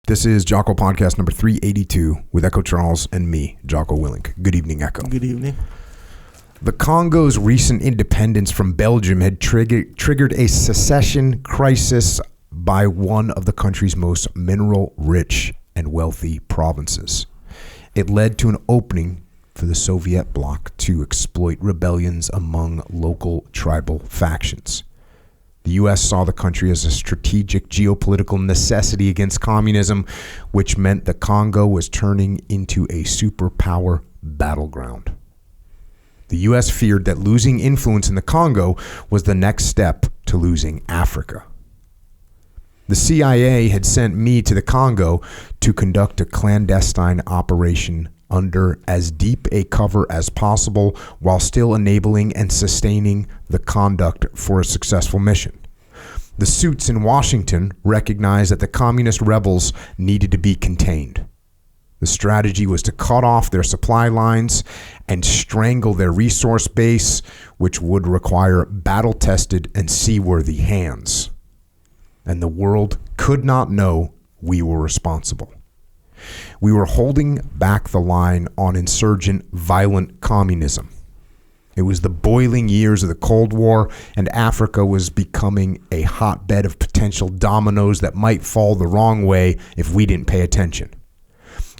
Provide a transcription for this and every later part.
This is Jocko podcast number 382 with Echo Charles and me, Jocko Willink. Good evening, Echo. Good evening. The Congo's recent independence from Belgium had triggered a secession crisis by one of the country's most mineral-rich and wealthy provinces. It led to an opening for the Soviet bloc to exploit rebellions among local tribal factions. The U.S. saw the country as a strategic geopolitical necessity against communism, which meant the Congo was turning into a superpower battleground. The U.S. feared that losing influence in the Congo was the next step to losing Africa. The CIA had sent me to the Congo to conduct a clandestine operation under as deep a cover as possible while still enabling and sustaining the conduct for a successful mission. The suits in Washington recognized that the communist rebels needed to be contained. The strategy was to cut off their supply lines and strangle their resource base, which would require battle-tested and seaworthy hands. And the world could not know we were responsible. We were holding back the line on insurgent, violent communism. It was the boiling years of the Cold War, and Africa was becoming a hotbed of potential dominoes that might fall the wrong way if we didn't pay attention.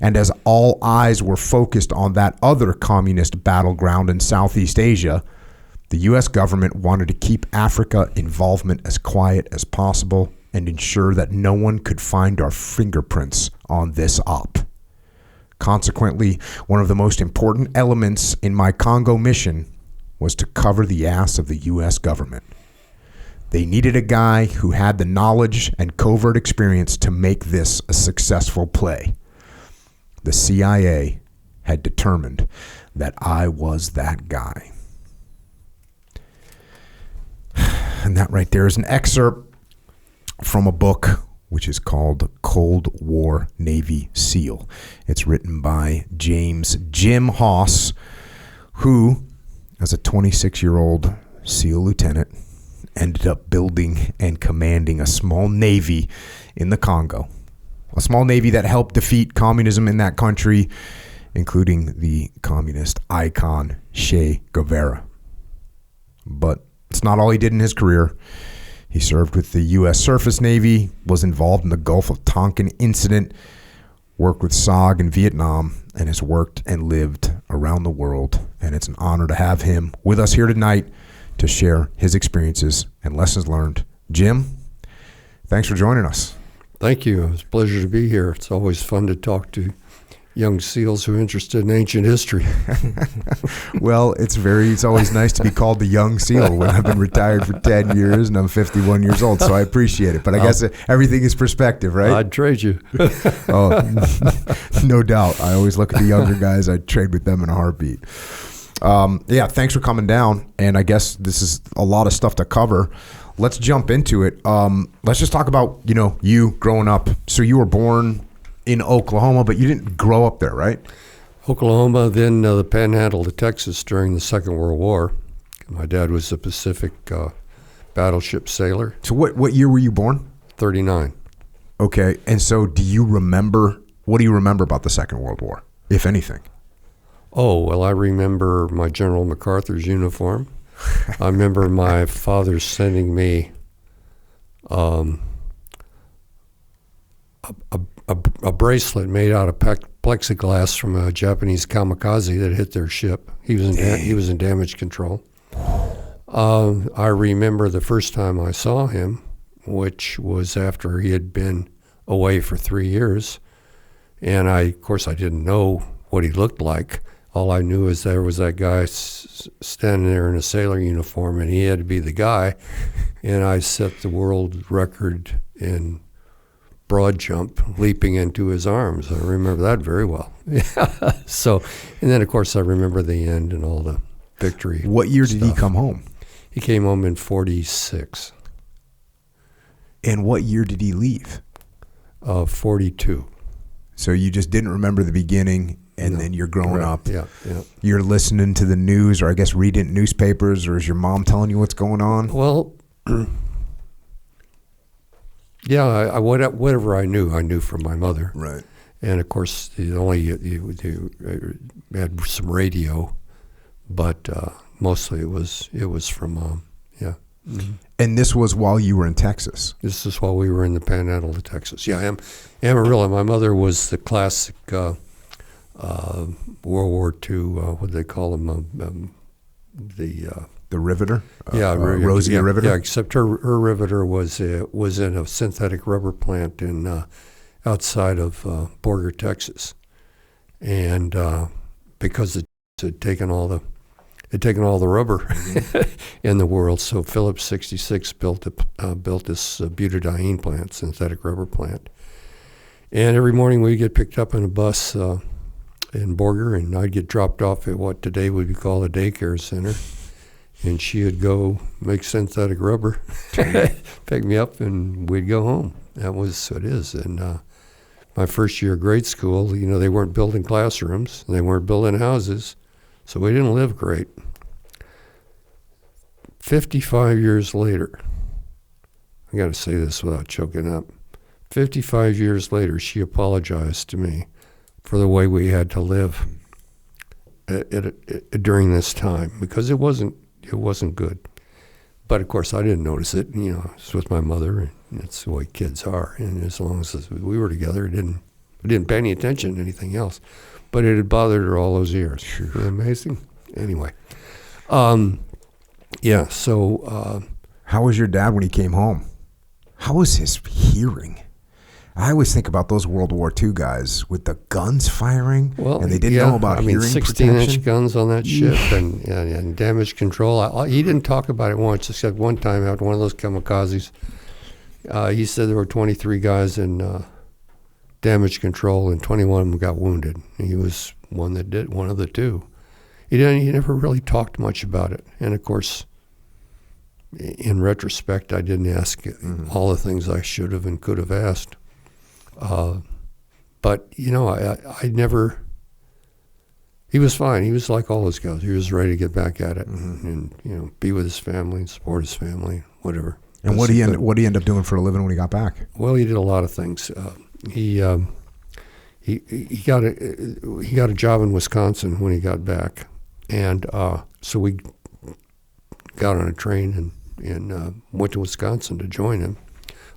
And as all eyes were focused on that other communist battleground in Southeast Asia, the U.S. government wanted to keep Africa involvement as quiet as possible and ensure that no one could find our fingerprints on this op. Consequently, one of the most important elements in my Congo mission was to cover the ass of the U.S. government. They needed a guy who had the knowledge and covert experience to make this a successful play. The CIA had determined that I was that guy. And that right there is an excerpt from a book which is called Cold War Navy SEAL. It's written by Jim Hawes, who, as a 26-year-old SEAL lieutenant, ended up building and commanding a small navy in the Congo. A small navy that helped defeat communism in that country, including the communist icon Che Guevara. But it's not all he did in his career. He served with the U.S. Surface Navy, was involved in the Gulf of Tonkin incident, worked with SOG in Vietnam, and has worked and lived around the world. And it's an honor to have him with us here tonight to share his experiences and lessons learned. Jim, thanks for joining us. Thank you. It's a pleasure to be here. It's always fun to talk to young SEALs who are interested in ancient history. Well, it's always nice to be called the young SEAL when I've been retired for 10 years and I'm 51 years old, so I appreciate it. But I guess everything is perspective, right? I'd trade you. Oh, no doubt. I always look at the younger guys. I'd trade with them in a heartbeat. Yeah, thanks for coming down. And I guess this is a lot of stuff to cover. Let's jump into it. Let's just talk about, you growing up. So you were born in Oklahoma, but you didn't grow up there, right? Oklahoma, then the Panhandle of Texas during the Second World War. My dad was a Pacific battleship sailor. So what year were you born? 39. Okay, and so what do you remember about the Second World War, if anything? Oh, well, I remember my General MacArthur's uniform. I remember my father sending me a bracelet made out of plexiglass from a Japanese kamikaze that hit their ship. He was in damage control. I remember the first time I saw him, which was after he had been away for 3 years, and of course I didn't know what he looked like. All I knew is there was that guy standing there in a sailor uniform, and he had to be the guy. And I set the world record in broad jump, leaping into his arms. I remember that very well. So, and then of course I remember the end and all the victory. What year did he come home? He came home in 46. And what year did he leave? 42. So you just didn't remember the beginning, and then you're growing up. Yeah. You're listening to the news, or I guess reading newspapers, or is your mom telling you what's going on? Well, Yeah, whatever I knew from my mother. Right. And of course, you had some radio, but mostly it was from Mom. Yeah. Mm-hmm. And this was while you were in Texas. This is while we were in the Panhandle of Texas. Yeah, Amarillo. My mother was the classic World War II. What do they call them? The riveter. Rosie the riveter. Yeah, except her riveter was in a synthetic rubber plant in outside of Borger, Texas, and because it had taken all the rubber in the world, so Phillips 66 built this butadiene plant, synthetic rubber plant, and every morning we'd get picked up in a bus in Borger, and I'd get dropped off at what today would be called a daycare center. And she would go make synthetic rubber, pick me up, and we'd go home. That was what it is. And my first year of grade school, they weren't building classrooms. They weren't building houses. So we didn't live great. 55 years later, I got to say this without choking up. 55 years later, she apologized to me for the way we had to live during this time, because it wasn't good. But of course, I didn't notice it. It's with my mother, and that's the way kids are. And as long as we were together, I didn't pay any attention to anything else. But it had bothered her all those years. Sure. Isn't that amazing? Anyway, yeah. So, how was your dad when he came home? How was his hearing? I always think about those World War II guys with the guns firing, and they didn't know about hearing 16-inch guns on that ship and damage control. He didn't talk about it once, except one time after one of those kamikazes. He said there were 23 guys in damage control, and 21 of them got wounded. He was one of the two. He never really talked much about it. And of course, in retrospect, I didn't ask all the things I should have and could have asked. But I never. He was fine. He was like all those guys. He was ready to get back at it and be with his family and support his family, whatever. And what did he end up doing for a living when he got back? Well, he did a lot of things. He got a job in Wisconsin when he got back, and so we got on a train and went to Wisconsin to join him.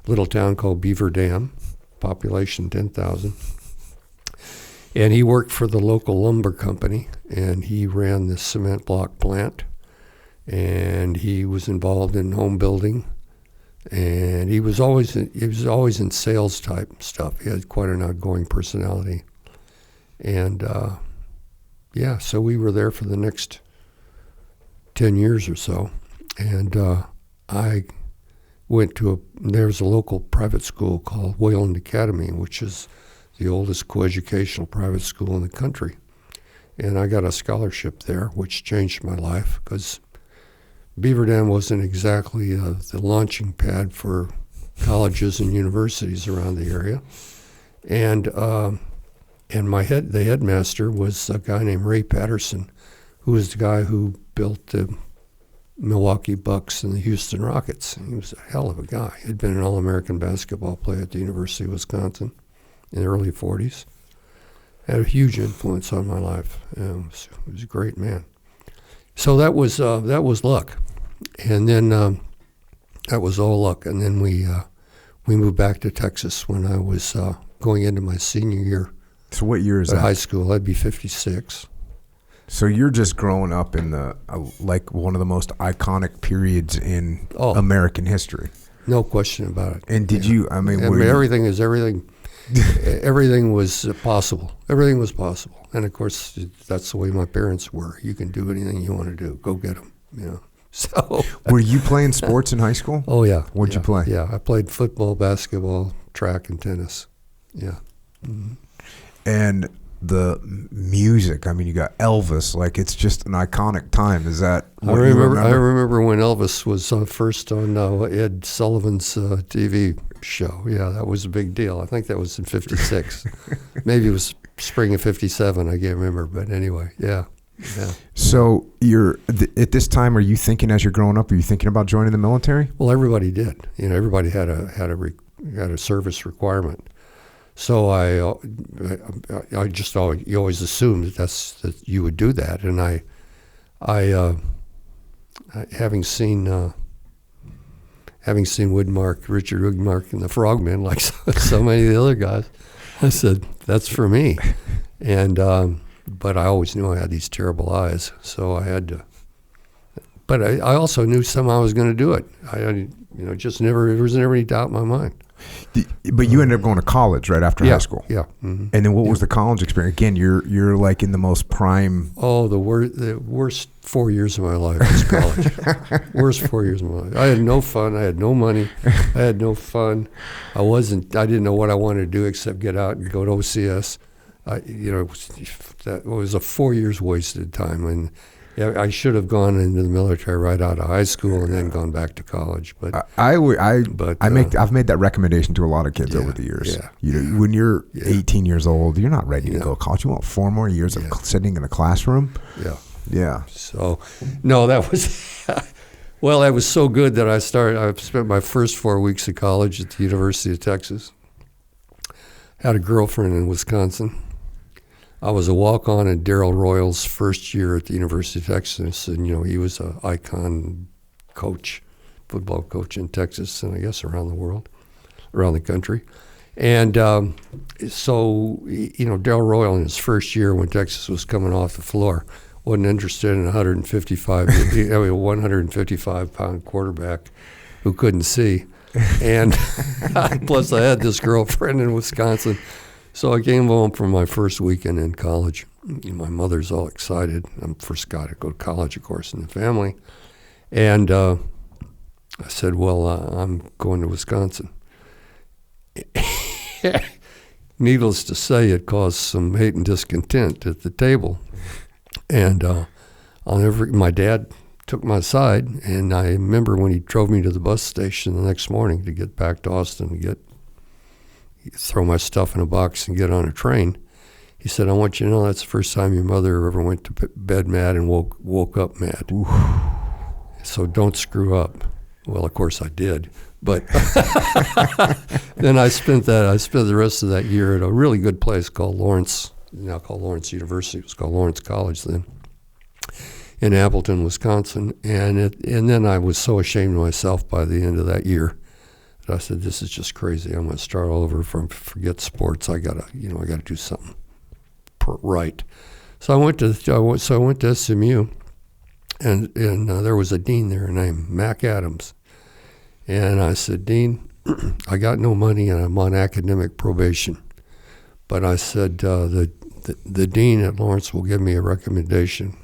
A little town called Beaver Dam. Population 10,000, and he worked for the local lumber company, and he ran the cement block plant, and he was involved in home building, and he was always in sales type stuff. He had quite an outgoing personality, and so we were there for the next 10 years or so, and I went to there's a local private school called Wayland Academy, which is the oldest coeducational private school in the country. And I got a scholarship there, which changed my life, because Beaver Dam wasn't exactly the launching pad for colleges and universities around the area. And the headmaster was a guy named Ray Patterson, who was the guy who built the Milwaukee Bucks and the Houston Rockets. He was a hell of a guy. He'd been an All-American basketball player at the University of Wisconsin in the early 40s. Had a huge influence on my life. He was a great man. So that was luck, and then that was all luck. And then we moved back to Texas when I was going into my senior year. So what year is that? High school. I'd be 56. So you're just growing up in the like one of the most iconic periods in American history. No question about it. And did you? I mean, everything is everything. Everything was possible. Everything was possible. And of course, that's the way my parents were. You can do anything you want to do. Go get them. So. Were you playing sports in high school? Oh yeah. What'd you play? Yeah, I played football, basketball, track, and tennis. Yeah. Mm-hmm. And the music, I mean, you got Elvis, like it's just an iconic time. Is that what you remember? I remember when Elvis was first on Ed Sullivan's TV show. Yeah, that was a big deal. I think that was in 56. Maybe it was spring of 57, I can't remember. But anyway, yeah. So you're at this time, are you thinking as you're growing up, are you thinking about joining the military? Well, everybody did. Everybody had a had a service requirement. So you always assumed that you would do that, and I having seen Richard Widmark and the Frogmen, like so many of the other guys, I said, that's for me. And but I always knew I had these terrible eyes, so I had to. But I also knew somehow I was going to do it. Just never, there was never any doubt in my mind. But you ended up going to college right after high school. Yeah. Mm-hmm. And then what was the college experience? Again, you're like in the most prime. Oh, the worst 4 years of my life was college. Worst 4 years of my life. I had no fun. I had no money. I had no fun. I didn't know what I wanted to do except get out and go to OCS. That was a 4 years wasted time, and I should have gone into the military right out of high school and then gone back to college. But I've made that recommendation to a lot of kids over the years. Yeah. When you're 18 years old, you're not ready to go to college. You want 4 more years of sitting in a classroom. Yeah. Yeah. So, no, that was well. That was so good that I spent my first 4 weeks of college at the University of Texas. Had a girlfriend in Wisconsin. I was a walk-on in Darrell Royal's first year at the University of Texas, and he was an icon coach, football coach in Texas, and I guess around the world, around the country. And so Darrell Royal in his first year when Texas was coming off the floor wasn't interested in a 155-pound quarterback who couldn't see, and plus I had this girlfriend in Wisconsin. So I came home from my first weekend in college. My mother's all excited. I'm first guy to go to college, of course, in the family. And I said, well, I'm going to Wisconsin. Needless to say, it caused some hate and discontent at the table. And my dad took my side, and I remember when he drove me to the bus station the next morning to get back to Austin to throw my stuff in a box and get on a train. He said, I want you to know that's the first time your mother ever went to bed mad and woke up mad. Ooh. So don't screw up. Well, of course I did. But then I spent the rest of that year at a really good place called Lawrence, now called Lawrence University. It was called Lawrence College then, in Appleton, Wisconsin. And then I was so ashamed of myself by the end of that year. I said, "This is just crazy. I'm going to start all over forget sports. I gotta do something right." So I went to SMU, and there was a dean there named Mac Adams, and I said, "Dean, I got no money and I'm on academic probation, but I said the dean at Lawrence will give me a recommendation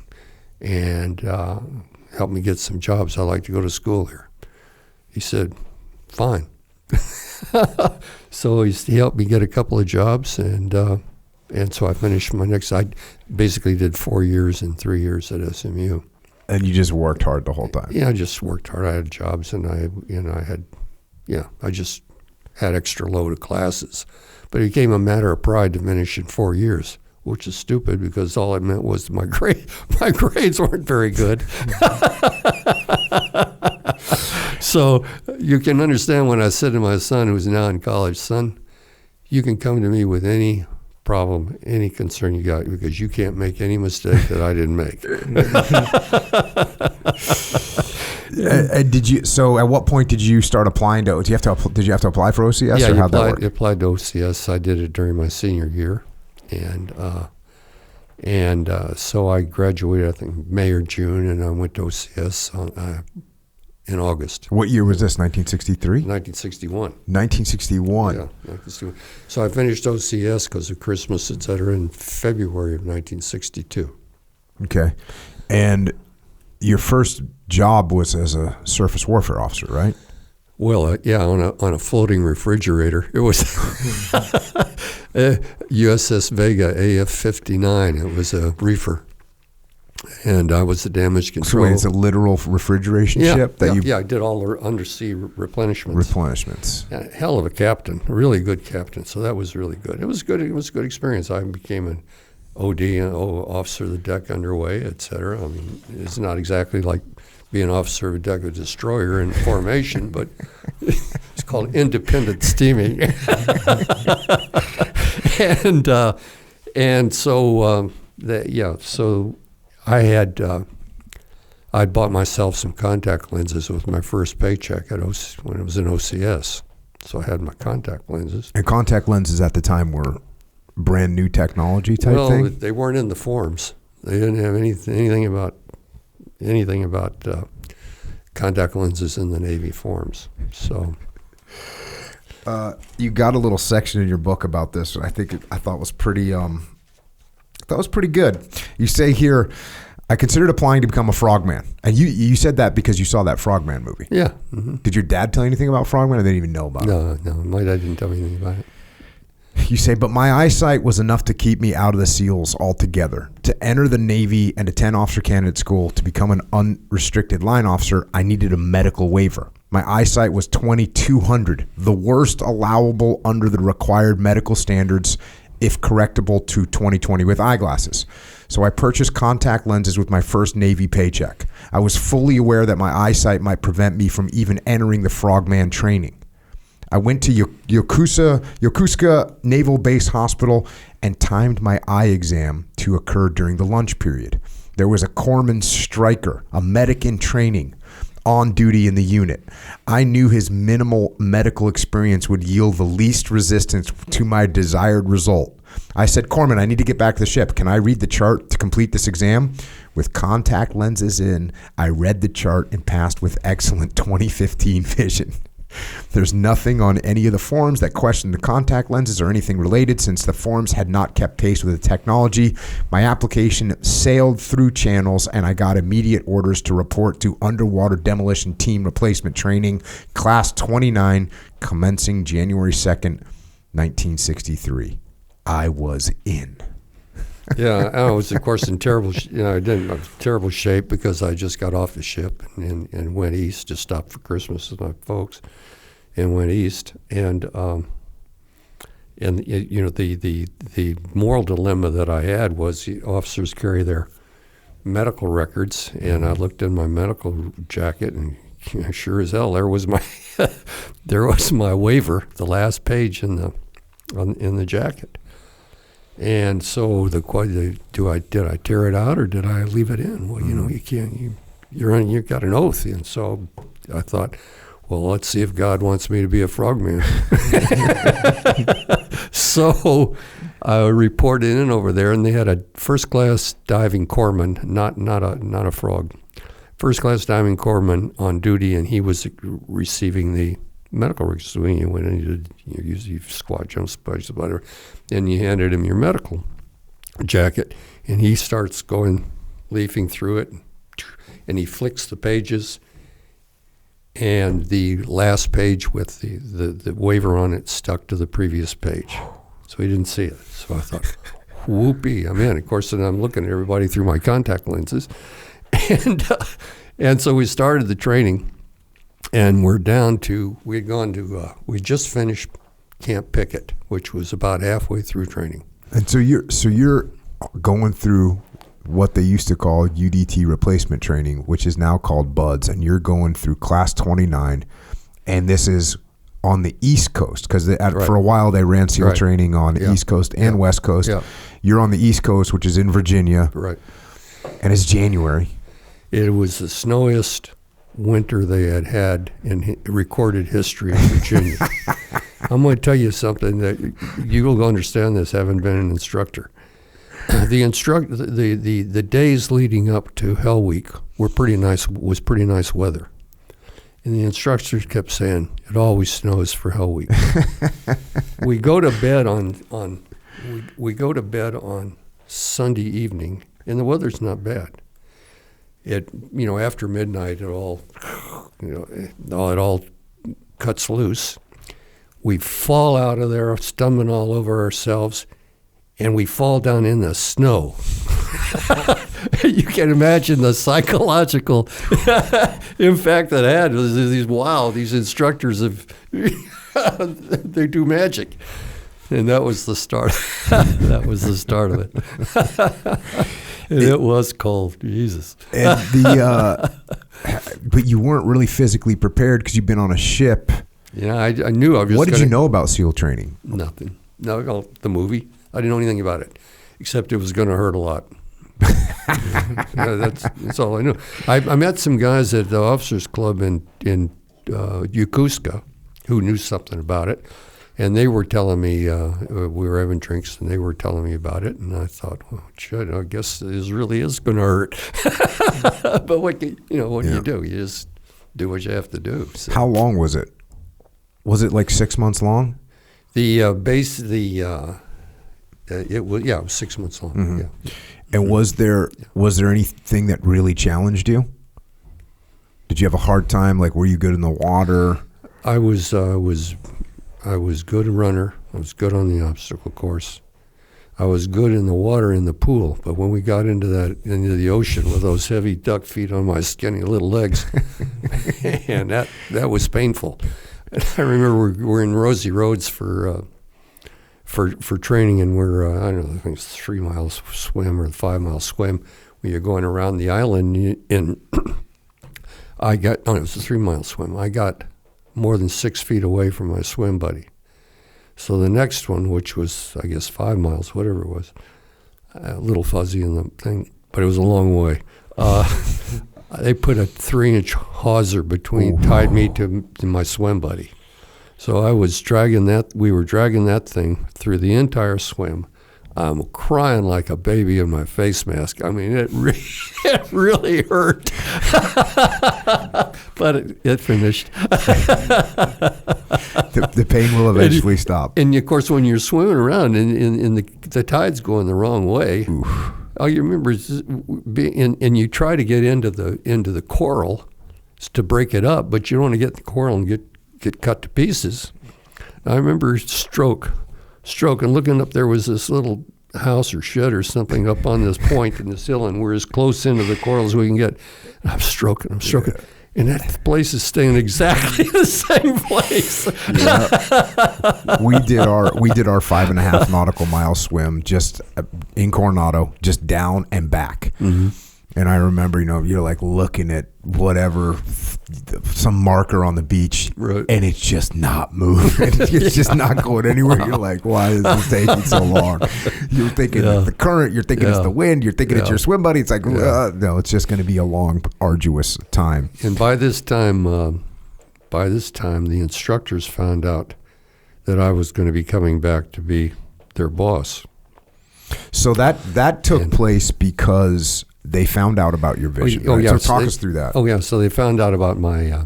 and help me get some jobs. I'd like to go to school here." He said, "Fine." So he helped me get a couple of jobs, and so I finished I basically did 4 years and 3 years at SMU. And you just worked hard the whole time? Yeah, I just worked hard. I had jobs, and I just had extra load of classes. But it became a matter of pride to finish in 4 years, which is stupid because all it meant was my grades weren't very good. So you can understand when I said to my son, who's now in college, "Son, you can come to me with any problem, any concern you got, because you can't make any mistake that I didn't make." So at what point did you start applying to? Did you have to apply for OCS? Yeah, or how'd that work? applied to OCS. I did it during my senior year, and so I graduated, I think, May or June, and I went to OCS in August. What year was this? 1963? 1961. 1961. Yeah, 1961. So I finished OCS because of Christmas, et cetera, in February of 1962. Okay. And your first job was as a surface warfare officer, right? Well, on a floating refrigerator. It was USS Vega AF-59. It was a reefer. And I was the damage control. So it's a literal refrigeration ship? Yeah, I did all the undersea replenishments. Yeah, hell of a captain, a really good captain. So that was really good. It was good. It was a good experience. I became an OD, officer of the deck underway, et cetera. I mean, it's not exactly like being officer of a deck of a destroyer in formation, but it's It's called independent steaming. and so so I'd bought myself some contact lenses with my first paycheck when it was in OCS. So I had my contact lenses. And contact lenses at the time were brand new technology type thing? Well, they weren't in the forms. They didn't have anything about contact lenses in the Navy forms. So you got a little section in your book about this. I thought was pretty good. You say here, I considered applying to become a frogman. And you said that because you saw that Frogman movie. Yeah. Mm-hmm. Did your dad tell you anything about Frogman, or they didn't even know about it? No, my dad didn't tell me anything about it. You say, but my eyesight was enough to keep me out of the SEALs altogether. To enter the Navy and attend officer candidate school to become an unrestricted line officer, I needed a medical waiver. My eyesight was 2200, the worst allowable under the required medical standards if correctable to 20/20 with eyeglasses. So I purchased contact lenses with my first Navy paycheck. I was fully aware that my eyesight might prevent me from even entering the Frogman training. I went to Yokosuka Naval Base Hospital and timed my eye exam to occur during the lunch period. There was a corpsman striker, a medic in training, on duty in the unit. I knew his minimal medical experience would yield the least resistance to my desired result. I said, Corpsman, I need to get back to the ship. Can I read the chart to complete this exam? With contact lenses in, I read the chart and passed with excellent 20/15 vision. There's nothing on any of the forms that questioned the contact lenses or anything related, since the forms had not kept pace with the technology. My application sailed through channels, and I got immediate orders to report to underwater demolition team replacement training, class 29, commencing January 2nd, 1963. I was in. Yeah, I was, of course, in terrible shape because I just got off the ship and went east to stop for Christmas with my folks, and went east. And the moral dilemma that I had was the officers carry their medical records, and I looked in my medical jacket, and sure as hell there was my waiver, the last page in the jacket. And so did I tear it out or did I leave it in? Well, you can't. You've got an oath, and so I thought, well, let's see if God wants me to be a frogman. So I reported in over there, and they had a first-class diving corpsman, not a frog, first-class diving corpsman on duty, and he was receiving the medical records. So when you went in, you usually squat, jump, spikes, whatever, and you handed him your medical jacket, and he starts leafing through it, and he flicks the pages, and the last page with the waiver on it stuck to the previous page, so he didn't see it. So I thought, whoopee, I'm in. Of course, then I'm looking at everybody through my contact lenses, and so we started the training. And we just finished Camp Pickett, which was about halfway through training. And so you're going through what they used to call UDT replacement training, which is now called BUDS, and you're going through class 29, and this is on the East Coast, because for a while they ran SEAL training on the East Coast and West Coast. Yeah. You're on the East Coast, which is in Virginia. Right. And it's January. It was the snowiest winter they had in recorded history in Virginia. I'm going to tell you something that you will understand this, having been an instructor. The days leading up to Hell Week was pretty nice weather. And the instructors kept saying, it always snows for Hell Week. We go to bed on Sunday evening, and the weather's not bad. After midnight, it all cuts loose. We fall out of there, stumbling all over ourselves, and we fall down in the snow. You can imagine the psychological impact that had. These instructors they do magic. And that was the start. That was the start of it. And it was cold, Jesus. And but you weren't really physically prepared because you've been on a ship Yeah, I knew I was. What did you know about SEAL training? Nothing. No, the movie. I didn't know anything about it, except it was going to hurt a lot. That's all I knew. I met some guys at the officers club in Yokosuka who knew something about it, and they were telling me we were having drinks, and they were telling me about it, and I thought, well, shit, I guess this really is going to hurt. But what do you do? You just do what you have to do. So. How long was it? Was it like 6 months long? The base, it was 6 months long. Mm-hmm. Yeah. And was there anything that really challenged you? Did you have a hard time? Like, were you good in the water? I was good runner. I was good on the obstacle course. I was good in the water in the pool. But when we got into the ocean with those heavy duck feet on my skinny little legs, and that was painful. And I remember we're in Rosie Roads for training, and we're I don't know, I think it's 3 mile swim or 5 mile swim where you're going around the island, and it was a 3 mile swim. I got more than 6 feet away from my swim buddy. So the next one, which was I guess 5 miles, whatever it was, a little fuzzy in the thing, but it was a long way. They put a 3-inch hawser tied me to my swim buddy. So I was we were dragging that thing through the entire swim. I'm crying like a baby in my face mask. I mean, it really hurt. But it finished. The pain will eventually stop. And of course, when you're swimming around and the tide's going the wrong way, all you remember is and you try to get into the coral to break it up, but you don't want to get the coral and get cut to pieces. I remember stroke, and looking up, there was this little house or shed or something up on this point in this hill, and we're as close into the coral as we can get. And I'm stroking, Yeah. and that place is staying exactly the same place. Yeah. We did our 5.5 nautical mile swim just in Coronado, just down and back. Mm-hmm. And I remember, you're like looking at whatever, some marker on the beach, right, and it's just not moving. It's just not going anywhere. You're like, why is this taking so long? You're thinking it's the current. You're thinking it's the wind. You're thinking it's your swim buddy. It's like, no, it's just going to be a long, arduous time. And by this time, the instructors found out that I was going to be coming back to be their boss. So that took place because they found out about your vision. Oh, right? yeah. So talk us through that. Oh, yeah. So they found out about my.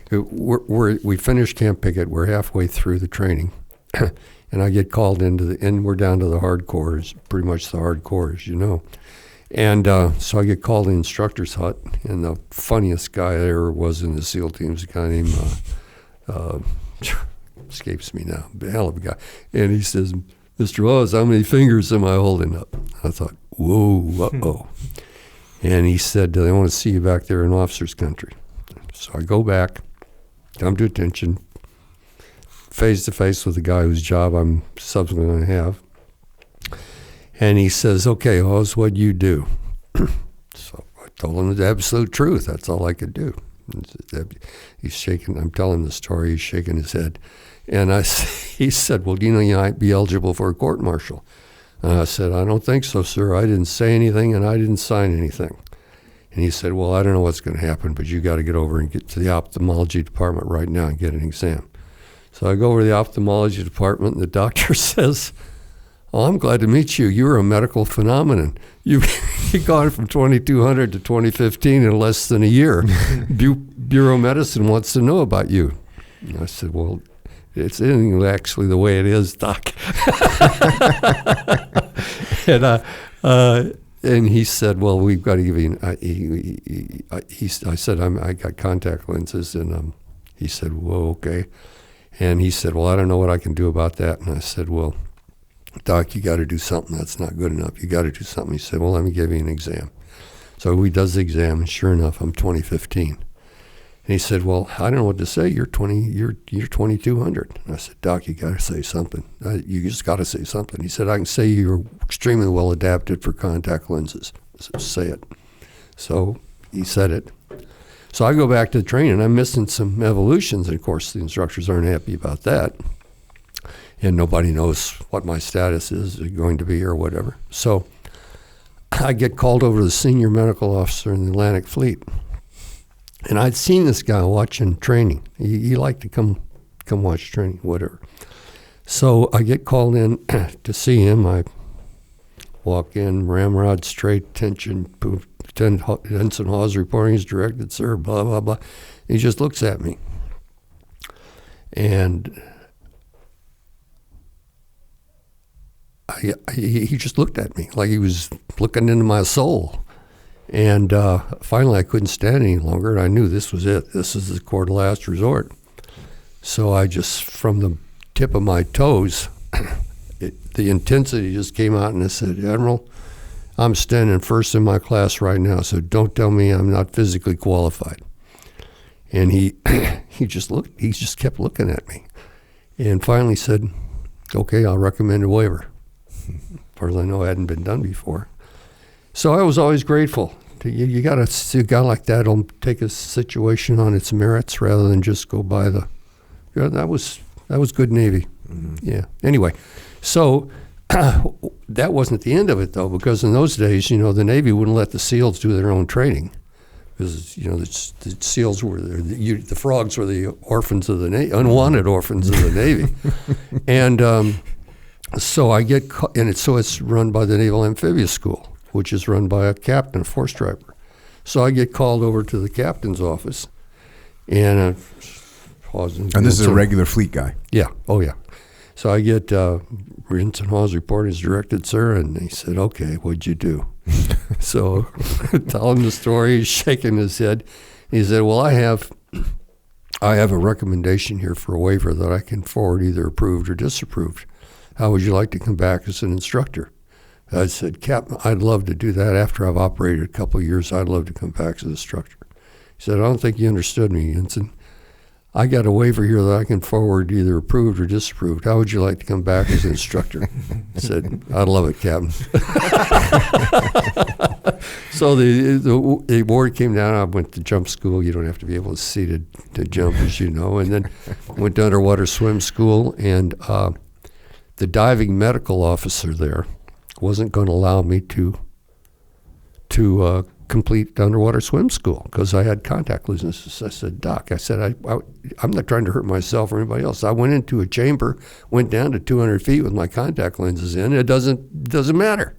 We finished Camp Pickett. We're halfway through the training, and I get called and we're down to the hardcores, pretty much the hardcores, And so I get called to the instructor's hut, and the funniest guy there ever was in the SEAL teams, a guy named escapes me now, a hell of a guy, and he says, "Mr. Hawes, how many fingers am I holding up?" I thought, whoa, uh-oh. And he said, "They want to see you back there in officers' country." So I go back, come to attention, face to face with the guy whose job I'm subsequently going to have. And he says, "Okay, Hawes, what'd you do?" So I told him the absolute truth. That's all I could do. He's shaking. I'm telling the story. He's shaking his head. And he said, "Well, you might be eligible for a court-martial." And I said, "I don't think so, sir. I didn't say anything, and I didn't sign anything." And he said, "Well, I don't know what's going to happen, but you got to get over and get to the ophthalmology department right now and get an exam." So I go over to the ophthalmology department, and the doctor says, "Oh, I'm glad to meet you. You're a medical phenomenon. You've gone from 2200 to 2015 in less than a year. Bureau of Medicine wants to know about you." And I said, "Well, it's actually the way it is, Doc." And he said, "Well, we've got to give you." I said, "I got contact lenses," and he said, "Whoa, okay." And he said, "Well, I don't know what I can do about that." And I said, "Well, Doc, you got to do something. That's not good enough. You got to do something." He said, "Well, let me give you an exam." So he does the exam, and sure enough, I'm 2015. And he said, "Well, I don't know what to say. You're 2200. And I said, "Doc, you got to say something. You just got to say something." He said, "I can say you're extremely well adapted for contact lenses." I said, "Say it." So he said it. So I go back to the training. I'm missing some evolutions. And of course, the instructors aren't happy about that. And nobody knows what my status is going to be or whatever. So I get called over to the senior medical officer in the Atlantic Fleet. And I'd seen this guy watching training. He liked to come watch training, whatever. So I get called in to see him. I walk in, ramrod straight, attention, Ensign Hawes reporting is directed, sir, blah, blah, blah. He just looks at me. And he just looked at me like he was looking into my soul. And finally, I couldn't stand any longer, and I knew this was it. This is the court of last resort. So I just, from the tip of my toes, the intensity just came out, and I said, Admiral, I'm standing first in my class right now, so don't tell me I'm not physically qualified. And he just kept looking at me, and finally said, okay, I'll recommend a waiver. As far as I know, it hadn't been done before. So I was always grateful. You got to see a guy like that will take a situation on its merits rather than just go by the. Yeah, that was good Navy. Mm-hmm. Yeah. Anyway, so that wasn't the end of it though, because in those days, the Navy wouldn't let the SEALs do their own training, because the SEALs were the frogs were the orphans of the Navy, unwanted orphans of the Navy, and so I get it's run by the Naval Amphibious School, which is run by a captain, a four striper. So I get called over to the captain's office, and this is a regular fleet guy. Yeah. Oh, yeah. So I get Ensign Hawes report is directed, sir, and he said, okay, what'd you do? So tell him the story. He's shaking his head. He said, well, I have a recommendation here for a waiver that I can forward either approved or disapproved. How would you like to come back as an instructor? I said, Captain, I'd love to do that. After I've operated a couple of years, I'd love to come back as an instructor. He said, I don't think you understood me, Ensign. I got a waiver here that I can forward either approved or disapproved. How would you like to come back as an instructor? I said, I'd love it, Captain. So the award came down. I went to jump school. You don't have to be able to see to jump, as you know. And then went to underwater swim school. And the diving medical officer there wasn't going to allow me to complete underwater swim school because I had contact lenses. I said, Doc, I'm not trying to hurt myself or anybody else. I went into a chamber, went down to 200 feet with my contact lenses in. It doesn't matter.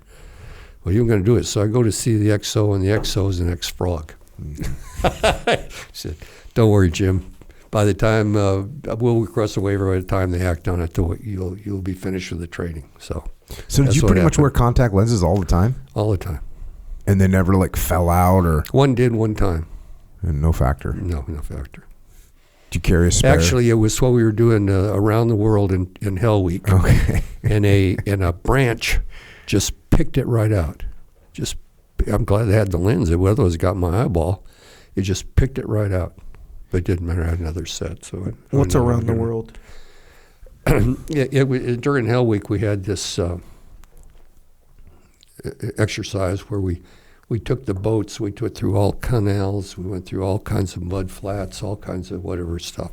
Well, you're going to do it. So I go to see the XO, and the XO is an ex-frog. I said, don't worry, Jim. By the time we'll request a waiver, by the time they act on it, you'll be finished with the training. So did you pretty much wear contact lenses all the time? All the time. And they never fell out or? One did one time. And no factor? No factor. Did you carry a spare? Actually, it was what we were doing around the world in Hell Week. Okay. And a branch just picked it right out. I'm glad they had the lens. Otherwise, it got my eyeball. It just picked it right out. But it didn't matter. I had another set. So what's around the world? During Hell Week, we had this exercise where we took the boats, we went through all canals, we went through all kinds of mud flats, all kinds of whatever stuff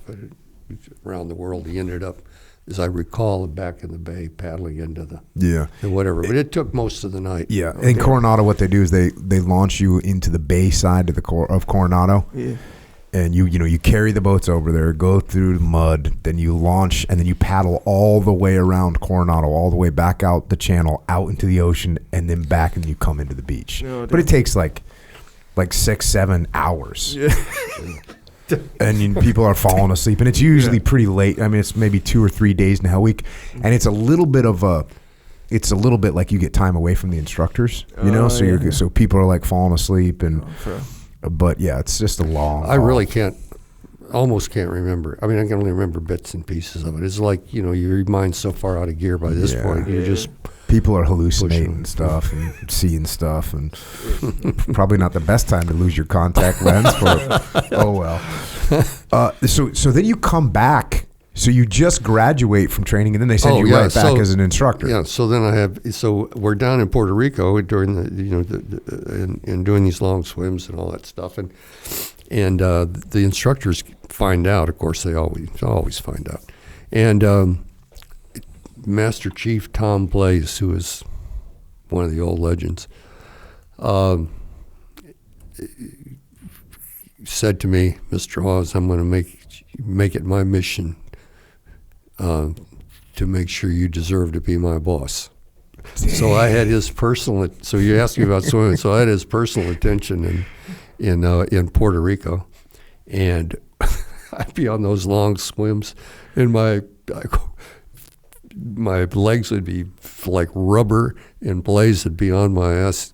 around the world. He ended up, as I recall, back in the bay paddling into the whatever. But it took most of the night. Yeah. Okay. In Coronado, what they do is they launch you into the bay side of of Coronado. Yeah. And you carry the boats over there, go through the mud, then you launch, and then you paddle all the way around Coronado, all the way back out the channel, out into the ocean, and then back, and you come into the beach. Oh, but it takes like 6-7 hours. Yeah. And people are falling asleep, and it's usually pretty late. I mean, it's maybe 2 or 3 days in Hell Week, and it's a little bit like you get time away from the instructors, so people are falling asleep and. But yeah, it's just a long. I really almost can't remember. I mean, I can only remember bits and pieces of it. It's like your mind's so far out of gear by this point. You just people are hallucinating stuff and seeing stuff, and probably not the best time to lose your contact lens. Oh well. So then you come back. So you just graduate from training, and then they send you right back as an instructor. Yeah. So then we're down in Puerto Rico during and doing these long swims and all that stuff, and And the instructors find out. Of course, they always find out. And Master Chief Tom Blaze, who is one of the old legends, said to me, "Mr. Hawes, I'm going to make it my mission to make sure you deserve to be my boss." So I had his personal. So you asked me about swimming. So I had his personal attention in Puerto Rico, and I'd be on those long swims, and my legs would be like rubber, and Blaze would be on my ass.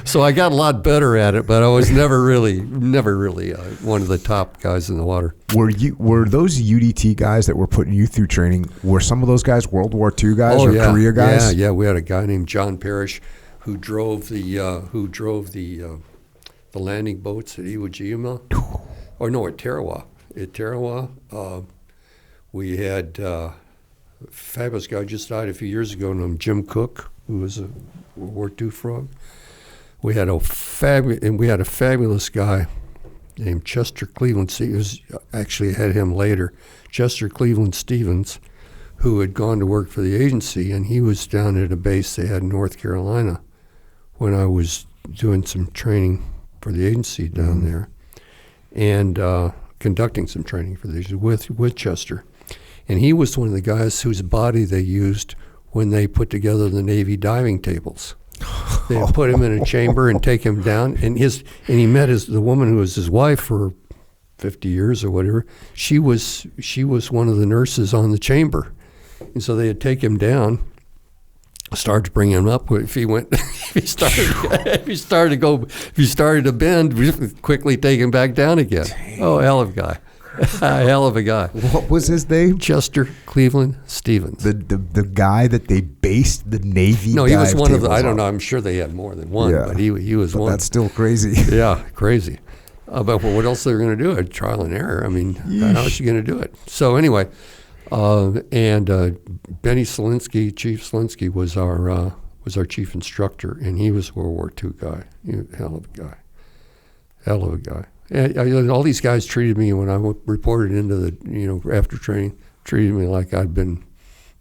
So I got a lot better at it, but I was never really one of the top guys in the water. Were those UDT guys that were putting you through training? Were some of those guys World War II guys or Korea guys? Yeah. We had a guy named John Parrish who drove the landing boats at Iwo Jima, or no, at Tarawa. At Tarawa, we had a fabulous guy just died a few years ago named Jim Cook, who was a World War II frog. We had a fabulous guy named Chester Cleveland. Actually had him later, Chester Cleveland Stevens, who had gone to work for the agency, and he was down at a base they had in North Carolina when I was doing some training for the agency down there, and conducting some training for the agency with Chester. And he was one of the guys whose body they used when they put together the Navy diving tables. They would put him in a chamber and take him down, and he met the woman who was his wife for 50 years or whatever. She was one of the nurses on the chamber, and so they'd take him down, start to bring him up. If he started to bend, we'd quickly take him back down again. Dang. Oh, hell of a guy. A hell of a guy. What was his name? Chester Cleveland Stevens. The guy that they based the Navy. No, he was one of the. I don't know. I'm sure they had more than one, but he was one. That's still crazy. Yeah, crazy. But what else they were going to do? Trial and error. I mean, how was she going to do it? So anyway, and Benny Selinsky, Chief Selinsky, was our chief instructor, and he was a World War II guy. Hell of a guy. And all these guys treated me when I reported into the, after training, treated me like I'd been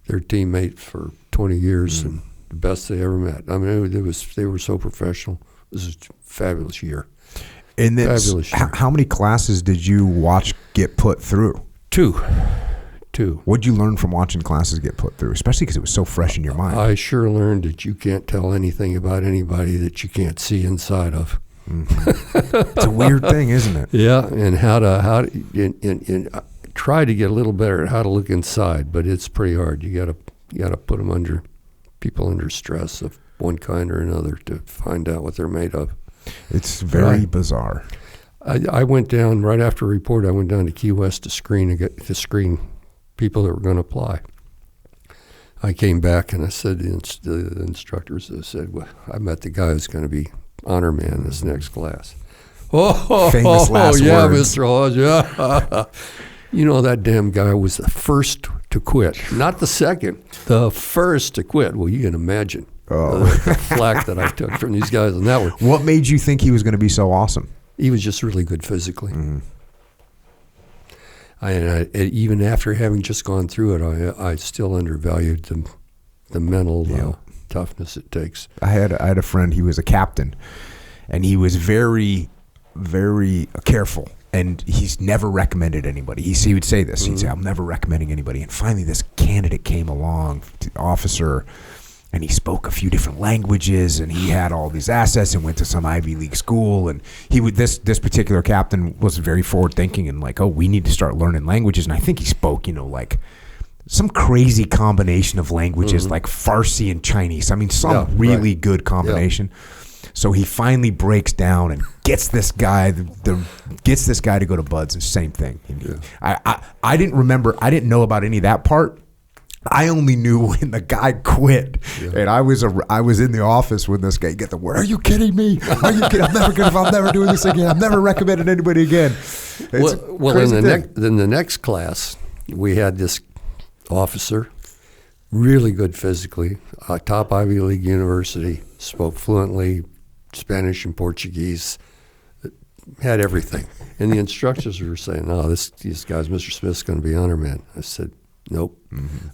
their teammate for 20 years and the best they ever met. I mean, they were so professional. This is a fabulous year. And then, how many classes did you watch get put through? Two. What'd you learn from watching classes get put through, especially because it was so fresh in your mind? I sure learned that you can't tell anything about anybody that you can't see inside of. Mm-hmm. It's a weird thing, isn't it? Yeah, and how to try to get a little better at how to look inside, but it's pretty hard. You gotta put people under stress of one kind or another to find out what they're made of. It's very bizarre. I went down right after a report. I went down to Key West to screen people that were going to apply. I came back and I said to the instructors, I said, "Well, I met the guy who's going to be honor man this next class." Famous last yeah, words. Mr. Hawes, yeah. That damn guy was the first to quit, not the second, the first to quit. Well, you can imagine the flack that I took from these guys on that one. What made you think he was going to be so awesome? He was just really good physically. Mm-hmm. Even after having just gone through it, I still undervalued the mental toughness it takes. I had a friend. He was a captain, and he was very, very careful. And he's never recommended anybody. He would say this. He'd say, "I'm never recommending anybody." And finally, this candidate came along, officer, and he spoke a few different languages, and he had all these assets, and went to some Ivy League school. And this particular captain was very forward thinking, and like, "Oh, we need to start learning languages." And I think he spoke, like some crazy combination of languages, like Farsi and Chinese. I mean, some really good combination. Yeah. So he finally breaks down and gets this guy to go to Buds, and same thing. I didn't remember. I didn't know about any of that part. I only knew when the guy quit, and I was in the office when this guy get the word. "Are you kidding me? Are you kidding? I'm never doing this again. I'm never recommending anybody again." Well, in the next class, we had this officer, really good physically, top Ivy League university, spoke fluently Spanish and Portuguese, had everything. And the instructors were saying, "No, this guy's Mr. Smith's going to be honor man." I said, "Nope.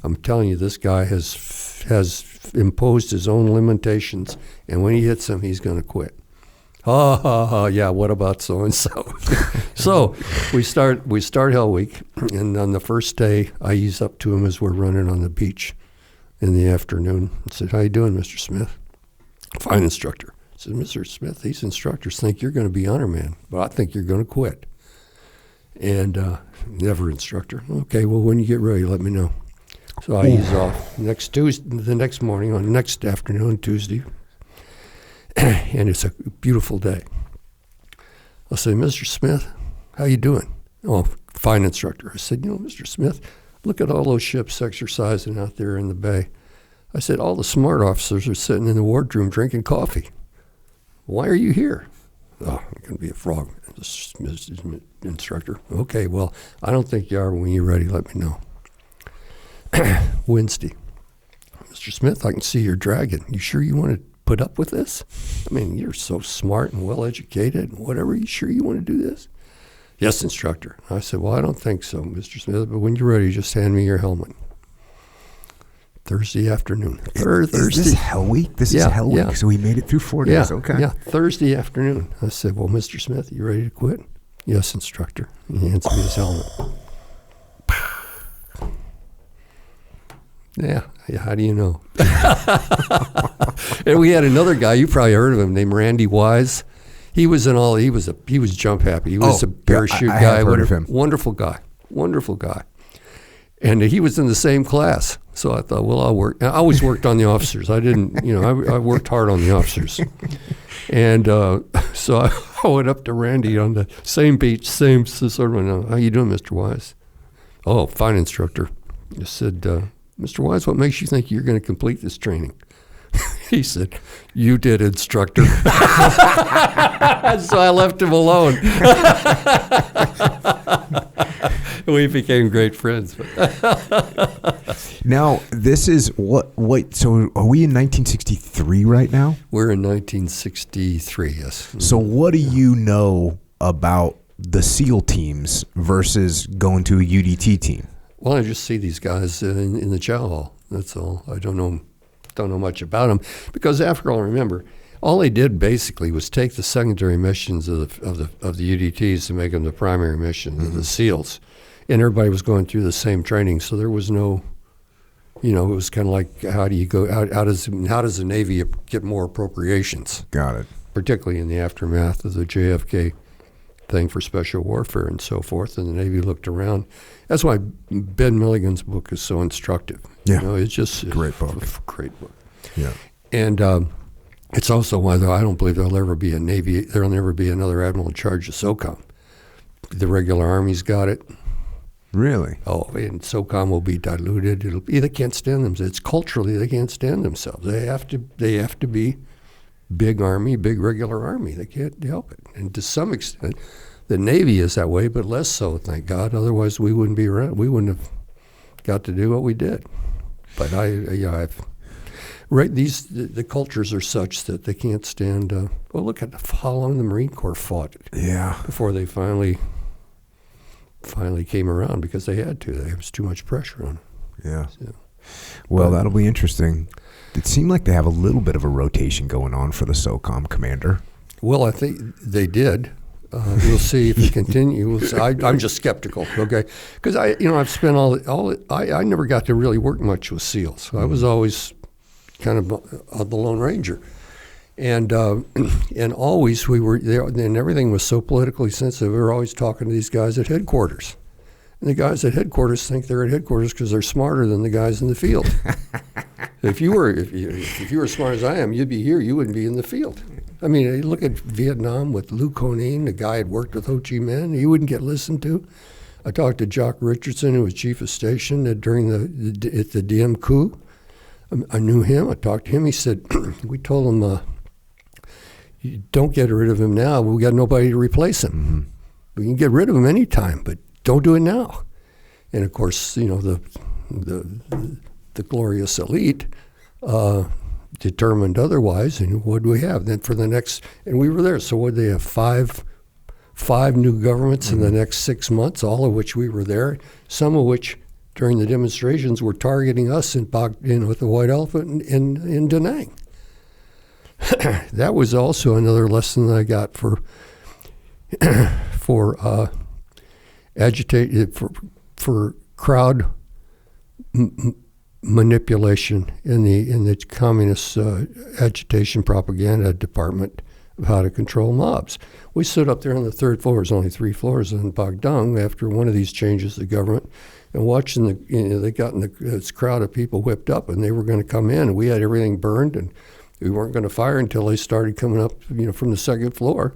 I'm telling you, this guy has imposed his own limitations, and when he hits them, he's going to quit." Ha ha ha! Yeah, what about so and so? So we start Hell Week, and on the first day, I ease up to him as we're running on the beach in the afternoon. I said, "How you doing, Mr. Smith?" "Fine, instructor." I said, "Mr. Smith, these instructors think you're going to be honor man, but I think you're going to quit." And never, instructor. "Okay, well, when you get ready, let me know." So I ease off the next morning, on the next afternoon, Tuesday. And it's a beautiful day. I said, "Mr. Smith, how you doing?" "Oh, fine, instructor." I said, "Mr. Smith, look at all those ships exercising out there in the bay." I said, "All the smart officers are sitting in the wardroom drinking coffee. Why are you here?" "Oh, I'm going to be a frog, instructor." "Okay, well, I don't think you are. When you're ready, let me know." Wednesday. "Mr. Smith, I can see you're dragging. You sure you want to put up with this? I mean, you're so smart and well-educated and whatever. You sure you want to do this?" "Yes, instructor." I said, "Well, I don't think so, Mr. Smith, but when you're ready, just hand me your helmet." Thursday afternoon. Thursday. Is this Hell Week? This is Hell Week, so we made it through 4 days. Okay. Yeah, Thursday afternoon. I said, "Well, Mr. Smith, you ready to quit?" "Yes, instructor." He hands me his helmet. Yeah, how do you know? And we had another guy, you probably heard of him, named Randy Wise. He was jump happy. He was a parachute guy. I have heard of him. Wonderful guy. And he was in the same class. So I thought, well, I'll work. I always worked on the officers. I didn't, I worked hard on the officers. And so I went up to Randy on the same beach, same sort of, "How you doing, Mr. Wise?" "Oh, fine, instructor." I said, "Mr. Wise, what makes you think you're going to complete this training?" He said, "You did, instructor." So I left him alone. We became great friends. Now, this is so are we in 1963 right now? We're in 1963, yes. So what do you know about the SEAL teams versus going to a UDT team? Well, I just see these guys in the chow hall. That's all. I don't know much about them because, after all, remember, all they did basically was take the secondary missions of the UDTs to make them the primary mission of the SEALs, and everybody was going through the same training. So there was no, it was kind of like, how do you go? How does the Navy get more appropriations? Got it. Particularly in the aftermath of the JFK thing for special warfare and so forth, and the Navy looked around. That's why Ben Milligan's book is so instructive. Yeah, it's just great book. Great book. Yeah, and it's also why I don't believe there'll never be another admiral in charge of SOCOM. The regular Army's got it. Really? Oh, and SOCOM will be diluted. They can't stand themselves. It's culturally they can't stand themselves. They have to be big Army, big regular Army. They can't help it. And to some extent, the Navy is that way, but less so, thank God. Otherwise, we wouldn't be around. We wouldn't have got to do what we did. But the cultures are such that they can't stand. Well, look at how long the Marine Corps fought. Yeah. Before they finally came around, because they had to. There was too much pressure on them. Yeah. So, well, that'll be interesting. It seemed like they have a little bit of a rotation going on for the SOCOM commander. Well, I think they did. We'll see if they continue. I'm just skeptical, okay? Because I've spent I never got to really work much with SEALs. I was always kind of the Lone Ranger, and always we were there, and everything was so politically sensitive. We were always talking to these guys at headquarters, and the guys at headquarters think they're at headquarters because they're smarter than the guys in the field. If you were as smart as I am, you'd be here. You wouldn't be in the field. I mean, look at Vietnam with Lou Conine, the guy had worked with Ho Chi Minh. He wouldn't get listened to. I talked to Jocko Richardson, who was chief of station during the Diem coup. I knew him. I talked to him. He said, we told him, you don't get rid of him now. We got nobody to replace him. Mm-hmm. We can get rid of him anytime, but don't do it now. And of course, the glorious elite determined otherwise. And what do we have then for the next? And we were there. So what did they have? 5 new governments in the next 6 months, all of which we were there, some of which during the demonstrations were targeting us with the White Elephant in Da Nang. That was also another lesson that I got for crowd manipulation in the communist agitation propaganda department of how to control mobs. We stood up there on the 3rd floor. There's only 3 floors in Bagdang after one of these changes of government, and watching they got this crowd of people whipped up, and they were going to come in, and we had everything burned, and we weren't going to fire until they started coming up, from the 2nd floor,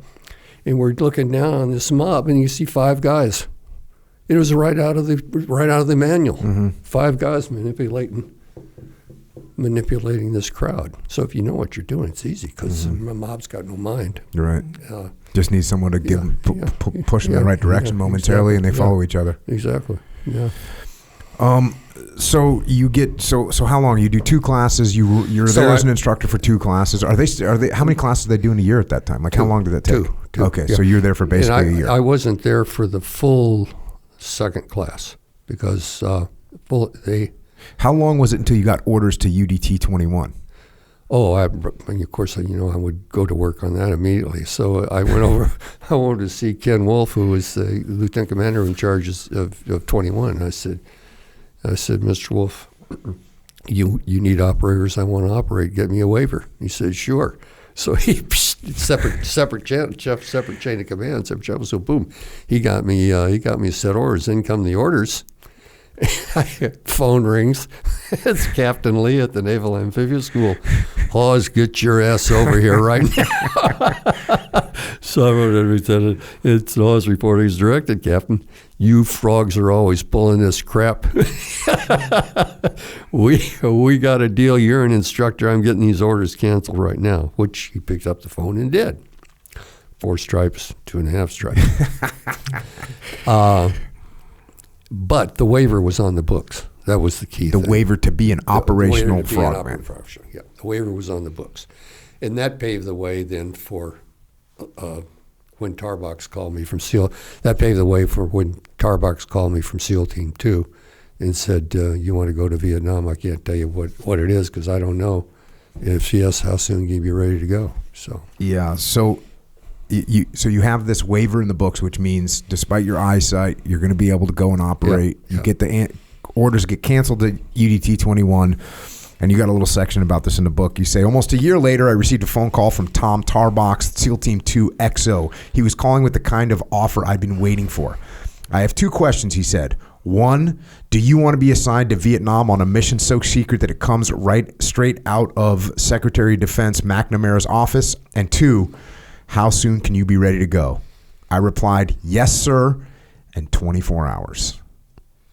and we're looking down on this mob, and you see 5 guys. It was right out of the manual. Mm-hmm. 5 guys manipulating this crowd. So if you know what you're doing, it's easy because the mob's got no mind. Right. Just need someone to push them in the right direction momentarily, exactly. And they follow each other. Exactly. Yeah. So you get so how long? You do 2 classes. You're there as an instructor for 2 classes. Are they? How many classes are they doing a year at that time? Like 2, how long did that take? 2. Okay, so you're there for basically a year. I wasn't there for the full 2nd class because How long was it until you got orders to UDT 21? Oh, of course, I would go to work on that immediately. So I went over. I wanted to see Ken Wolf, who was the lieutenant commander in charge of 21. I said, Mr. Wolf, you need operators. I want to operate. Get me a waiver. He said, sure. So he separate chain of command. So boom, he got me a set orders. In come the orders. Phone rings. It's Captain Lee at the Naval Amphibious School. Hawes, get your ass over here right now. So I wrote to Lieutenant, it's Hawes reporting as directed, Captain. You frogs are always pulling this crap. We got a deal. You're an instructor. I'm getting these orders canceled right now, which he picked up the phone and did. 4 stripes, 2.5 stripes. But the waiver was on the books. That was the key. The waiver to be an operational frogman. Yeah, the waiver was on the books. And that paved the way then for when Tarbox called me from SEAL. That paved the way for when Tarbox called me from SEAL Team 2 and said, you want to go to Vietnam? I can't tell you what it is because I don't know. If yes, how soon can you be ready to go? So yeah, so you have this waiver in the books, which means despite your eyesight, you're going to be able to go and operate. You get the orders get canceled at UDT 21, and you got a little section about this in the book. You say, almost a year later, I received a phone call from Tom Tarbox, SEAL Team 2 XO. He was calling with the kind of offer I'd been waiting for. I have 2 questions, he said. 1, do you want to be assigned to Vietnam on a mission so secret that it comes right straight out of Secretary of Defense McNamara's office? And 2, how soon can you be ready to go? I replied, yes, sir, in 24 hours.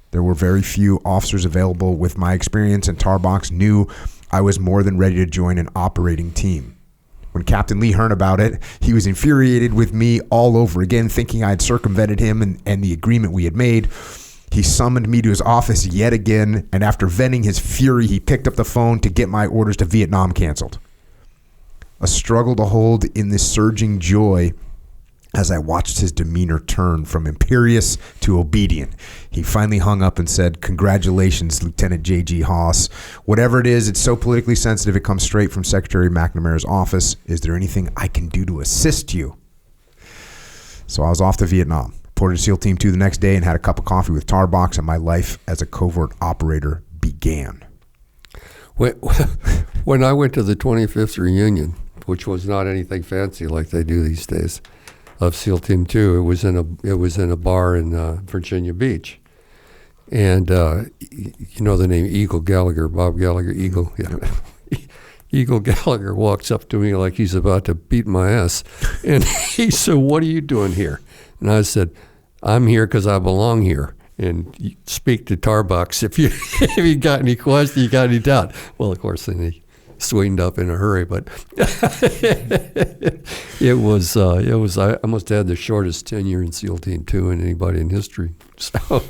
There were very few officers available with my experience, and Tarbox knew I was more than ready to join an operating team. When Captain Lee heard about it, he was infuriated with me all over again, thinking I had circumvented him and the agreement we had made. He summoned me to his office yet again, and after venting his fury, he picked up the phone to get my orders to Vietnam canceled. A struggle to hold in this surging joy as I watched his demeanor turn from imperious to obedient. He finally hung up and said, congratulations, Lieutenant J.G. Hawes. Whatever it is, it's so politically sensitive, it comes straight from Secretary McNamara's office. Is there anything I can do to assist you? So I was off to Vietnam. Reported to SEAL Team 2 the next day and had a cup of coffee with Tarbox, and my life as a covert operator began. When I went to the 25th reunion, which was not anything fancy like they do these days, of SEAL Team 2, it was in a bar in Virginia Beach, and you know the name Eagle Gallagher, Bob Gallagher, Eagle. Yeah. Eagle Gallagher walks up to me like he's about to beat my ass, and he said, "What are you doing here?" And I said, "I'm here because I belong here." And you speak to Tarbox if you got any question, you got any doubt. Well, of course, then he swinged up in a hurry, but it was I must have had the shortest tenure in SEAL Team 2 in anybody in history. So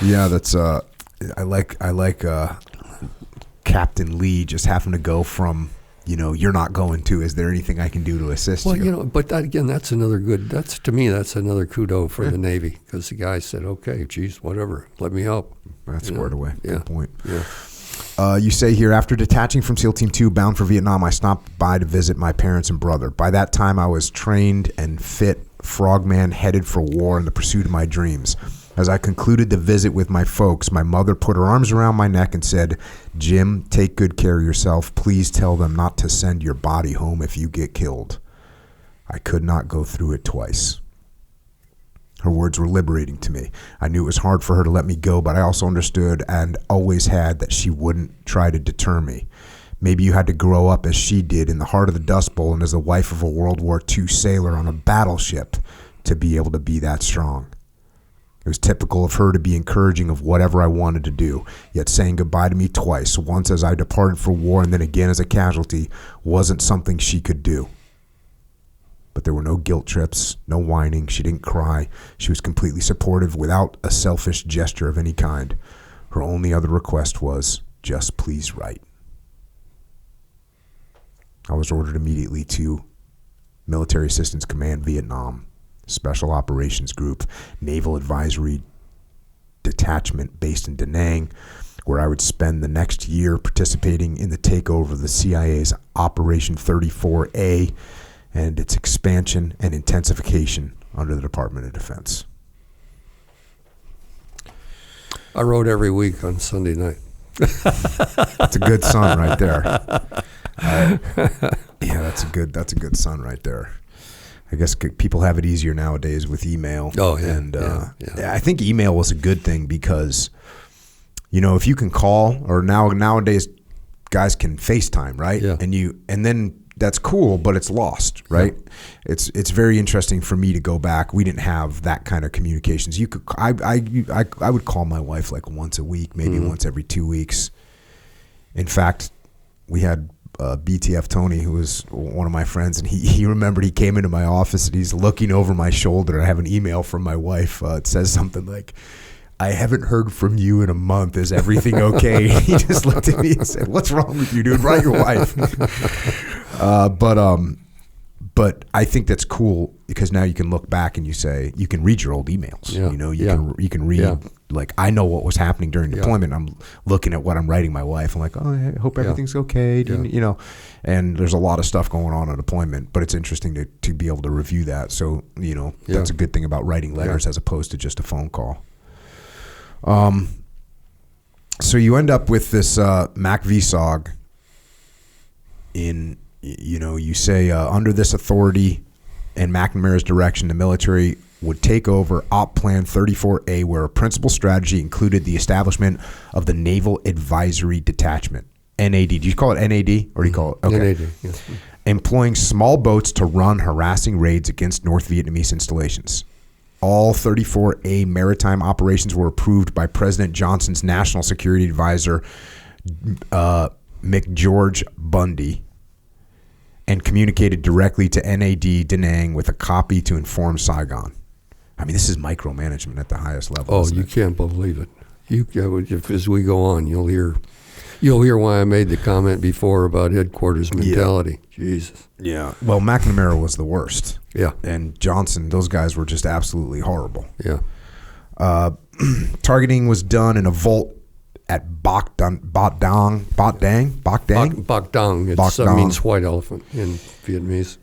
yeah, that's I like Captain Lee just having to go from you're not going to. Is there anything I can do to assist you? Well, but again, that's another kudo for the Navy, because the guy said, okay, geez, whatever, let me help. That's squared away. Yeah. Good point. Yeah. You say here, after detaching from SEAL Team 2, bound for Vietnam, I stopped by to visit my parents and brother. By that time, I was trained and fit frogman, headed for war in the pursuit of my dreams. As I concluded the visit with my folks, my mother put her arms around my neck and said, Jim, take good care of yourself. Please tell them not to send your body home if you get killed. I could not go through it twice. Her words were liberating to me. I knew it was hard for her to let me go, but I also understood and always had that she wouldn't try to deter me. Maybe you had to grow up as she did in the heart of the Dust Bowl and as the wife of a World War II sailor on a battleship to be able to be that strong. It was typical of her to be encouraging of whatever I wanted to do, yet saying goodbye to me twice, once as I departed for war and then again as a casualty, wasn't something she could do. But there were no guilt trips, no whining. She didn't cry. She was completely supportive without a selfish gesture of any kind. Her only other request was, just please write. I was ordered immediately to Military Assistance Command Vietnam, Special Operations Group, Naval Advisory Detachment based in Da Nang, where I would spend the next year participating in the takeover of the CIA's Operation 34A and its expansion and intensification under the Department of Defense. I wrote every week on Sunday night. That's a good son right there. Yeah, that's a good son right there. I guess people have it easier nowadays with email. Oh, yeah. And I think email was a good thing because, if you can call, or nowadays guys can FaceTime, right? Yeah. And then that's cool, but it's lost, right? Yeah. It's very interesting for me to go back. We didn't have that kind of communications. I would call my wife like once a week, maybe once every 2 weeks. In fact, we had BTF Tony, who was one of my friends, and he remembered he came into my office and he's looking over my shoulder. I have an email from my wife. It says something like, I haven't heard from you in a month. Is everything okay? He just looked at me and said, what's wrong with you, dude? Write your wife. But I think that's cool because now you can look back and you can read your old emails. Yeah. You can read, like, I know what was happening during deployment. I'm looking at what I'm writing my wife. I'm like, oh, I hope everything's okay. And there's a lot of stuff going on deployment, but it's interesting to be able to review that. So, that's a good thing about writing letters as opposed to just a phone call. So you end up with this Mac VSOG in, you say under this authority and McNamara's direction, the military would take over Op Plan 34A, where a principal strategy included the establishment of the Naval Advisory Detachment, NAD. Do you call it NAD or do you call it? Okay. NAD, yes. Employing small boats to run harassing raids against North Vietnamese installations. All 34A maritime operations were approved by President Johnson's National Security Advisor, McGeorge Bundy, and communicated directly to NAD Da Nang with a copy to inform Saigon. I mean, this is micromanagement at the highest level. Oh, you can't believe it. As we go on, you'll hear why I made the comment before about headquarters mentality. Yeah. Jesus. Yeah. Well, McNamara was the worst. Yeah. And Johnson, those guys were just absolutely horrible. Yeah. Targeting was done in a vault at Bac Dang. It means white elephant in Vietnamese.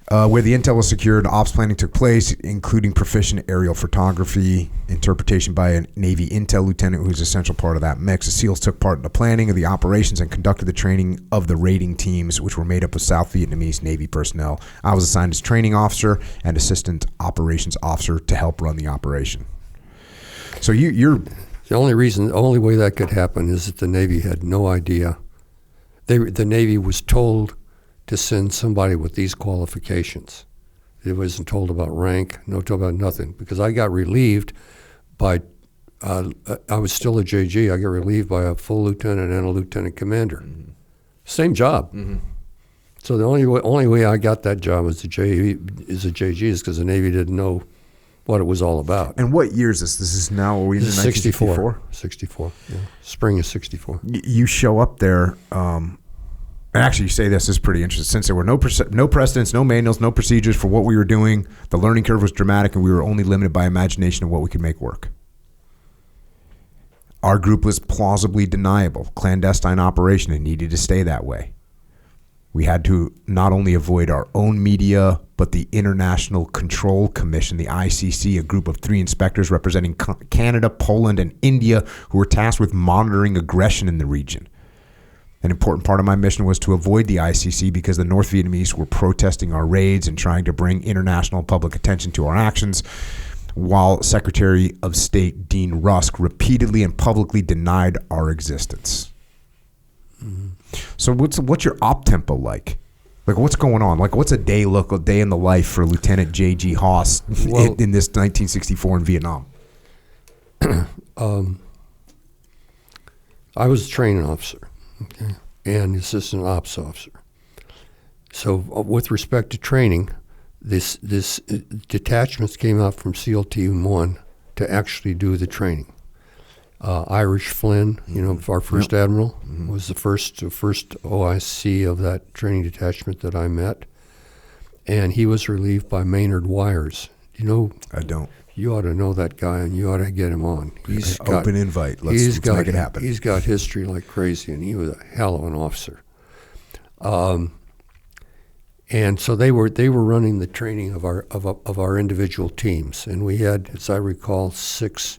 Where the intel was secured, ops planning took place, including proficient aerial photography, interpretation by a Navy intel lieutenant who's an essential part of that mix. The SEALs took part in the planning of the operations and conducted the training of the raiding teams, which were made up of South Vietnamese Navy personnel. I was assigned as training officer and assistant operations officer to help run the operation. So you're... The only way that could happen is that the Navy had no idea. The Navy was told to send somebody with these qualifications. It wasn't told about rank, no told about nothing. Because I got relieved by, I was still a JG, I got relieved by a full lieutenant and a lieutenant commander. Mm-hmm. Same job. Mm-hmm. So the only way I got that job as a JG is because the Navy didn't know what it was all about. And what year is this? This is now, are we in 1964? 64, yeah. Spring of 64. You show up there, And actually, you say this is pretty interesting. Since there were no precedents, no manuals, no procedures for what we were doing, the learning curve was dramatic, and we were only limited by imagination of what we could make work. Our group was plausibly deniable, clandestine operation, and needed to stay that way. We had to not only avoid our own media, but the International Control Commission, the ICC, a group of 3 inspectors representing Canada, Poland, and India, who were tasked with monitoring aggression in the region. An important part of my mission was to avoid the ICC because the North Vietnamese were protesting our raids and trying to bring international public attention to our actions, while Secretary of State Dean Rusk repeatedly and publicly denied our existence. Mm-hmm. So what's your op tempo like? Like, what's going on? Like, what's a day in the life for Lieutenant J.G. Hawes in this 1964 in Vietnam? I was a training officer, okay, and assistant ops officer. So with respect to training, this detachments came out from SEAL Team 1 to actually do the training. Irish Flynn, our first admiral, was the first OIC of that training detachment that I met, and he was relieved by Maynard Wires. I don't. You ought to know that guy, and you ought to get him on. Open invite. Let's make it happen. He's got history like crazy, and he was a hell of an officer. And so they were running the training of our individual teams, and we had, as I recall, six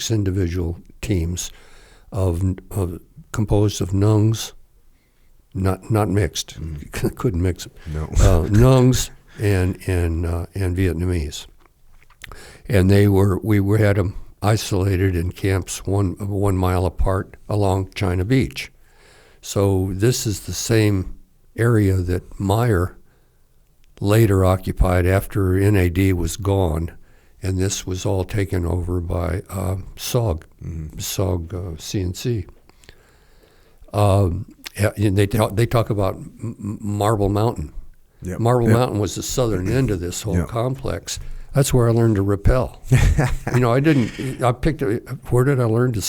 individual teams composed of Nungs, not mixed. Couldn't mix them. No. Nungs and Vietnamese, and we had them isolated in camps 1 mile apart along China Beach. So this is the same area that Meyer later occupied after NAD was gone. And this was all taken over by SOG CNC. And they talk about Marble Mountain. Yep. Marble Mountain was the southern end of this whole complex. That's where I learned to rappel. Where did I learn to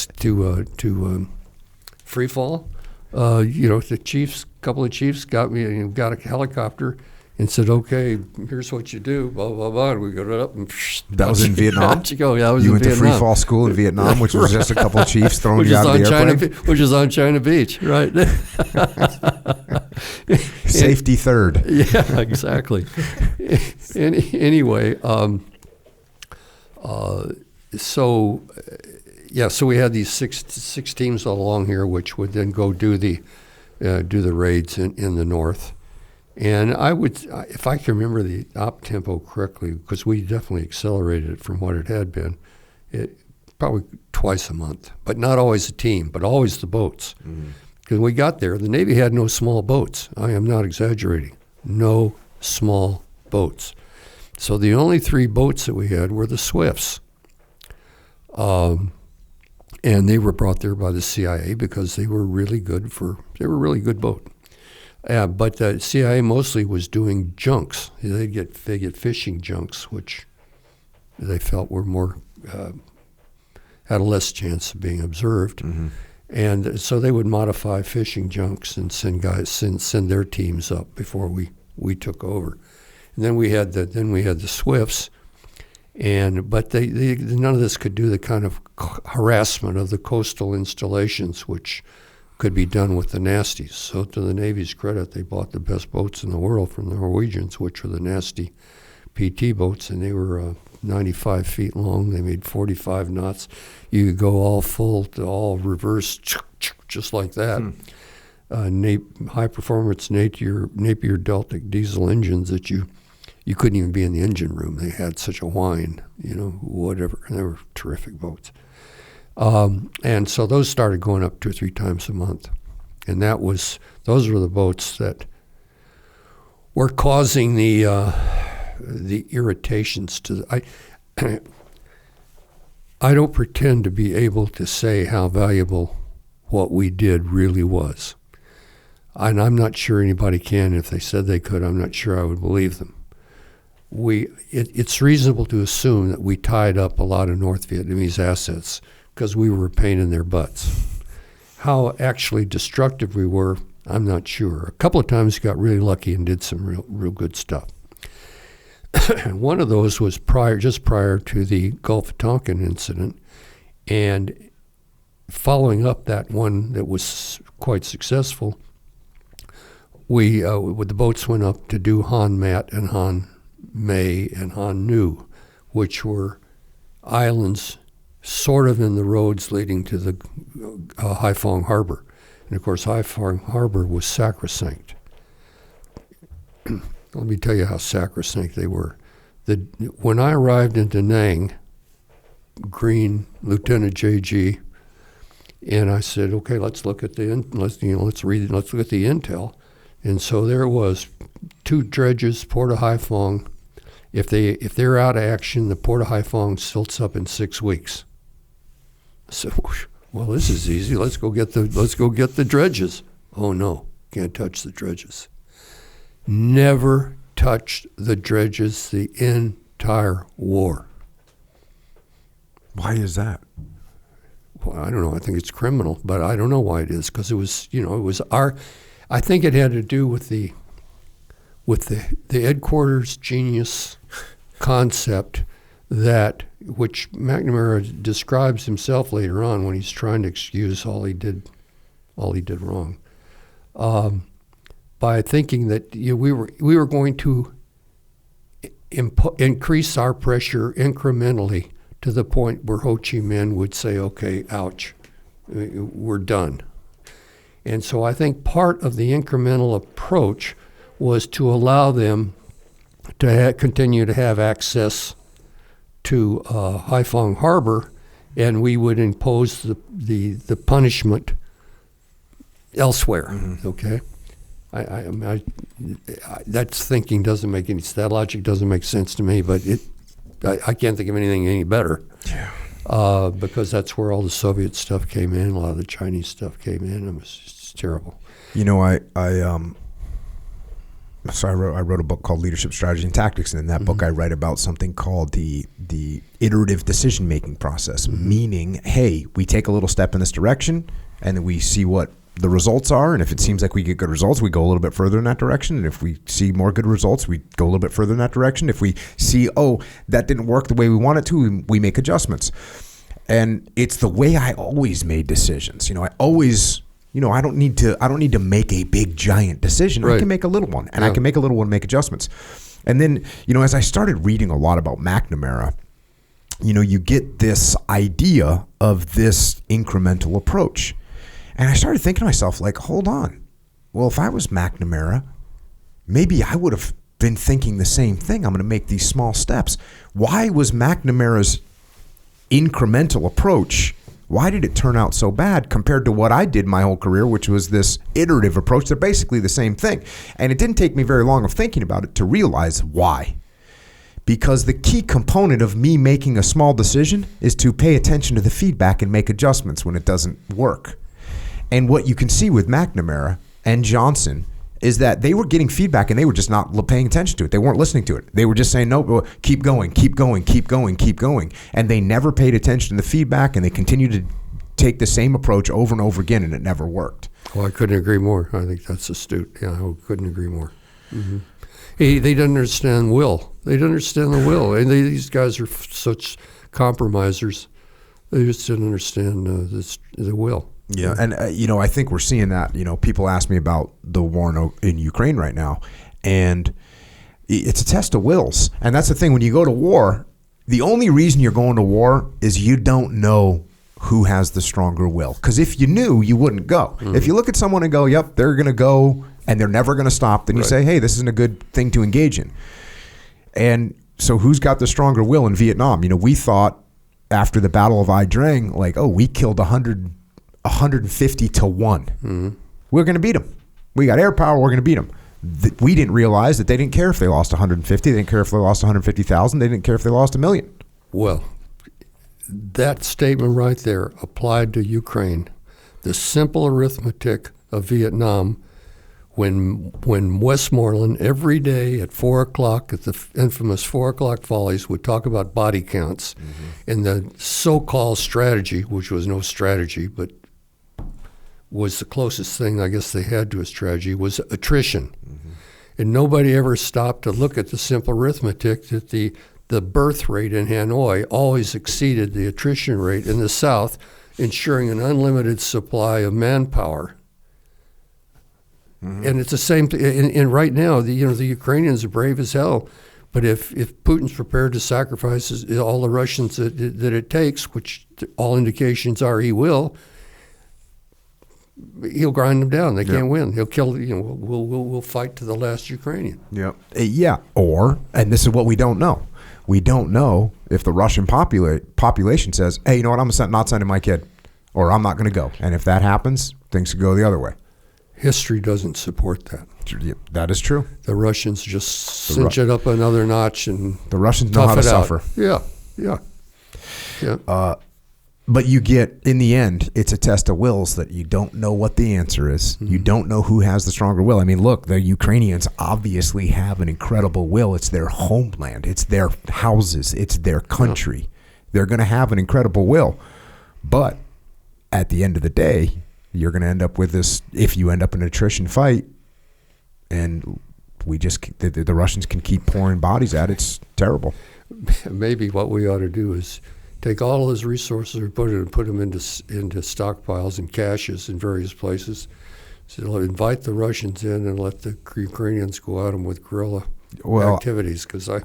free fall? The couple of chiefs got a helicopter and said, "Okay, here's what you do." Blah blah blah. And we got it up, and that was in Vietnam. Yeah, I was you in went Vietnam. to free fall school in Vietnam, which was just a couple of chiefs throwing you out of the airplane. Which is on China Beach, right? Safety third. Yeah, exactly. Anyway, so we had these six teams all along here, which would then go do the raids in the north. And I would, if I can remember the op tempo correctly, because we definitely accelerated it from what it had been, probably twice a month, but not always a team, but always the boats. Because we got there, the Navy had no small boats. I am not exaggerating. No small boats. So the only 3 boats that we had were the Swifts. And they were brought there by the CIA because they were really good boat. But the CIA mostly was doing junks. They get fishing junks, which they felt were more had a less chance of being observed, and so they would modify fishing junks and send their teams up before we took over. And then we had the Swifts, but they none of this could do the kind of harassment of the coastal installations, which could be done with the Nasties. So to the Navy's credit, they bought the best boats in the world from the Norwegians, which were the Nasty PT boats, and they were 95 feet long. They made 45 knots. You could go all full to all reverse, just like that. High-performance Napier Deltic diesel engines that you couldn't even be in the engine room. They had such a whine, whatever. And they were terrific boats. And so those started going up 2 or 3 times a month. And those were the boats that were causing the irritations to I don't pretend to be able to say how valuable what we did really was. And I'm not sure anybody can. If they said they could, I'm not sure I would believe them. It's reasonable to assume that we tied up a lot of North Vietnamese assets because we were a pain in their butts. How actually destructive we were, I'm not sure. A couple of times he got really lucky and did some real good stuff. One of those was just prior to the Gulf of Tonkin incident, and following up that one that was quite successful, we the boats went up to do Han Mat and Han May and Han Nu, which were islands sort of in the roads leading to the Haiphong Harbor. And of course, Haiphong Harbor was sacrosanct. Let me tell you how sacrosanct they were. When I arrived in Da Nang, Green, Lieutenant J.G., and I said, okay, let's look at let's look at the intel. And so there was 2 dredges, Port of Haiphong. If they're out of action, the Port of Haiphong silts up in 6 weeks. So, well, this is easy. Let's go get the dredges. Oh no, can't touch the dredges. Never touched the dredges the entire war. Why is that? Well, I don't know. I think it's criminal, but I don't know why it is, because it was our. I think it had to do with the headquarters genius concept which McNamara describes himself later on when he's trying to excuse all he did wrong, by thinking that we were going to increase our pressure incrementally to the point where Ho Chi Minh would say, okay, ouch, we're done. And so I think part of the incremental approach was to allow them to continue to have access to Haiphong Harbor, and we would impose the punishment elsewhere. Mm-hmm. Okay, that thinking doesn't make any. That logic doesn't make sense to me, but I can't think of anything any better. Yeah. Because that's where all the Soviet stuff came in, a lot of the Chinese stuff came in. It was just terrible. You know, I wrote a book called Leadership Strategy and Tactics, and in that book I write about something called the iterative decision-making process, meaning, hey, we take a little step in this direction, and then we see what the results are, and if it seems like we get good results, we go a little bit further in that direction, and if we see more good results, we go a little bit further in that direction. If we see, oh, that didn't work the way we want it to, we make adjustments. And it's the way I always made decisions. I always... I don't need to make a big giant decision. Right. I can make a little one, and I can make a little one and make adjustments. And then, as I started reading a lot about McNamara, you get this idea of this incremental approach. And I started thinking to myself, like, hold on. Well, if I was McNamara, maybe I would have been thinking the same thing. I'm going to make these small steps. Why was McNamara's incremental approach, why did it turn out so bad compared to what I did my whole career, which was this iterative approach? They're basically the same thing. And it didn't take me very long of thinking about it to realize why. Because the key component of me making a small decision is to pay attention to the feedback and make adjustments when it doesn't work. And what you can see with McNamara and Johnson is that they were getting feedback and they were just not paying attention to it. They weren't listening to it. They were just saying, no, keep going, keep going, keep going, keep going. And they never paid attention to the feedback, and they continued to take the same approach over and over again, and it never worked. Well, I couldn't agree more. I think that's astute. Yeah, I couldn't agree more. Mm-hmm. They didn't understand will. They didn't understand the will. And these guys are such compromisers. They just didn't understand the will. Yeah, and I think we're seeing that. People ask me about the war in Ukraine right now, and it's a test of wills. And that's the thing, when you go to war, the only reason you're going to war is you don't know who has the stronger will. Because if you knew, you wouldn't go. Mm-hmm. If you look at someone and go, yep, they're going to go, and they're never going to stop, then you say, hey, this isn't a good thing to engage in. And so who's got the stronger will in Vietnam? We thought after the Battle of Ai Drang, like, oh, we killed 150 to 1. Mm-hmm. We're going to beat them. We got air power. We're going to beat them. We didn't realize that they didn't care if they lost 150. They didn't care if they lost 150,000. They didn't care if they lost 1 million. Well, that statement right there applied to Ukraine. The simple arithmetic of Vietnam, when Westmoreland every day at 4 o'clock at the infamous 4 o'clock volleys would talk about body counts, and the so-called strategy, which was no strategy, but was the closest thing I guess they had to a tragedy, was attrition. And nobody ever stopped to look at the simple arithmetic that the birth rate in Hanoi always exceeded the attrition rate in the South, ensuring an unlimited supply of manpower. And it's the same thing. And right now, the Ukrainians are brave as hell. But if Putin's prepared to sacrifice all the Russians that it takes, which all indications are he will, he'll grind them down. They can't win. He'll kill. We'll fight to the last Ukrainian. Yep. Yeah. And this is what we don't know. We don't know if the Russian population says, "Hey, you know what? I'm not sending my kid, or I'm not going to go." And if that happens, things could go the other way. History doesn't support that. That is true. The Russians just cinch it up another notch, and the Russians know how to suffer. Yeah. But you get, in the end, it's a test of wills that you don't know what the answer is. You don't know who has the stronger will. I mean, look, the Ukrainians obviously have an incredible will. It's their homeland. It's their houses. It's their country. They're going to have an incredible will. But at the end of the day, you're going to end up with this, if you end up in an attrition fight, and the Russians can keep pouring bodies at it, it's terrible. Maybe what we ought to do is take all of his resources and put them into stockpiles and caches in various places. So invite the Russians in and let the Ukrainians go at them with guerrilla activities. Because I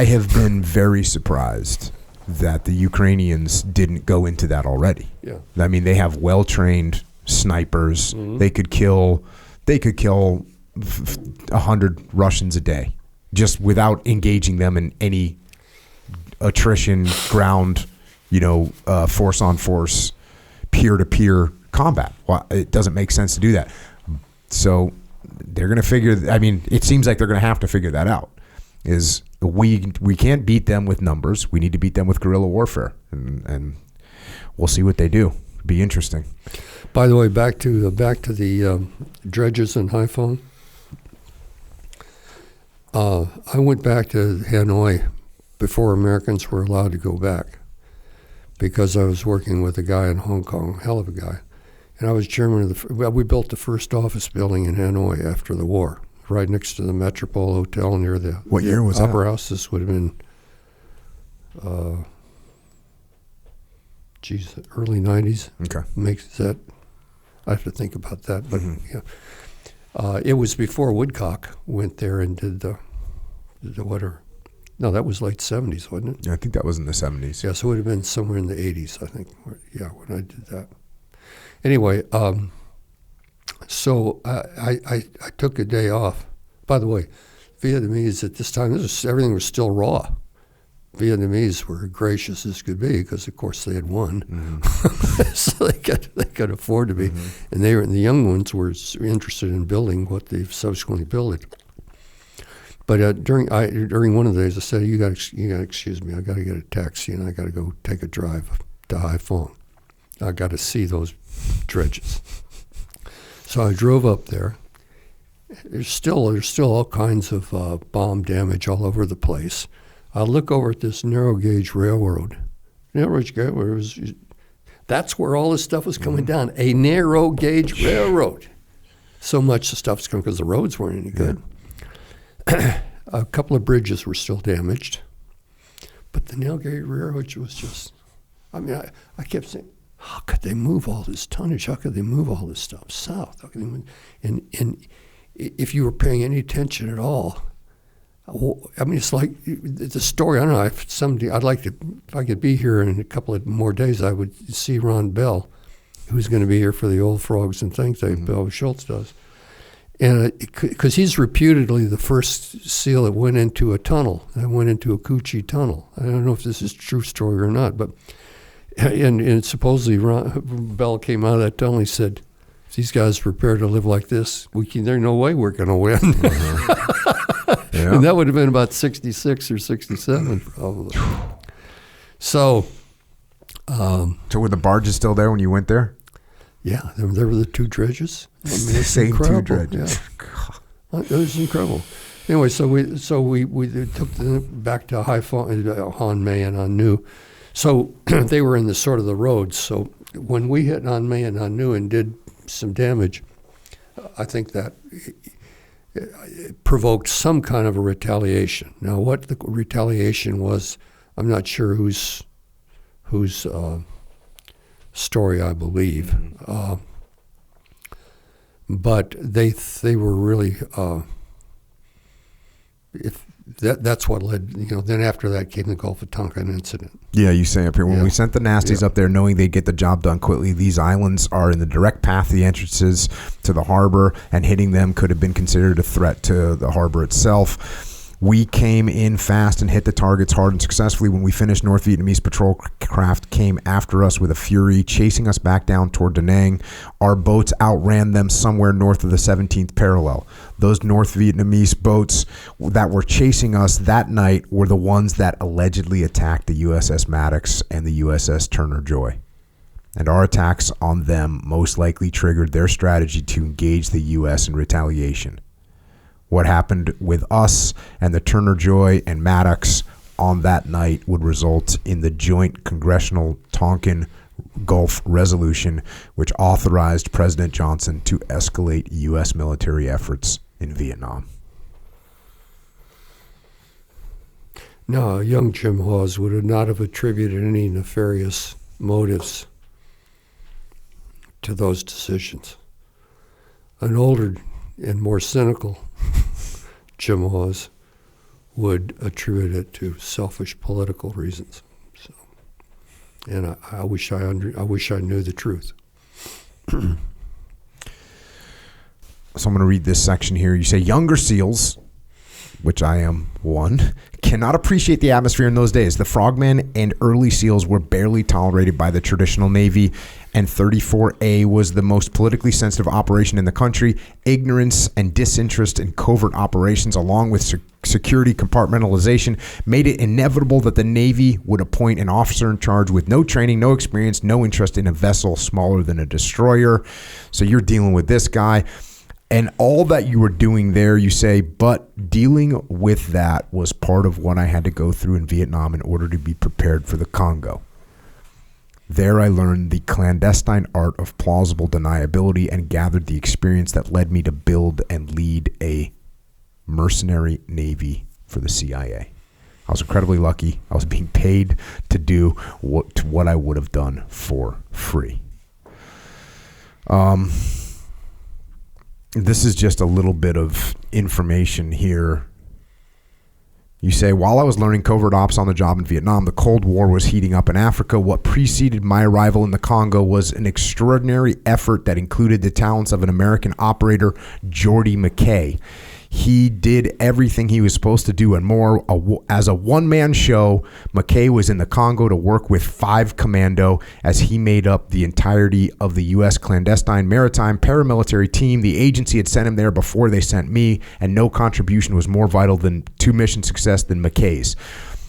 have been very surprised that the Ukrainians didn't go into that already. Yeah. I mean, they have well-trained snipers. They could kill 100 Russians a day just without engaging them in any attrition, ground, force on force, peer-to-peer combat. Well, it doesn't make sense to do that. So they're going to figure, I mean, it seems like they're going to have to figure that out. Is we can't beat them with numbers. We need to beat them with guerrilla warfare, and we'll see what they do. It'll be interesting. By the way, back to the dredges in Haiphong. I went back to Hanoi before Americans were allowed to go back, because I was working with a guy in Hong Kong, hell of a guy, and I was chairman of we built the first office building in Hanoi after the war, right next to the Metropole Hotel near the What year was Opera that? House. This would have been, early 90s. Okay. Makes that, I have to think about that, but yeah. It was before Woodcock went there and did the whatever. No, that was late 70s, wasn't it? Yeah, I think that was in the 70s. Yeah, so it would have been somewhere in the 80s, I think. Yeah, when I did that. Anyway, so I took a day off. By the way, Vietnamese at this time, everything was still raw. Vietnamese were gracious as could be because, of course, they had won, so they could afford to be, and the young ones were interested in building what they subsequently built. But during one of the days, I said, "You got to excuse me. I got to get a taxi and I got to go take a drive to Haiphong. I got to see those dredges." So I drove up there. There's still all kinds of bomb damage all over the place. I look over at this narrow gauge railroad. That's where all this stuff was coming down. A narrow gauge railroad. So much the stuff's coming because the roads weren't any good. A couple of bridges were still damaged, but the narrow gauge railroad was just. I mean, I kept saying, how could they move all this tonnage? How could they move all this stuff south? How could they move? And if you were paying any attention at all, I mean, it's like the story. I don't know. I'd like to, if I could be here in a couple of more days, I would see Ron Bell, who's going to be here for the Old Frogs and Things that Bill Schultz does. And because he's reputedly the first SEAL that went into a tunnel, that went into a Coochie tunnel. I don't know if this is a true story or not, but and supposedly Bell came out of that tunnel. He said, "If these guys are prepared to live like this, there's no way we're going to win." Yeah. And that would have been about 66 or 67, probably. So were the barges still there when you went there? Yeah, there were the two dredges. I mean, it's Same incredible. two dredges. Yeah. It was incredible. Anyway, so we took them back to Haiphong, Han Mei and An Nu. So they were in the sort of the roads. So when we hit Nanyue and did some damage, I think that it provoked some kind of a retaliation. Now, what the retaliation was, I'm not sure whose story I believe, but they were really that's what led. Then after that came the Gulf of Tonkin incident. Yeah, you say up here, when we sent the nasties up there knowing they'd get the job done quickly, these islands are in the direct path to the entrances to the harbor, and hitting them could have been considered a threat to the harbor itself. We came in fast and hit the targets hard and successfully. When we finished, North Vietnamese patrol craft came after us with a fury, chasing us back down toward Da Nang. Our boats outran them somewhere north of the 17th parallel. Those North Vietnamese boats that were chasing us that night were the ones that allegedly attacked the USS Maddox and the USS Turner Joy. And our attacks on them most likely triggered their strategy to engage the U.S. in retaliation. What happened with us and the Turner Joy and Maddox on that night would result in the joint congressional Tonkin Gulf resolution, which authorized President Johnson to escalate U.S. military efforts in Vietnam. No, young Jim Hawes would not have attributed any nefarious motives to those decisions. An older and more cynical Jim Hawes would attribute it to selfish political reasons. So, and I wish I knew the truth. So I'm going to read this section here. You say younger SEALs, which I am one, cannot appreciate the atmosphere in those days. The Frogmen and early SEALs were barely tolerated by the traditional Navy, and 34A was the most politically sensitive operation in the country. Ignorance and disinterest in covert operations, along with security compartmentalization, made it inevitable that the Navy would appoint an officer in charge with no training, no experience, no interest in a vessel smaller than a destroyer. So you're dealing with this guy. And all that you were doing there, you say, but dealing with that was part of what I had to go through in Vietnam in order to be prepared for the Congo. There I learned the clandestine art of plausible deniability and gathered the experience that led me to build and lead a mercenary navy for the CIA. I was incredibly lucky. I was being paid to do what I would have done for free. This is just a little bit of information here. You say, while I was learning covert ops on the job in Vietnam, the Cold War was heating up in Africa. What preceded my arrival in the Congo was an extraordinary effort that included the talents of an American operator, Geordie McKay. He did everything he was supposed to do and more. As a one-man show, McKay was in the Congo to work with 5 Commando as he made up the entirety of the U.S. clandestine maritime paramilitary team. The agency had sent him there before they sent me, and no contribution was more vital to mission success than McKay's.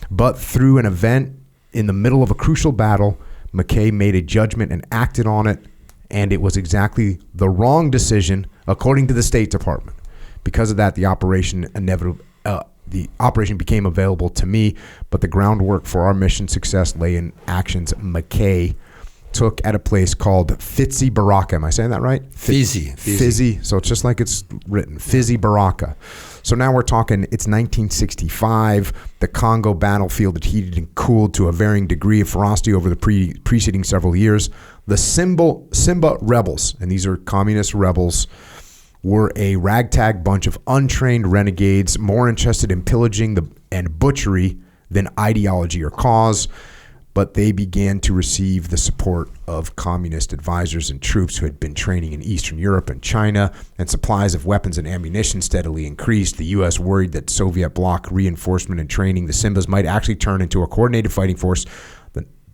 But through an event in the middle of a crucial battle, McKay made a judgment and acted on it, and it was exactly the wrong decision, according to the State Department. Because of that, the operation became available to me, but the groundwork for our mission success lay in actions McKay took at a place called Fizzy Baraka. Am I saying that right? Fizzy. So it's just like it's written, Fizzy Baraka. So now we're talking, it's 1965. The Congo battlefield had heated and cooled to a varying degree of ferocity over the preceding several years. The Simba rebels, and these are communist rebels, were a ragtag bunch of untrained renegades more interested in pillaging and butchery than ideology or cause, but they began to receive the support of communist advisors and troops who had been training in Eastern Europe and China, and supplies of weapons and ammunition steadily increased. The U.S. worried that Soviet bloc reinforcement and training the Simbas might actually turn into a coordinated fighting force.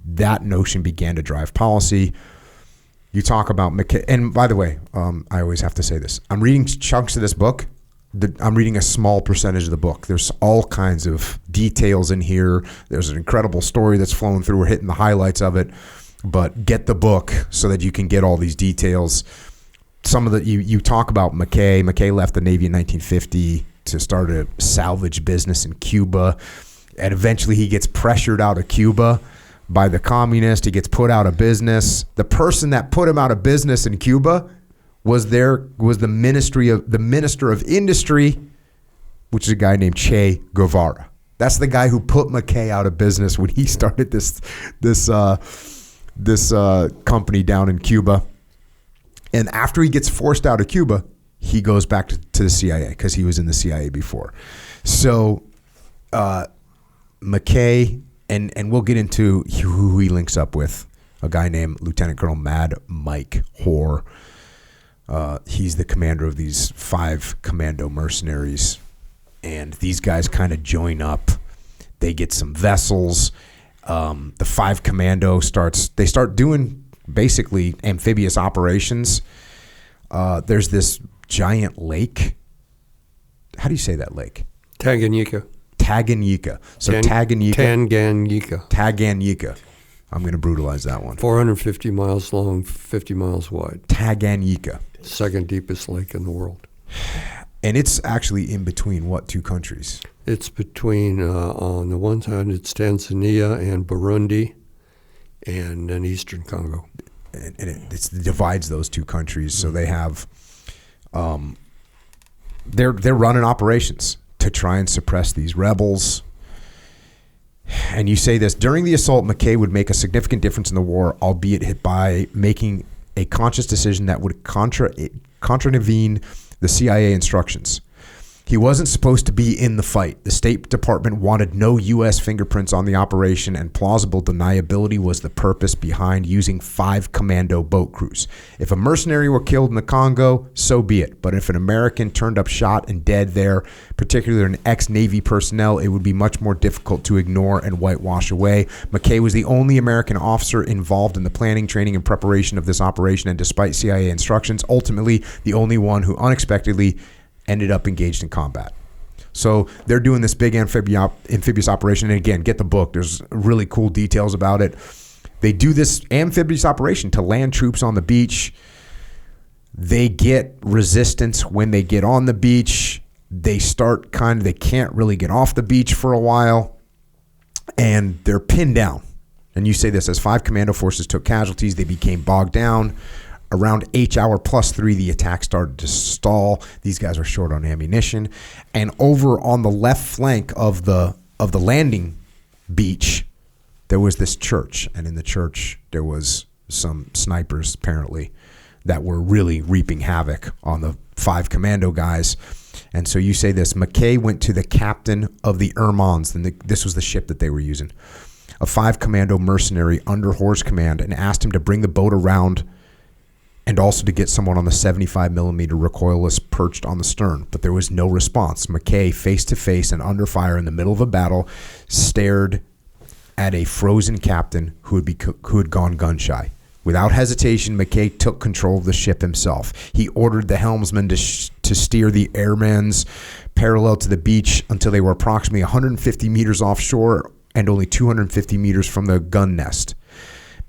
That notion began to drive policy. You talk about McKay, and by the way, I always have to say this. I'm reading chunks of this book. I'm reading a small percentage of the book. There's all kinds of details in here. There's an incredible story that's flowing through. We're hitting the highlights of it, but get the book so that you can get all these details. Some of the you talk about McKay. McKay left the Navy in 1950 to start a salvage business in Cuba, and eventually he gets pressured out of Cuba by the communists. He gets put out of business. The person that put him out of business in Cuba was the minister of industry, which is a guy named Che Guevara. That's the guy who put McKay out of business when he started this company down in Cuba. And after he gets forced out of Cuba, he goes back to the CIA because he was in the CIA before. So McKay, and we'll get into who he links up with, a guy named Lieutenant Colonel Mad Mike Hoare. He's the commander of these 5 commando mercenaries. And these guys kind of join up. They get some vessels. The 5 commando they start doing basically amphibious operations. There's this giant lake. How do you say that lake? Tanganyika. So Tanganyika. Tanganyika. I'm going to brutalize that one. 450 miles long, 50 miles wide. Tanganyika. Second deepest lake in the world. And it's actually in between what 2 countries? It's between, on the one side, it's Tanzania and Burundi, and then Eastern Congo. And it divides those 2 countries. So they have, they're running operations to try and suppress these rebels. And you say this, during the assault, McKay would make a significant difference in the war, albeit by making a conscious decision that would contravene the CIA instructions. He wasn't supposed to be in the fight. The State Department wanted no U.S. fingerprints on the operation, and plausible deniability was the purpose behind using 5 commando boat crews. If a mercenary were killed in the Congo, so be it. But if an American turned up shot and dead there, particularly an ex-Navy personnel, it would be much more difficult to ignore and whitewash away. McKay was the only American officer involved in the planning, training, and preparation of this operation, and despite CIA instructions, ultimately the only one who unexpectedly ended up engaged in combat. So they're doing this big amphibious operation. And again, get the book. There's really cool details about it. They do this amphibious operation to land troops on the beach. They get resistance when they get on the beach. They can't really get off the beach for a while. And they're pinned down. And you say this, as 5 commando forces took casualties, they became bogged down. Around H hour plus 3, the attack started to stall. These guys are short on ammunition. And over on the left flank of the landing beach, there was this church. And in the church, there was some snipers, apparently, that were really reaping havoc on the 5 commando guys. And so you say this, McKay went to the captain of the Ermons, and this was the ship that they were using, a 5 commando mercenary under Hawes' command, and asked him to bring the boat around and also to get someone on the 75 millimeter recoilless perched on the stern. But there was no response. McKay, face to face and under fire in the middle of a battle, stared at a frozen captain who had gone gun shy. Without hesitation, McKay took control of the ship himself. He ordered the helmsman to steer the airmans parallel to the beach until they were approximately 150 meters offshore and only 250 meters from the gun nest.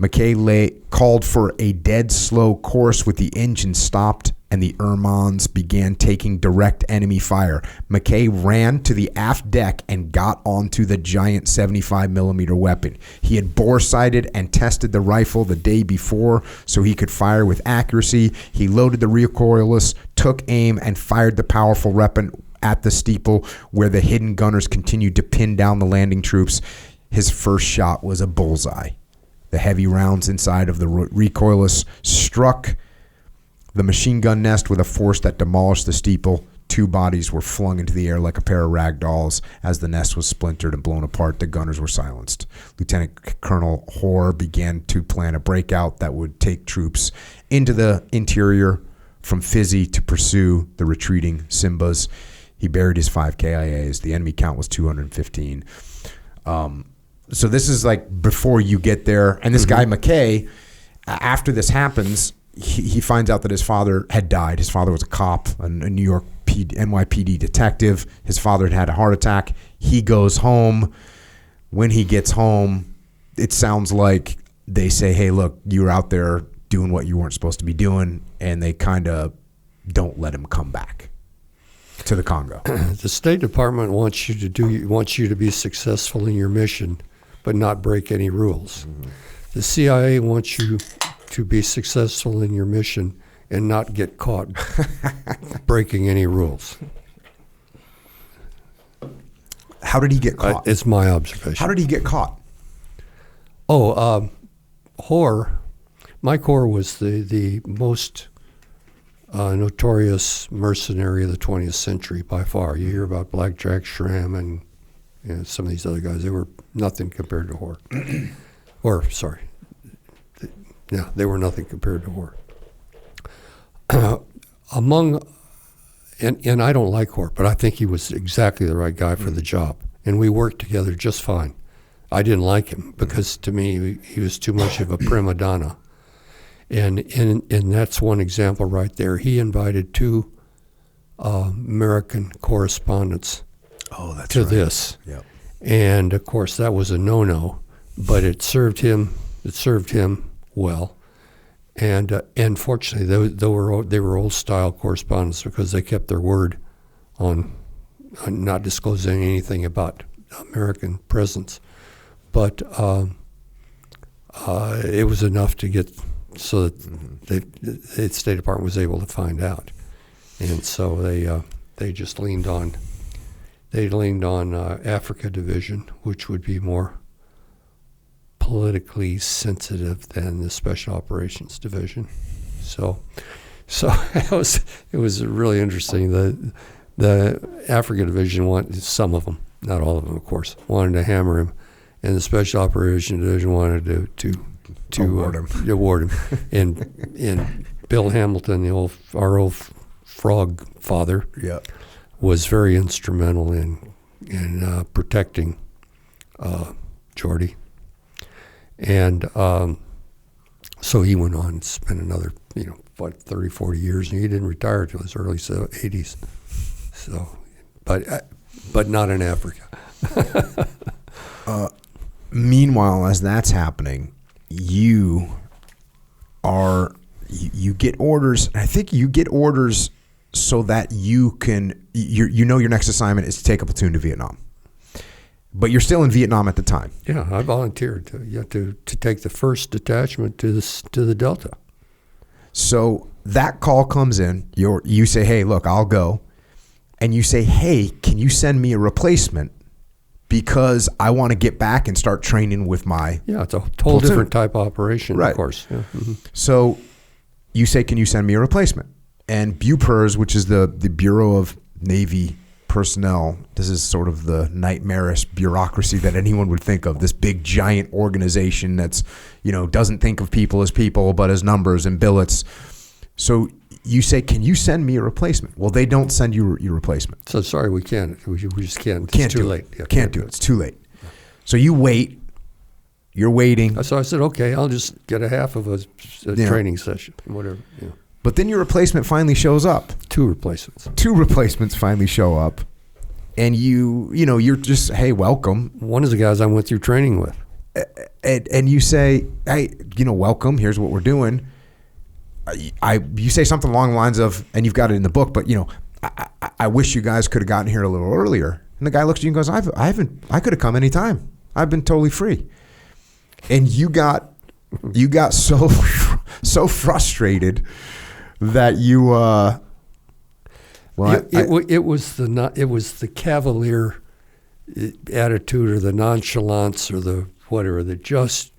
McKay called for a dead slow course with the engine stopped, and the Ermons began taking direct enemy fire. McKay ran to the aft deck and got onto the giant 75 millimeter weapon. He had bore-sighted and tested the rifle the day before so he could fire with accuracy. He loaded the recoilless, took aim, and fired the powerful weapon at the steeple where the hidden gunners continued to pin down the landing troops. His first shot was a bullseye. The heavy rounds inside of the recoilless struck the machine gun nest with a force that demolished the steeple. 2 bodies were flung into the air like a pair of rag dolls. As the nest was splintered and blown apart, the gunners were silenced. Lieutenant Colonel Hoare began to plan a breakout that would take troops into the interior from Fizi to pursue the retreating Simbas. He buried his 5 KIAs. The enemy count was 215. So this is like before you get there. And this guy, McKay, after this happens, he finds out that his father had died. His father was a cop, a New York NYPD detective. His father had a heart attack. He goes home. When he gets home, it sounds like they say, hey, look, you were out there doing what you weren't supposed to be doing. And they kind of don't let him come back to the Congo. The State Department wants you to be successful in your mission, but not break any rules. The CIA wants you to be successful in your mission and not get caught breaking any rules. How did he get caught? It's my observation. How did he get caught? Mike Hoare was the most notorious mercenary of the 20th century by far. You hear about Blackjack Schramm and some of these other guys. They were nothing compared to Hoare. They were nothing compared to Hoare. And I don't like Hoare, but I think he was exactly the right guy for the job. And we worked together just fine. I didn't like him because to me he was too much of a prima donna. And that's one example right there. He invited two American correspondents to this. Yep. And of course that was a no-no, but it served him well. And fortunately they were old style correspondents because they kept their word on not disclosing anything about American presence. But it was enough to get so that the State Department was able to find out, and so they just leaned on Africa Division, which would be more politically sensitive than the Special Operations Division. So it was really interesting. The Africa Division wanted, some of them, not all of them, of course, wanted to hammer him, and the Special Operations Division wanted to award him. And Bill Hamilton, our old frog father, was very instrumental in protecting Jordy. And so he went on and spent another 30, 40 years, and he didn't retire until his early 80s. So, but not in Africa. Meanwhile, as that's happening, you get orders. I think you get orders so that you can, your next assignment is to take a platoon to Vietnam. But you're still in Vietnam at the time. Yeah, I volunteered to take the first detachment to the Delta. So that call comes in. You say, "Hey, look, I'll go," and you say, "Hey, can you send me a replacement because I want to get back and start training with my it's a whole different type of operation, right. Of course." Yeah. Mm-hmm. So you say, "Can you send me a replacement?" And BUPERS, which is the Bureau of Navy Personnel, this is sort of the nightmarish bureaucracy that anyone would think of, this big giant organization that's, doesn't think of people as people but as numbers and billets. So you say, "Can you send me a replacement?" Well, they don't send you your replacement. So sorry, we can't. We just can't. It's too late. Can't do it. It's too late. So you wait. You're waiting. So I said, okay, I'll just get a half of a training session, whatever. But then your replacement finally shows up. Two replacements finally show up, and you're just, "Hey, welcome." One of the guys I went through training with, and you say, "Hey, welcome. Here's what we're doing." You say something along the lines of, and you've got it in the book, but I wish you guys could have gotten here a little earlier. And the guy looks at you and goes, I could have come anytime. I've been totally free. And you got so frustrated that you it was the cavalier attitude or the nonchalance or the whatever that just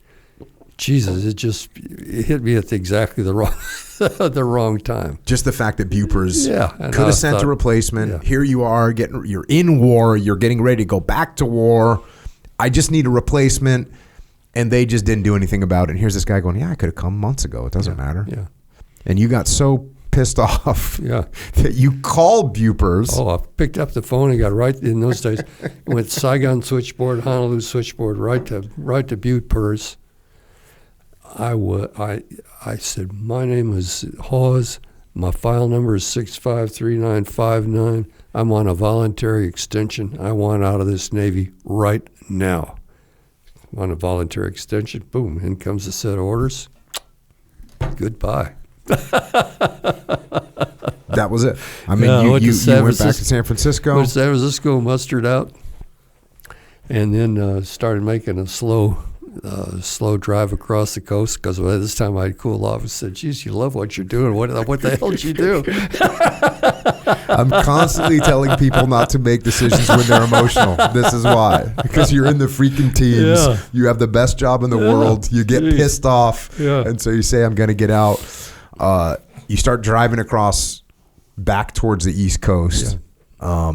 it hit me at exactly the wrong time. Just the fact that BUPERS could have sent a replacement. Yeah. Here you are, you're in war, you're getting ready to go back to war. I just need a replacement, and they just didn't do anything about it. And here's this guy going, I could have come months ago. It doesn't matter. Yeah. And you got so pissed off that you called BUPERS. Oh, I picked up the phone and got right in those days. Went Saigon switchboard, Honolulu switchboard, right to BUPERS. I said, "My name is Hawes. My file number is 653959. I'm on a voluntary extension. I want out of this Navy right now." I'm on a voluntary extension. Boom, in comes a set of orders. Goodbye. That was it. I mean, you went back to San Francisco. Went to San Francisco, mustered out. And then started making a slow drive across the coast, because by this time I'd cooled off and said, geez, you love what you're doing. What the hell did you do? I'm constantly telling people not to make decisions when they're emotional. This is why. Because you're in the freaking teams. Yeah. You have the best job in the world. You get pissed off. Yeah. And so you say, I'm going to get out. You start driving across back towards the East Coast. Yeah.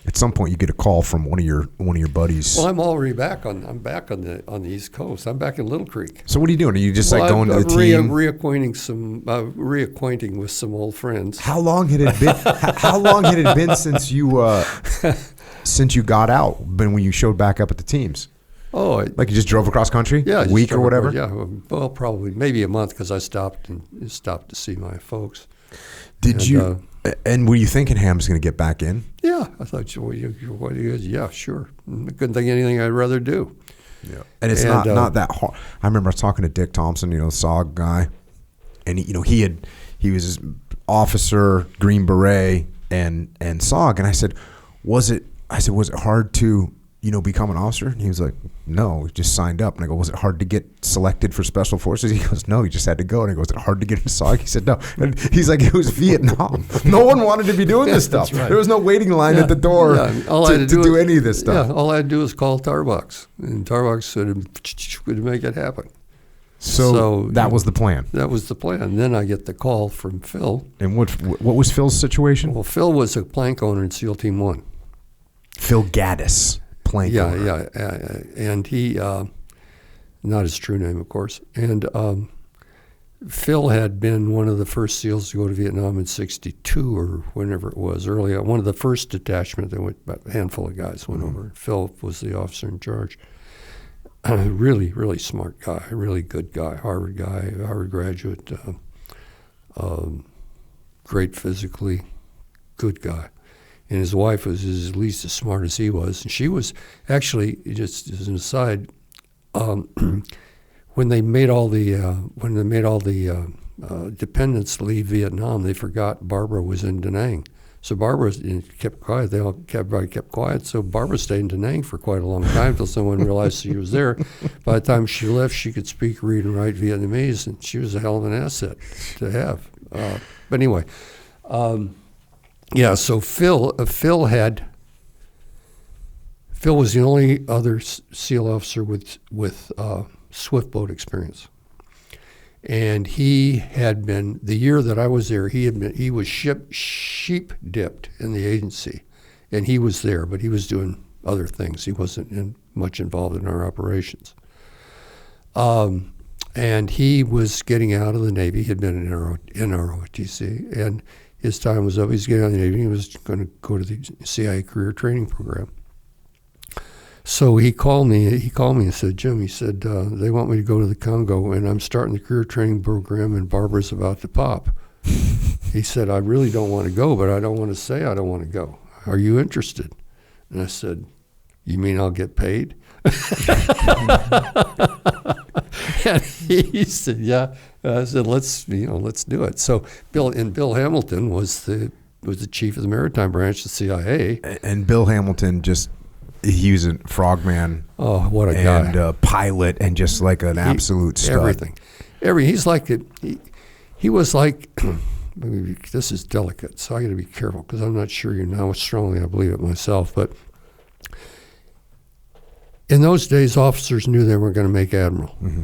At some point, you get a call from one of your buddies. Well, I'm already back on the East Coast. I'm back in Little Creek. So what are you doing? Are you just going to the team? Reacquainting with some old friends. How long had it been? How long had it been since you got out? When you showed back up at the teams? Oh, like you just drove across country? Yeah, a week or whatever. Yeah, well, probably maybe a month, because I stopped to see my folks. And were you thinking Ham's going to get back in? Yeah, I thought, yeah, sure. I couldn't think of anything I'd rather do. Yeah, and it's not that hard. I remember talking to Dick Thompson, the SOG guy, and he was officer, Green Beret, and SOG, and I said, was it hard to become an officer? And he was like, no, we just signed up. And I go, was it hard to get selected for special forces? He goes, no, you just had to go. And I go, was it hard to get into SOG? He said, no. And he's like, it was Vietnam. No one wanted to be doing this stuff. Right. There was no waiting line at the door to do any of this stuff. Yeah, all I had to do was call Tarbox, and Tarbox would make it happen. So that was the plan. That was the plan. And then I get the call from Phil. And what was Phil's situation? Well, Phil was a plank owner in SEAL Team 1. Phil Gaddis. Yeah, and he, not his true name, of course. And Phil had been one of the first SEALs to go to Vietnam in '62 or whenever it was, early on. One of the first detachment that went, about a handful of guys went over. Phil was the officer in charge. Really, really smart guy, really good guy, Harvard graduate, great physically, good guy. And his wife was at least as smart as he was. And she was actually, just as an aside, when they made all the dependents leave Vietnam, they forgot Barbara was in Da Nang. So Barbara kept quiet. They all kept quiet. So Barbara stayed in Da Nang for quite a long time until someone realized she was there. By the time she left, she could speak, read, and write Vietnamese, and she was a hell of an asset to have. But anyway. Yeah, so Phil was the only other SEAL officer with swift boat experience, and he had been, the year that I was there, he was sheep dipped in the agency, and he was there, but he was doing other things. He wasn't much involved in our operations. And he was getting out of the Navy. He had been in ROTC, and his time was up. He was getting out of the Navy. He was going to go to the CIA career training program. So he called me and said, Jim, he said, they want me to go to the Congo, and I'm starting the career training program, and Barbara's about to pop. He said, I really don't want to go, but I don't want to say I don't want to go. Are you interested? And I said, you mean I'll get paid? And he said, yeah. I said, let's do it. So Bill Hamilton was the chief of the maritime branch of the CIA. And Bill Hamilton he was a frogman. Oh, what a guy! And a pilot, and just like an absolute stud. Everything. He's like he was like. This is delicate, so I got to be careful because I'm not sure how strongly I believe it myself. But in those days, officers knew they weren't going to make admiral. Mm-hmm.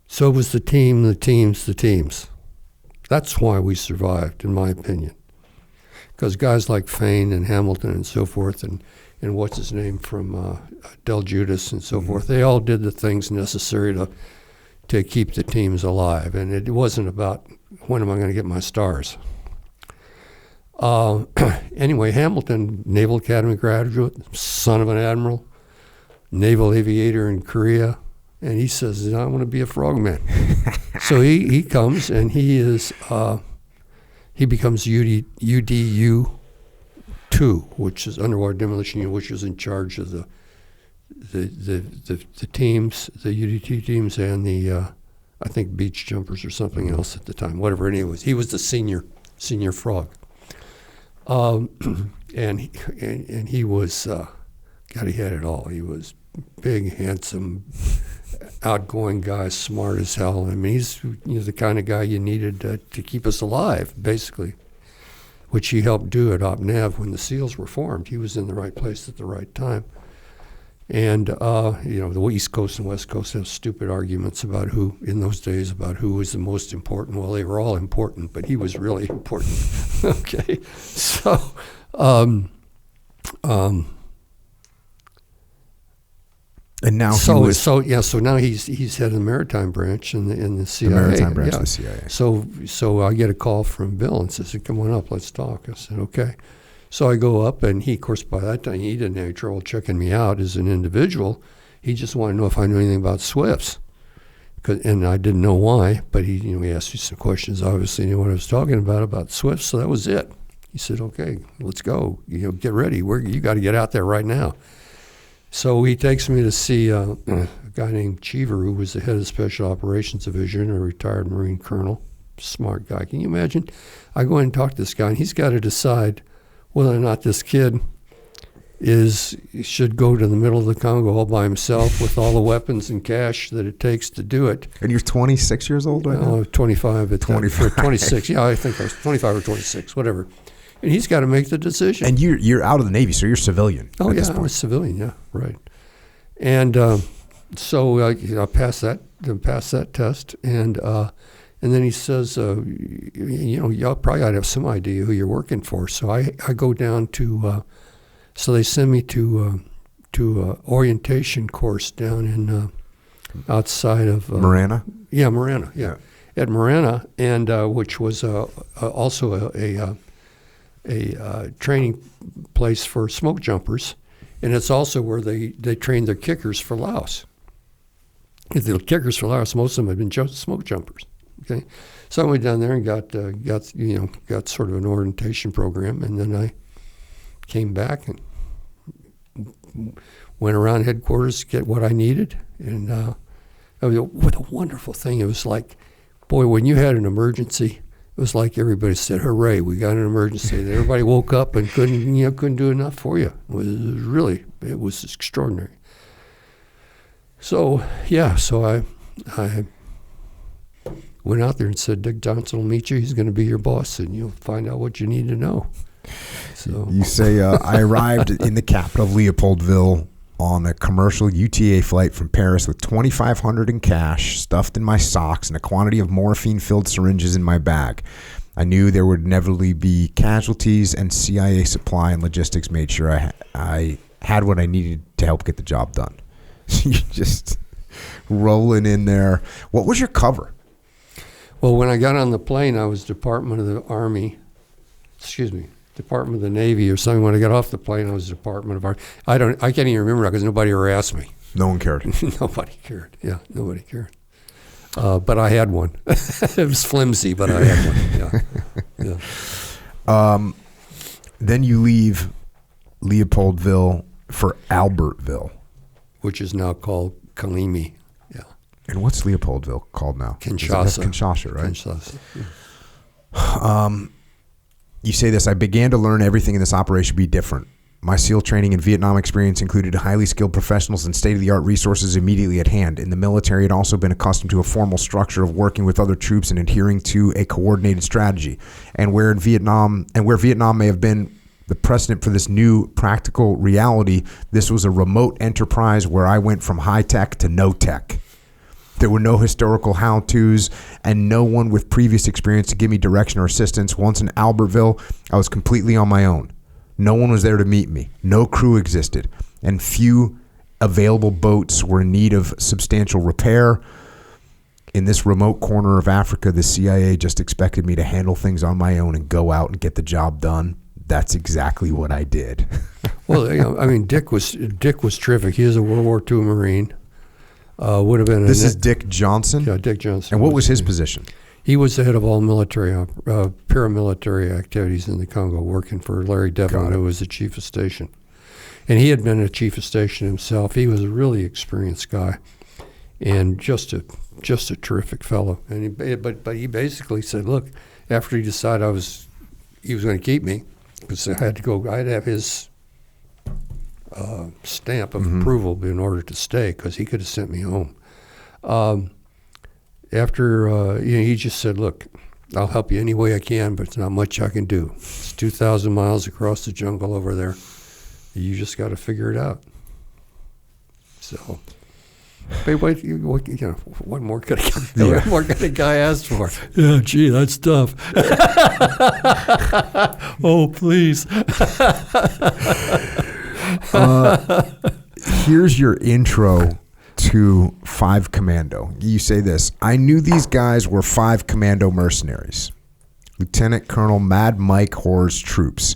So was the team, the teams. That's why we survived, in my opinion. Because guys like Fane and Hamilton and so forth, and what's his name from Del Judas and so forth, they all did the things necessary to keep the teams alive. And it wasn't about, when am I going to get my stars? Anyway, Hamilton, Naval Academy graduate, son of an admiral, naval aviator in Korea. And he says, I want to be a frogman. So he comes, and he becomes UDU 2, which is underwater demolition unit, which is in charge of the teams, the UDT teams, and the I think beach jumpers or something else at the time. Whatever it was, he was the senior frog, and he was God, he had it all. He was big, handsome, outgoing guy, smart as hell. I mean, he's the kind of guy you needed to keep us alive, basically, which he helped do at Op Nav when the SEALs were formed. He was in the right place at the right time. And, the East Coast and West Coast have stupid arguments about who was the most important. Well, they were all important, but he was really important. Okay. So, and now so now he's head of the maritime branch in the CIA. The maritime branch of the CIA. So I get a call from Bill and says, "Come on up, let's talk." I said, "Okay." So I go up, and he, of course, by that time, he didn't have any trouble checking me out as an individual. He just wanted to know if I knew anything about Swifts. And I didn't know why, but he asked me some questions. Obviously knew what I was talking about Swifts, so that was it. He said, "Okay, let's go. Get ready. You got to get out there right now." So he takes me to see a guy named Cheever, who was the head of the Special Operations Division, a retired Marine colonel, smart guy. Can you imagine? I go in and talk to this guy, and he's got to decide whether or not this kid should go to the middle of the Congo all by himself with all the weapons and cash that it takes to do it. And you're 26 years old right now? 25 at 25. 26. Yeah, I think I was 25 or 26, whatever. And he's got to make the decision. And you're out of the Navy, so you're civilian. Oh, yeah, I was civilian, yeah, right. And so I passed that test, and then he says, y'all probably ought to have some idea who you're working for. So I go down to, so they send me to orientation course down in outside of Marana. Yeah, Marana. Yeah, at Marana, and which was also a training place for smoke jumpers, and it's also where they train their kickers for Laos. The kickers for Laos, most of them had been smoke jumpers. Okay, so I went down there and got sort of an orientation program, and then I came back and went around headquarters to get what I needed. And what a wonderful thing! It was like, boy, when you had an emergency, it was like everybody said, "Hooray, we got an emergency!" And everybody woke up and couldn't do enough for you. It was extraordinary. So I went out there and said, "Dick Johnson will meet you. He's going to be your boss, and you'll find out what you need to know." So you say, I arrived in the capital of Leopoldville on a commercial UTA flight from Paris with $2,500 in cash stuffed in my socks and a quantity of morphine-filled syringes in my bag. I knew there would inevitably be casualties, and CIA supply and logistics made sure I had what I needed to help get the job done. You just rolling in there. What was your cover? Well, when I got on the plane, I was Department of the Navy or something. When I got off the plane, I was Department of Army. I can't even remember because nobody ever asked me. No one cared. Nobody cared. Yeah, nobody cared. But I had one. It was flimsy, but I had one. Yeah. Then you leave Leopoldville for Albertville, which is now called Kalimi. Yeah. And what's Leopoldville called now? Kinshasa. Kinshasa, right? Kinshasa. Yeah. You say this, I began to learn everything in this operation would be different. My SEAL training and Vietnam experience included highly skilled professionals and state-of-the-art resources immediately at hand. In the military, I'd also been accustomed to a formal structure of working with other troops and adhering to a coordinated strategy. And where Vietnam may have been the precedent for this new practical reality, this was a remote enterprise where I went from high tech to no tech. There were no historical how-tos and no one with previous experience to give me direction or assistance. Once in Albertville, I was completely on my own. No one was there to meet me. No crew existed. And few available boats were in need of substantial repair. In this remote corner of Africa, the CIA just expected me to handle things on my own and go out and get the job done. That's exactly what I did. Well, I mean, Dick was terrific. He was a World War II Marine. Would have been. This is Dick Johnson? Yeah, Dick Johnson. And what was his position? He was the head of all paramilitary activities in the Congo, working for Larry Devlin, who was the chief of station. And he had been a chief of station himself. He was a really experienced guy, and just a terrific fellow. And but he basically said, look, after he decided he was going to keep me, because I had to go. I'd have his stamp of approval in order to stay, because he could have sent me home. He just said, look, I'll help you any way I can, but it's not much I can do. It's 2,000 miles across the jungle over there. You just got to figure it out. So, but what more could a guy ask for? Yeah, gee, that's tough. Oh, please. Here's your intro to 5 Commando. You say this: I knew these guys were 5 Commando mercenaries. Lieutenant Colonel Mad Mike Hawes' troops.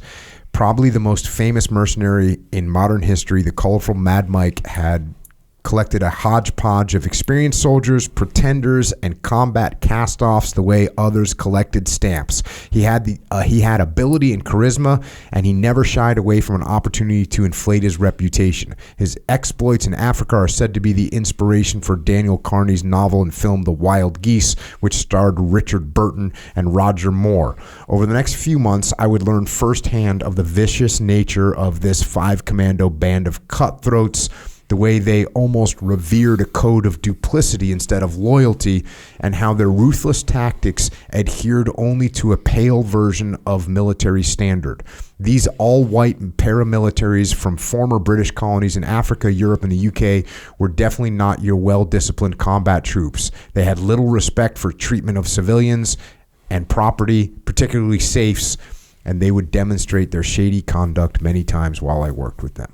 Probably the most famous mercenary in modern history, the colorful Mad Mike had collected a hodgepodge of experienced soldiers, pretenders, and combat cast-offs the way others collected stamps. He had ability and charisma, and he never shied away from an opportunity to inflate his reputation. His exploits in Africa are said to be the inspiration for Daniel Carney's novel and film The Wild Geese, which starred Richard Burton and Roger Moore. Over the next few months, I would learn firsthand of the vicious nature of this 5 Commando band of cutthroats, the way they almost revered a code of duplicity instead of loyalty, and how their ruthless tactics adhered only to a pale version of military standard. These all-white paramilitaries from former British colonies in Africa, Europe, and the UK were definitely not your well-disciplined combat troops. They had little respect for treatment of civilians and property, particularly safes, and they would demonstrate their shady conduct many times while I worked with them.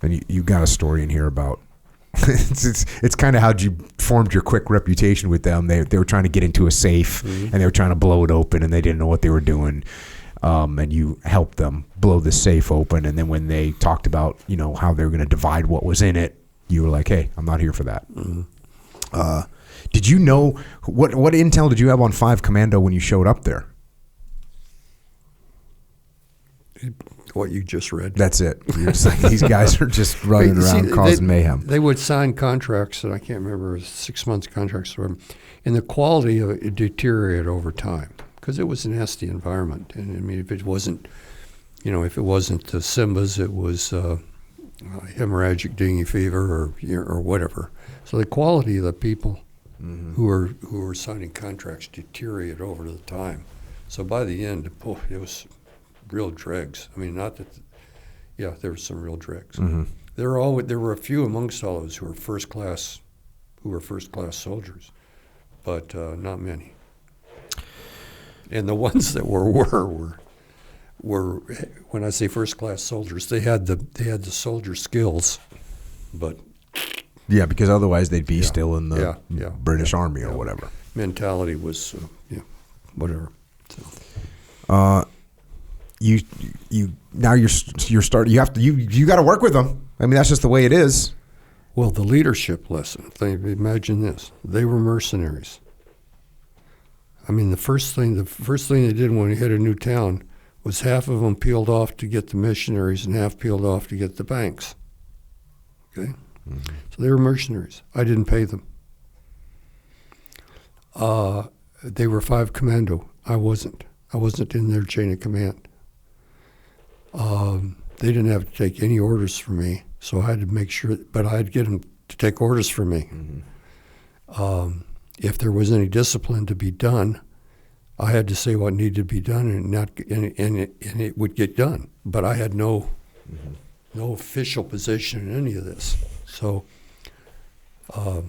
And you got a story in here about it's kind of how you formed your quick reputation with them. They were trying to get into a safe, and they were trying to blow it open, and they didn't know what they were doing. And you helped them blow the safe open. And then when they talked about how they were going to divide what was in it, you were like, "Hey, I'm not here for that." Did you know what intel did you have on 5 Commando when you showed up there? What you just read. That's it. You're just like, these guys are just running around causing mayhem. They would sign contracts, and I can't remember, 6 months contracts, and the quality of it deteriorated over time because it was a nasty environment. And I mean, if it wasn't, if it wasn't the Simbas, it was hemorrhagic dengue fever or whatever. So the quality of the people who were signing contracts deteriorated over the time. So by the end, it was real dregs. I mean, not that, there were some real dregs. Mm-hmm. There were a few amongst all those who were first class soldiers, but not many. And the ones that were when I say first class soldiers, they had the soldier skills, but because otherwise they'd be still in the British Army or whatever. Mentality was whatever. So. You now you're starting. You got to work with them. I mean, that's just the way it is. Well, the leadership lesson. Imagine this: they were mercenaries. I mean, the first thing they did when we hit a new town was half of them peeled off to get the missionaries and half peeled off to get the banks. Okay, so they were mercenaries. I didn't pay them. They were 5 Commando. I wasn't. I wasn't in their chain of command. They didn't have to take any orders from me, so I had to make sure, but I'd get them to take orders from me. Mm-hmm. If there was any discipline to be done, I had to say what needed to be done, and it would get done. But I had no official position in any of this, so I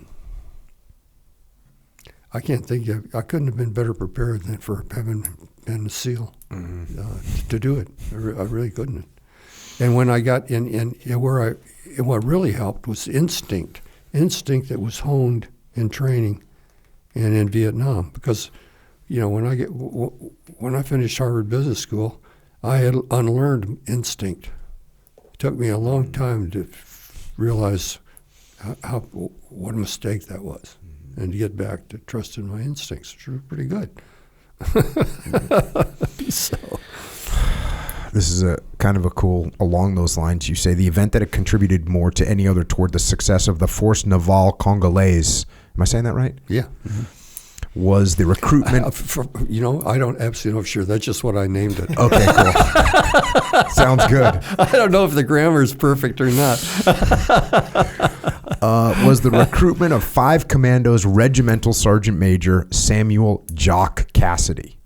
can't think I couldn't have been better prepared than for having been a SEAL to do it. I really couldn't. And when I got what really helped was instinct that was honed in training and in Vietnam. Because, when I finished Harvard Business School, I had unlearned instinct. It took me a long time to realize what a mistake that was, and to get back to trusting my instincts, which were pretty good. So. This is a kind of a cool, along those lines, you say, the event that had contributed more to any other toward the success of the Force Navale Congolaise. Am I saying that right? Yeah. was the recruitment. I don't absolutely know for sure. That's just what I named it. Okay, cool. Sounds good. I don't know if the grammar is perfect or not. Was the recruitment of 5 Commandos Regimental Sergeant Major Samuel Jock Cassidy.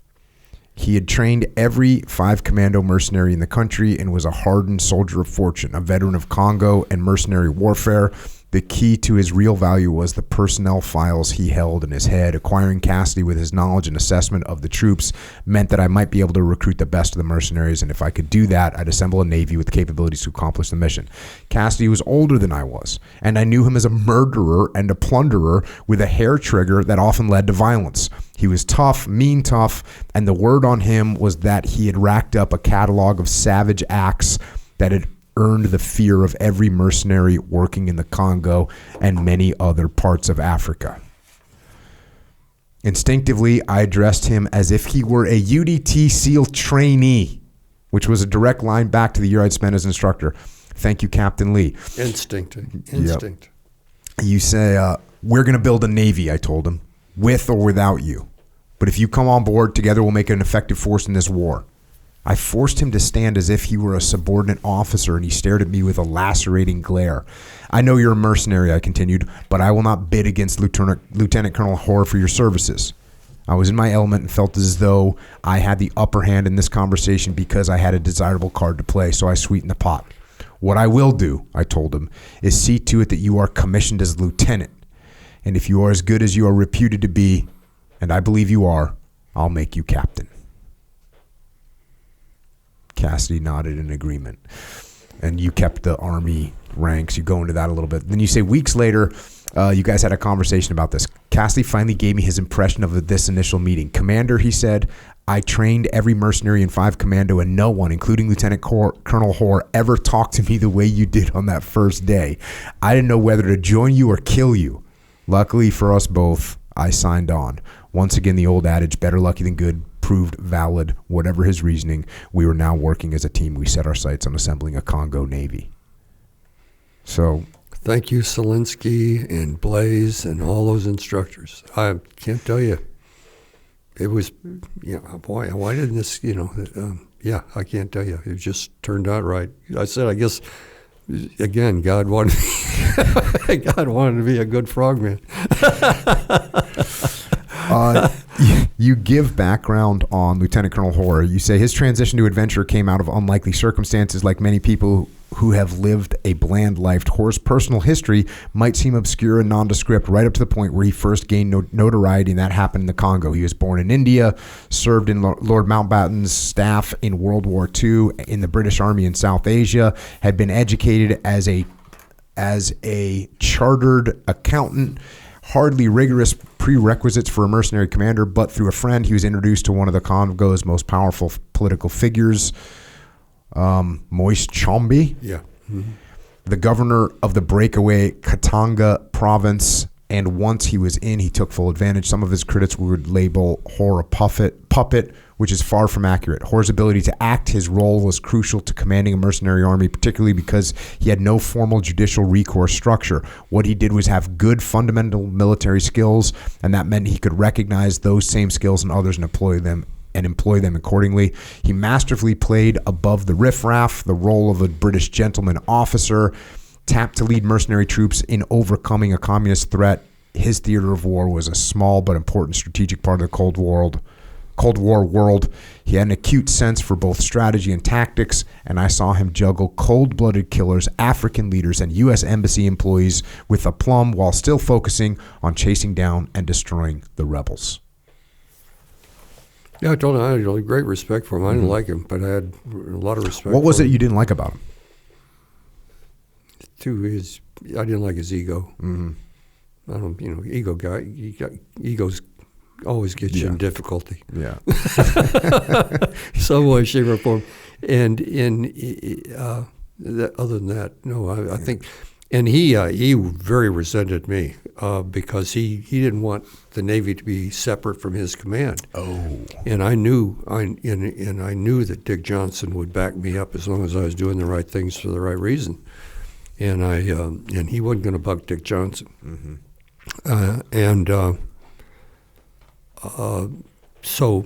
He had trained every 5 Commando mercenary in the country and was a hardened soldier of fortune, a veteran of Congo and mercenary warfare. The key to his real value was the personnel files he held in his head. Acquiring Cassidy with his knowledge and assessment of the troops meant that I might be able to recruit the best of the mercenaries, and if I could do that, I'd assemble a navy with the capabilities to accomplish the mission. Cassidy was older than I was, and I knew him as a murderer and a plunderer with a hair trigger that often led to violence. He was tough, mean tough, and the word on him was that he had racked up a catalog of savage acts that had earned the fear of every mercenary working in the Congo and many other parts of Africa. Instinctively, I addressed him as if he were a UDT SEAL trainee, which was a direct line back to the year I'd spent as instructor. Thank you, Captain Lee. Instinct. Yep. You say, we're going to build a navy, I told him, with or without you. But if you come on board, together we'll make an effective force in this war. I forced him to stand as if he were a subordinate officer, and he stared at me with a lacerating glare. I know you're a mercenary, I continued, but I will not bid against Lieutenant Colonel Hoare for your services. I was in my element and felt as though I had the upper hand in this conversation because I had a desirable card to play, so I sweetened the pot. What I will do, I told him, is see to it that you are commissioned as lieutenant. And if you are as good as you are reputed to be, and I believe you are, I'll make you captain. Cassidy nodded in agreement. And you kept the Army ranks. You go into that a little bit. Then you say weeks later, you guys had a conversation about this. Cassidy finally gave me his impression of this initial meeting. Commander, he said, I trained every mercenary in 5 Commando, and no one, including Lieutenant Colonel Hoare, ever talked to me the way you did on that first day. I didn't know whether to join you or kill you. Luckily for us both, I signed on. Once again, the old adage, better lucky than good, proved valid. Whatever his reasoning, we were now working as a team. We set our sights on assembling a Congo Navy. So, thank you, Selinsky and Blaze and all those instructors. I can't tell you. It was, boy, why didn't this, I can't tell you. It just turned out right. I said, I guess, again, God wanted to be a good frogman. You give background on Lieutenant Colonel Hoare. You say his transition to adventure came out of unlikely circumstances. Like many people who have lived a bland life, Hoare's personal history might seem obscure and nondescript right up to the point where he first gained notoriety, and that happened in the Congo. He was born in India, served in Lord Mountbatten's staff in World War II in the British Army in South Asia, had been educated as a chartered accountant. Hardly rigorous prerequisites for a mercenary commander, but through a friend, he was introduced to one of the Congo's most powerful political figures, Moise Tshombe, the governor of the breakaway Katanga province. And once he was in, he took full advantage. Some of his critics would label Hoare a puppet, which is far from accurate. Hoare's ability to act his role was crucial to commanding a mercenary army, particularly because he had no formal judicial recourse structure. What he did was have good fundamental military skills, and that meant he could recognize those same skills in others and employ them accordingly. He masterfully played above the riffraff, the role of a British gentleman officer, tapped to lead mercenary troops in overcoming a communist threat. His theater of war was a small but important strategic part of the Cold War world. He had an acute sense for both strategy and tactics, and I saw him juggle cold-blooded killers, African leaders, and U.S. Embassy employees with aplomb while still focusing on chasing down and destroying the rebels. Yeah, I told him I had great respect for him. I didn't like him, but I had a lot of respect. What was it you didn't like about him? I didn't like his ego. Ego guy. Egos always get you in difficulty. Yeah. Some way, shape, or form. And other than that, no. I think, and he very resented me because he didn't want the Navy to be separate from his command. Oh. And I knew that Dick Johnson would back me up as long as I was doing the right things for the right reason. And he wasn't going to bug Dick Johnson. Mm-hmm. So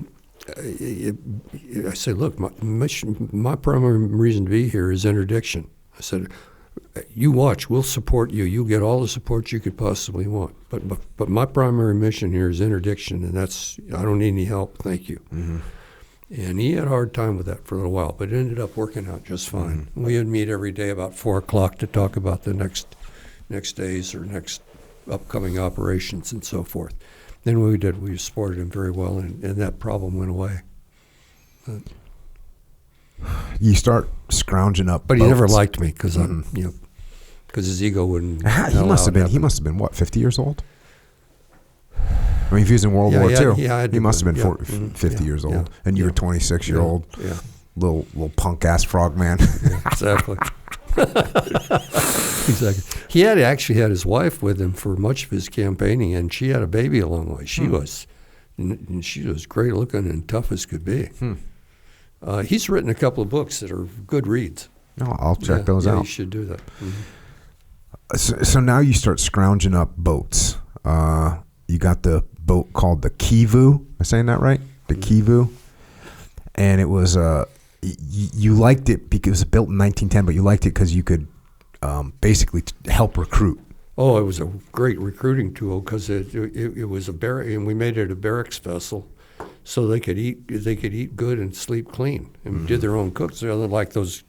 I said, look, my primary reason to be here is interdiction. I said, you watch, we'll support you. You'll get all the support you could possibly want. But my primary mission here is interdiction, and I don't need any help, thank you. Mm-hmm. And he had a hard time with that for a little while, but it ended up working out just fine. Mm-hmm. We would meet every day about 4 o'clock to talk about the next days or next upcoming operations and so forth. Then we supported him very well, and that problem went away. You start scrounging up, but boats. He never liked me because because his ego wouldn't. He must have been what, 50 years old? I mean, if he was in World War II, he must have been 50 years old, and you were 26-year-old, little punk ass frog man. Yeah, exactly. Exactly. He had actually had his wife with him for much of his campaigning, and she had a baby along the way. She was great looking and tough as could be. He's written a couple of books that are good reads. Oh, I'll check those out. You should do that. Mm-hmm. So now you start scrounging up boats. You got the boat called the Kivu. Am I saying that right? The Kivu. And it was you liked it because it was built in 1910, but you liked it because you could basically help recruit. Oh, it was a great recruiting tool because it was a barrack, and we made it a barracks vessel, so they could eat good and sleep clean, and did their own cooks. They're like those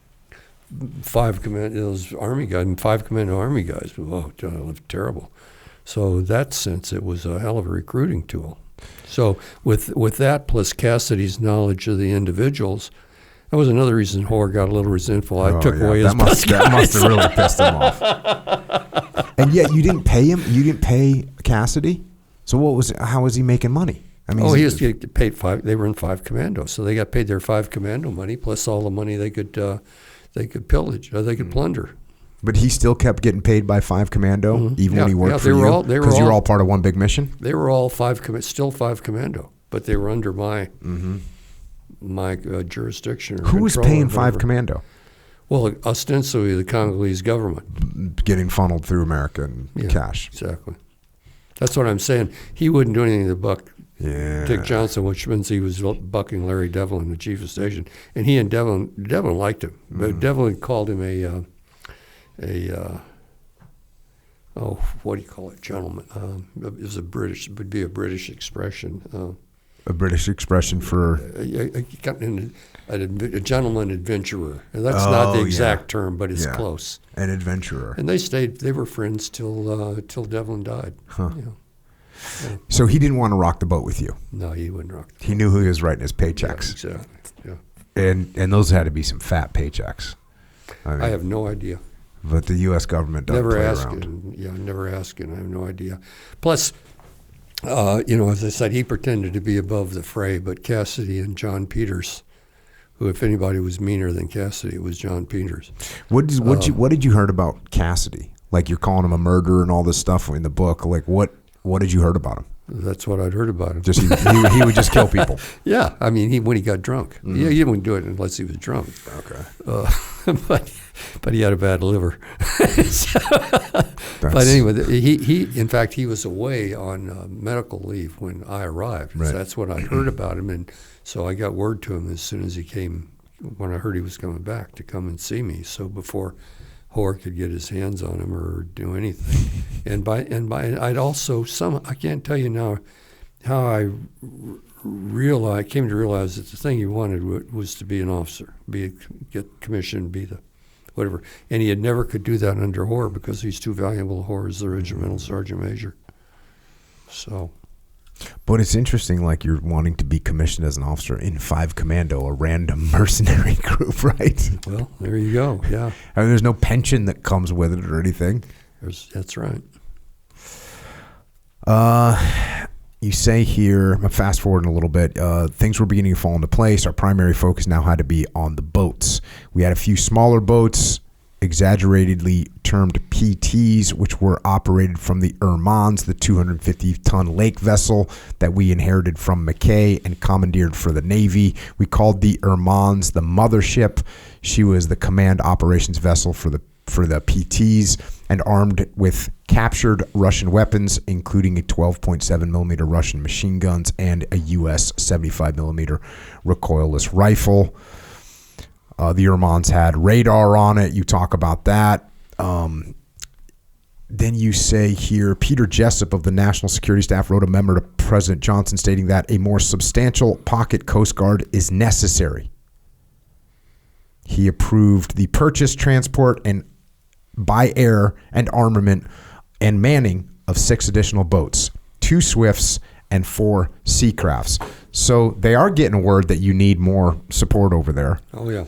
army guys, 5 commando army guys. Oh, it was terrible. So in that sense, it was a hell of a recruiting tool. So with that plus Cassidy's knowledge of the individuals, that was another reason Hoare got a little resentful. I took away his best guys. That must have really pissed him off. And yet you didn't pay him? You didn't pay Cassidy? So how was he making money? I mean, he was getting paid they were in 5 commando, so they got paid their 5 commando money plus all the money they could pillage, they could plunder. But he still kept getting paid by 5 commando, even when he worked for you? Because you were all part of one big mission? They were all still 5 commando, but they were under my jurisdiction. Who was paying 5 commando? Well, ostensibly the Congolese government. Getting funneled through America and cash. Exactly. That's what I'm saying. He wouldn't do anything to buck Dick Johnson, which means he was bucking Larry Devlin, the chief of station. And he and Devlin liked him. But Devlin called him what do you call it, gentleman? It would be a British expression. A British expression for a gentleman adventurer. And that's not the exact term, but it's close. An adventurer. And they were friends till Devlin died. Huh. So he didn't want to rock the boat with you? No, he wouldn't rock the boat. He knew who he was writing his paychecks. Yeah, exactly. Yeah. And those had to be some fat paychecks. I have no idea. But the U.S. government doesn't play around. Never asking. I have no idea. Plus, as I said, he pretended to be above the fray, but Cassidy and John Peters, who, if anybody was meaner than Cassidy, it was John Peters. What did you heard about Cassidy? Like, you're calling him a murderer and all this stuff in the book. Like, what did you heard about him? That's what I'd heard about him. Just he would just kill people. Yeah, I mean, when he got drunk. Mm-hmm. Yeah, he wouldn't do it unless he was drunk. Okay. But he had a bad liver. But anyway, he in fact he was away on medical leave when I arrived. Right. So that's what I heard about him, and so I got word to him as soon as he came. When I heard he was coming back to come and see me, so before Hoare could get his hands on him or do anything. and by I'd also I can't tell you now how I came to realize that the thing he wanted was to be an officer, get commissioned, be the whatever. And he never could do that under Hoare because he's too valuable. Hoare is the regimental sergeant major. So. But it's interesting, like, you're wanting to be commissioned as an officer in 5 Commando, a random mercenary group, right? Well, there you go, yeah. I mean, there's no pension that comes with it or anything. That's right. You say here, I'm fast forwarding a little bit, things were beginning to fall into place. Our primary focus now had to be on the boats. We had a few smaller boats, exaggeratedly termed PTs, which were operated from the Hermans, the 250-ton lake vessel that we inherited from McKay and commandeered for the Navy. We called the Hermans the mothership. She was the command operations vessel for the for the PTs, and armed with captured Russian weapons, including a 12.7 millimeter Russian machine guns and a U.S. 75 millimeter recoilless rifle. The Urmans had radar on it. You talk about that. Then you say here, Peter Jessup of the National Security Staff wrote a memo to President Johnson stating that a more substantial pocket Coast Guard is necessary. He approved the purchase, transport, and by air and armament and manning of 6 additional boats, 2 Swifts, and 4 Seacrafts. So they are getting word that you need more support over there. Oh, yeah.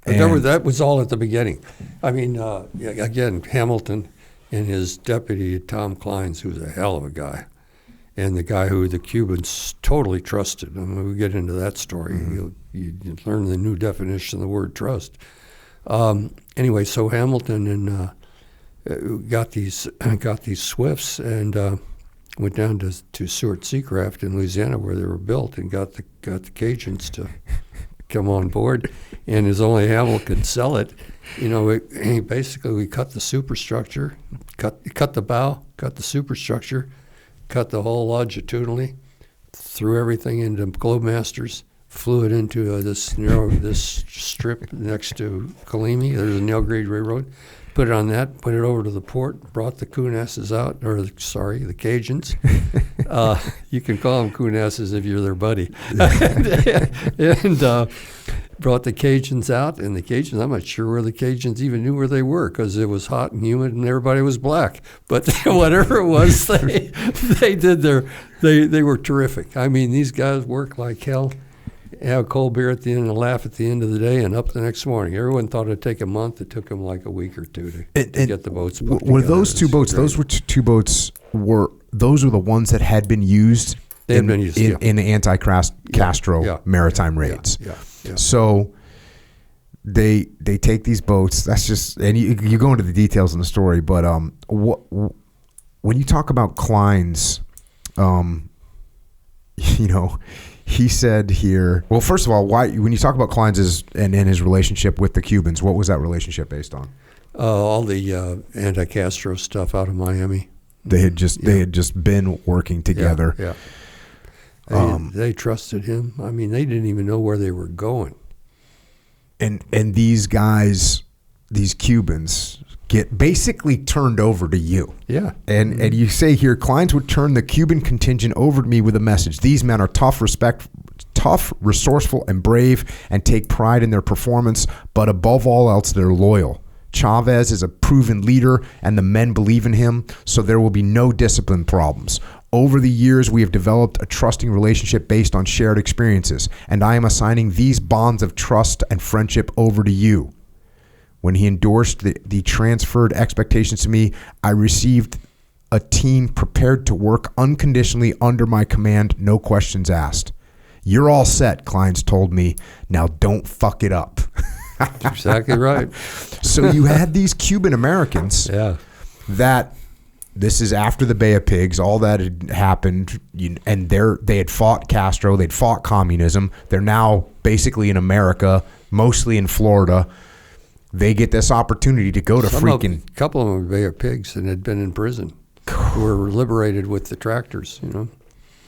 That was all at the beginning. I mean, again, Hamilton and his deputy, Tom Kleins, who was a hell of a guy, and the guy who the Cubans totally trusted. I mean, we get into that story. Mm-hmm. You learn the new definition of the word trust. Anyway, so Hamilton and got these Swifts and went down to Seward Seacraft in Louisiana where they were built and got the Cajuns to come on board. And as only Hamill could sell it, basically we cut the superstructure, cut the bow, cut the superstructure, cut the hull longitudinally, threw everything into Globemasters, flew it into this strip next to Kalimi. There's a nail grade railroad. Put it on that, put it over to the port, brought the coonasses out, the Cajuns. You can call them coonasses if you're their buddy. and brought the Cajuns out, and the Cajuns, I'm not sure where the Cajuns even knew where they were because it was hot and humid and everybody was black. But whatever it was, they were terrific. I mean, these guys worked like hell. Have a cold beer at the end and laugh at the end of the day and up the next morning. Everyone thought it'd take a month. It took them like a week or two to get the boats put together. Were those 2 boats? Those were 2 boats. Those were the ones that had been used. In the anti-Castro maritime raids. Yeah. So they take these boats. That's just, and you go into the details in the story. But when you talk about Kleins, he said here, well, first of all, when you talk about Kleins and his relationship with the Cubans, what was that relationship based on? All the anti-Castro stuff out of Miami. They had just been working together. Yeah. They trusted him. I mean, they didn't even know where they were going. And these guys, these Cubans, get basically turned over to you. Yeah. And you say here, Kleins would turn the Cuban contingent over to me with a message. These men are tough, resourceful, and brave, and take pride in their performance, but above all else, they're loyal. Chavez is a proven leader, and the men believe in him, so there will be no discipline problems. Over the years, we have developed a trusting relationship based on shared experiences, and I am assigning these bonds of trust and friendship over to you. When he endorsed the transferred expectations to me, I received a team prepared to work unconditionally under my command, no questions asked. You're all set, Kleins told me. Now don't fuck it up. Exactly right. So you had these Cuban Americans that, this is after the Bay of Pigs, all that had happened, and they had fought Castro, they'd fought communism. They're now basically in America, mostly in Florida. They get this opportunity to go to a couple of them were Bay of Pigs and had been in prison. Were liberated with the tractors,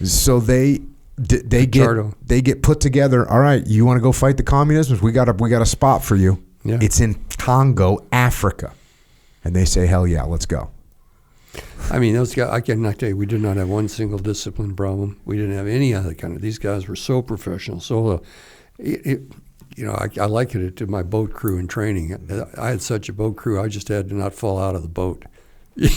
So they get put together. All right, you want to go fight the communists? We got a spot for you. Yeah. It's in Congo, Africa, and they say, hell yeah, let's go. I mean, those guys, I cannot tell you, we did not have one single discipline problem. We didn't have any other kind of. These guys were so professional. So, I liken it to my boat crew in training. I had such a boat crew, I just had to not fall out of the boat. You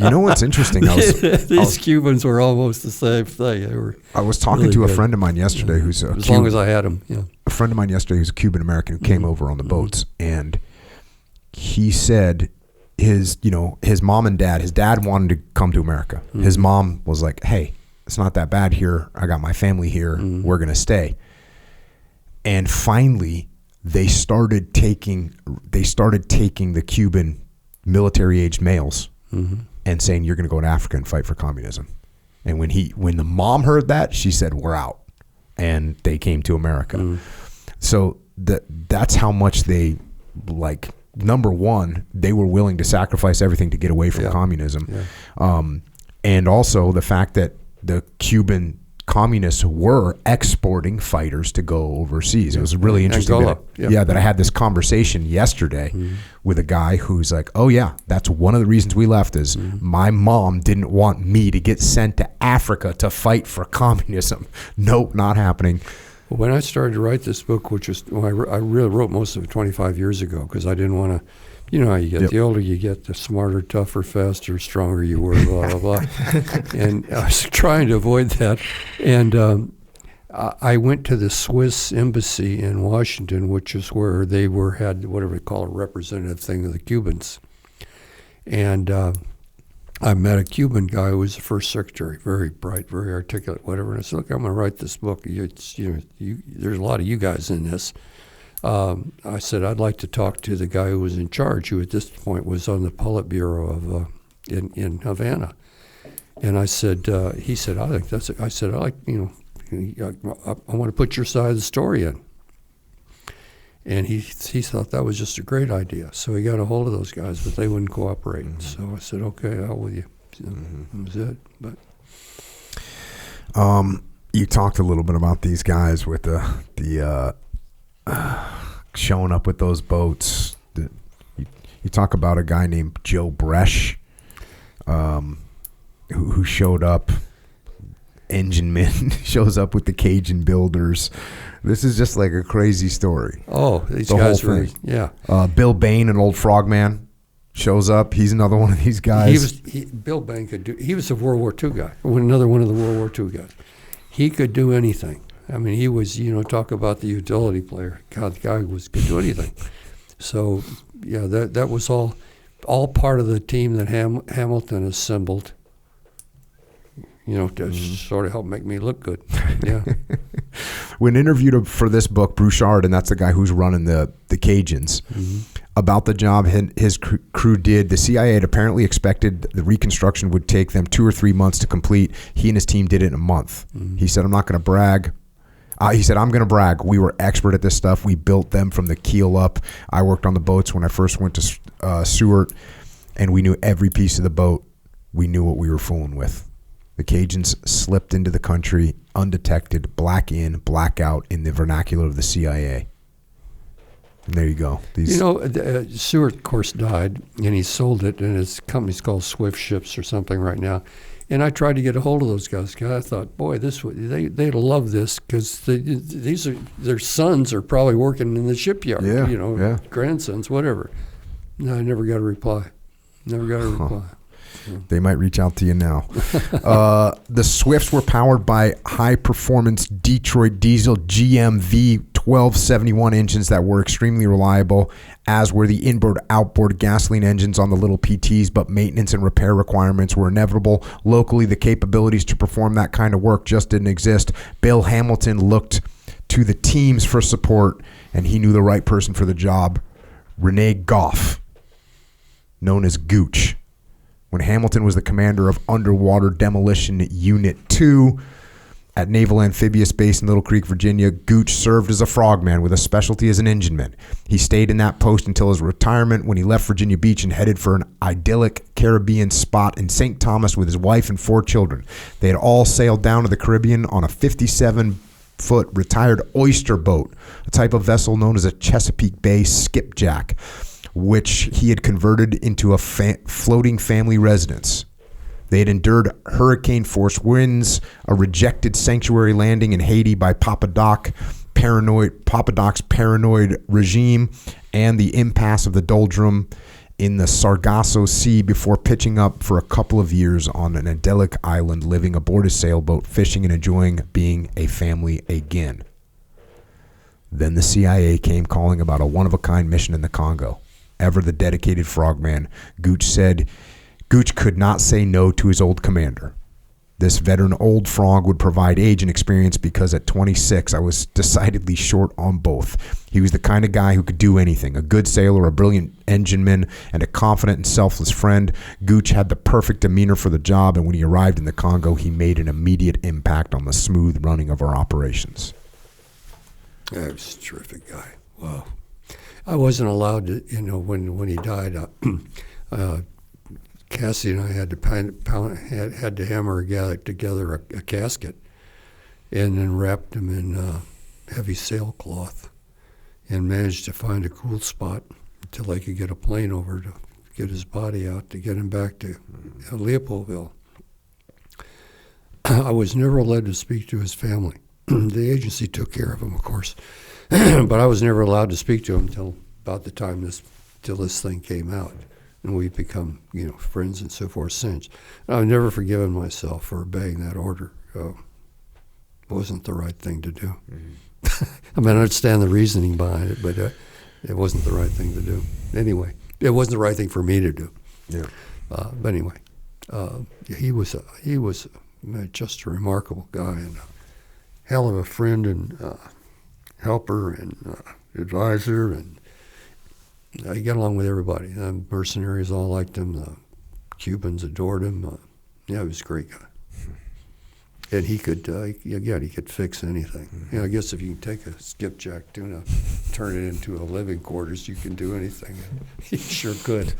know what's interesting? These Cubans were almost the same thing. I was talking really to a good. friend of mine yesterday who's as long as I had them. Yeah. A friend of mine yesterday who's a Cuban American who came over on the boats, and he said his mom and dad. His dad wanted to come to America. Mm-hmm. His mom was like, "Hey, it's not that bad here. I got my family here. Mm-hmm. We're gonna stay." And finally, they started taking the Cuban military-aged males and saying, "You're going to go to Africa and fight for communism." And when the mom heard that, she said, "We're out," and they came to America. So that's how much they number one, they were willing to sacrifice everything to get away from communism. Yeah. And also the fact that the Cuban communists were exporting fighters to go overseas. It was really interesting that I had this conversation yesterday with a guy who's like, oh yeah, that's one of the reasons we left is my mom didn't want me to get sent to Africa to fight for communism. Nope, not happening. When I started to write this book, which was, I really wrote most of it 25 years ago because I didn't want to, you know how you get, the older you get, the smarter, tougher, faster, stronger you were, blah, blah, blah. And I was trying to avoid that. And I went to the Swiss embassy in Washington, which is where they had whatever they call a representative thing of the Cubans. And I met a Cuban guy who was the first secretary, very bright, very articulate, whatever. And I said, look, I'm going to write this book. There's a lot of you guys in this. I said, I'd like to talk to the guy who was in charge, who at this point was on the Politburo of in Havana. And I said, he said, I think that's it. I said, I want to put your side of the story in. And he thought that was just a great idea. So he got a hold of those guys, but they wouldn't cooperate. So I said, okay, out with you. So that was it. But you talked a little bit about these guys with the showing up with those boats. You talk about a guy named Joe Bresch, who showed up. Engineman shows up with the Cajun builders. This is just like a crazy story. Oh, these guys were, Bill Bain, an old frogman, shows up. He's another one of these guys. Bill Bain could do. He was a World War II guy. Another one of the World War II guys. He could do anything. I mean, he was, talk about the utility player. God, the guy could do anything. So, yeah, that was all part of the team that Hamilton assembled. To sort of help make me look good. Yeah. When interviewed for this book, Brouchard, and that's the guy who's running the Cajuns, about the job his crew did, the CIA had apparently expected the reconstruction would take them 2 or 3 months to complete. He and his team did it in a month. He said, I'm not going to brag. He said, I'm going to brag. We were expert at this stuff. We built them from the keel up. I worked on the boats when I first went to Seward, and we knew every piece of the boat. We knew what we were fooling with. The Cajuns slipped into the country undetected, black in, black out in the vernacular of the CIA. And there you go. Seward, of course, died, and he sold it, and his company's called Swift Ships or something right now. And I tried to get a hold of those guys. I thought, boy, they'd love this because their sons are probably working in the shipyard. Grandsons, whatever. No, I never got a reply. They might reach out to you now. The Swifts were powered by high-performance Detroit diesel GMV 1271 engines that were extremely reliable, as were the inboard-outboard gasoline engines on the little PTs, but maintenance and repair requirements were inevitable. Locally, the capabilities to perform that kind of work just didn't exist. Bill Hamilton looked to the teams for support, and he knew the right person for the job, Rene Goff, known as Gooch. When Hamilton was the commander of Underwater Demolition Unit 2 at Naval Amphibious Base in Little Creek, Virginia, Gooch served as a frogman with a specialty as an engineman. He stayed in that post until his retirement, when he left Virginia Beach and headed for an idyllic Caribbean spot in St. Thomas with his wife and 4 children. They had all sailed down to the Caribbean on a 57-foot retired oyster boat, a type of vessel known as a Chesapeake Bay skipjack, which he had converted into a floating family residence. They had endured hurricane-force winds, a rejected sanctuary landing in Haiti by Papa Doc's paranoid regime, and the impasse of the doldrum in the Sargasso Sea before pitching up for a couple of years on an idyllic island, living aboard a sailboat, fishing and enjoying being a family again. Then the CIA came calling about a one-of-a-kind mission in the Congo. Ever the dedicated frogman, Gooch said Gooch could not say no to his old commander. This veteran old frog would provide age and experience because at 26, I was decidedly short on both. He was the kind of guy who could do anything, a good sailor, a brilliant engineman, and a confident and selfless friend. Gooch had the perfect demeanor for the job, and when he arrived in the Congo, he made an immediate impact on the smooth running of our operations. That was a terrific guy. Wow. I wasn't allowed to, when he died, Cassie and I had to hammer together a casket, and then wrapped him in heavy sailcloth, and managed to find a cool spot until I could get a plane over to get his body out to get him back to Leopoldville. I was never allowed to speak to his family. The agency took care of him, of course, but I was never allowed to speak to him until about the time till this thing came out, and we've become friends and so forth since. And I've never forgiven myself for obeying that order. It wasn't the right thing to do. Mm-hmm. I mean, I understand the reasoning behind it, but it wasn't the right thing to do. Anyway, it wasn't the right thing for me to do. Yeah. But anyway, he was just a remarkable guy and a hell of a friend and helper and advisor, and he got along with everybody. The mercenaries all liked him. The Cubans adored him. He was a great guy. And he could, he could fix anything. Mm-hmm. I guess if you can take a skipjack tuna, turn it into a living quarters, you can do anything. He sure could.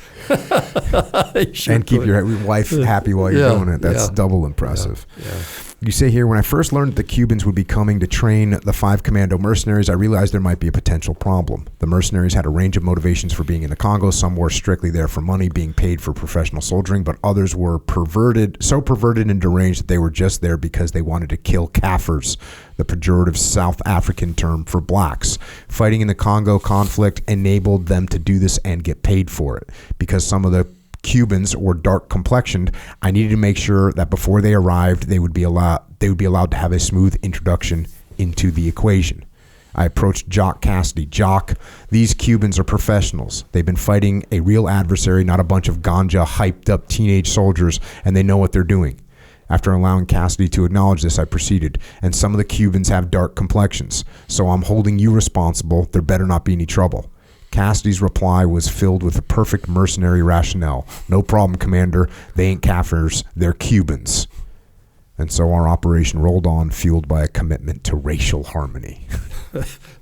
And keep your wife happy while you're doing it. That's double impressive. Yeah. You say here, when I first learned that the Cubans would be coming to train the 5 commando mercenaries, I realized there might be a potential problem. The mercenaries had a range of motivations for being in the Congo. Some were strictly there for money, being paid for professional soldiering, but others were so perverted and deranged that they were just there because they wanted to kill Kafirs, the pejorative South African term for blacks. Fighting in the Congo conflict enabled them to do this and get paid for it. Because some of the Cubans were dark complexioned, I needed to make sure that before they arrived, they would be allowed to have a smooth introduction into the equation. I approached Jock Cassidy. Jock, these Cubans are professionals. They've been fighting a real adversary, not a bunch of ganja hyped up teenage soldiers, and they know what they're doing. After allowing Cassidy to acknowledge this, I proceeded. And some of the Cubans have dark complexions, so I'm holding you responsible. There better not be any trouble. Cassidy's reply was filled with a perfect mercenary rationale. No problem, Commander. They ain't Kafirs. They're Cubans. And so our operation rolled on, fueled by a commitment to racial harmony.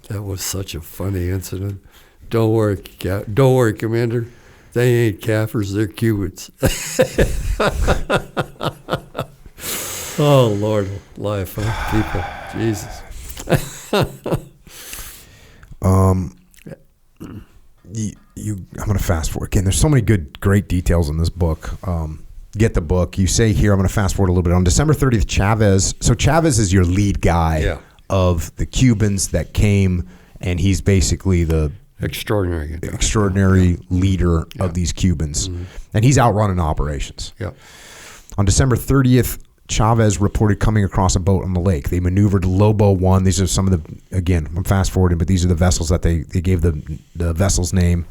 That was such a funny incident. Don't worry, Commander. They ain't Kafirs. They're Cubans. Oh, Lord, life, huh? People. Jesus. I'm going to fast forward. Again, there's so many great details in this book. Get the book. You say here, I'm going to fast forward a little bit. On December 30th, Chavez is your lead guy of the Cubans that came, and he's basically the extraordinary leader of these Cubans. Mm-hmm. And he's out running operations. Yeah. On December 30th, Chavez reported coming across a boat on the lake. They maneuvered Lobo 1. These are some of the, again, I'm fast forwarding, but these are the vessels that they gave the vessel's name.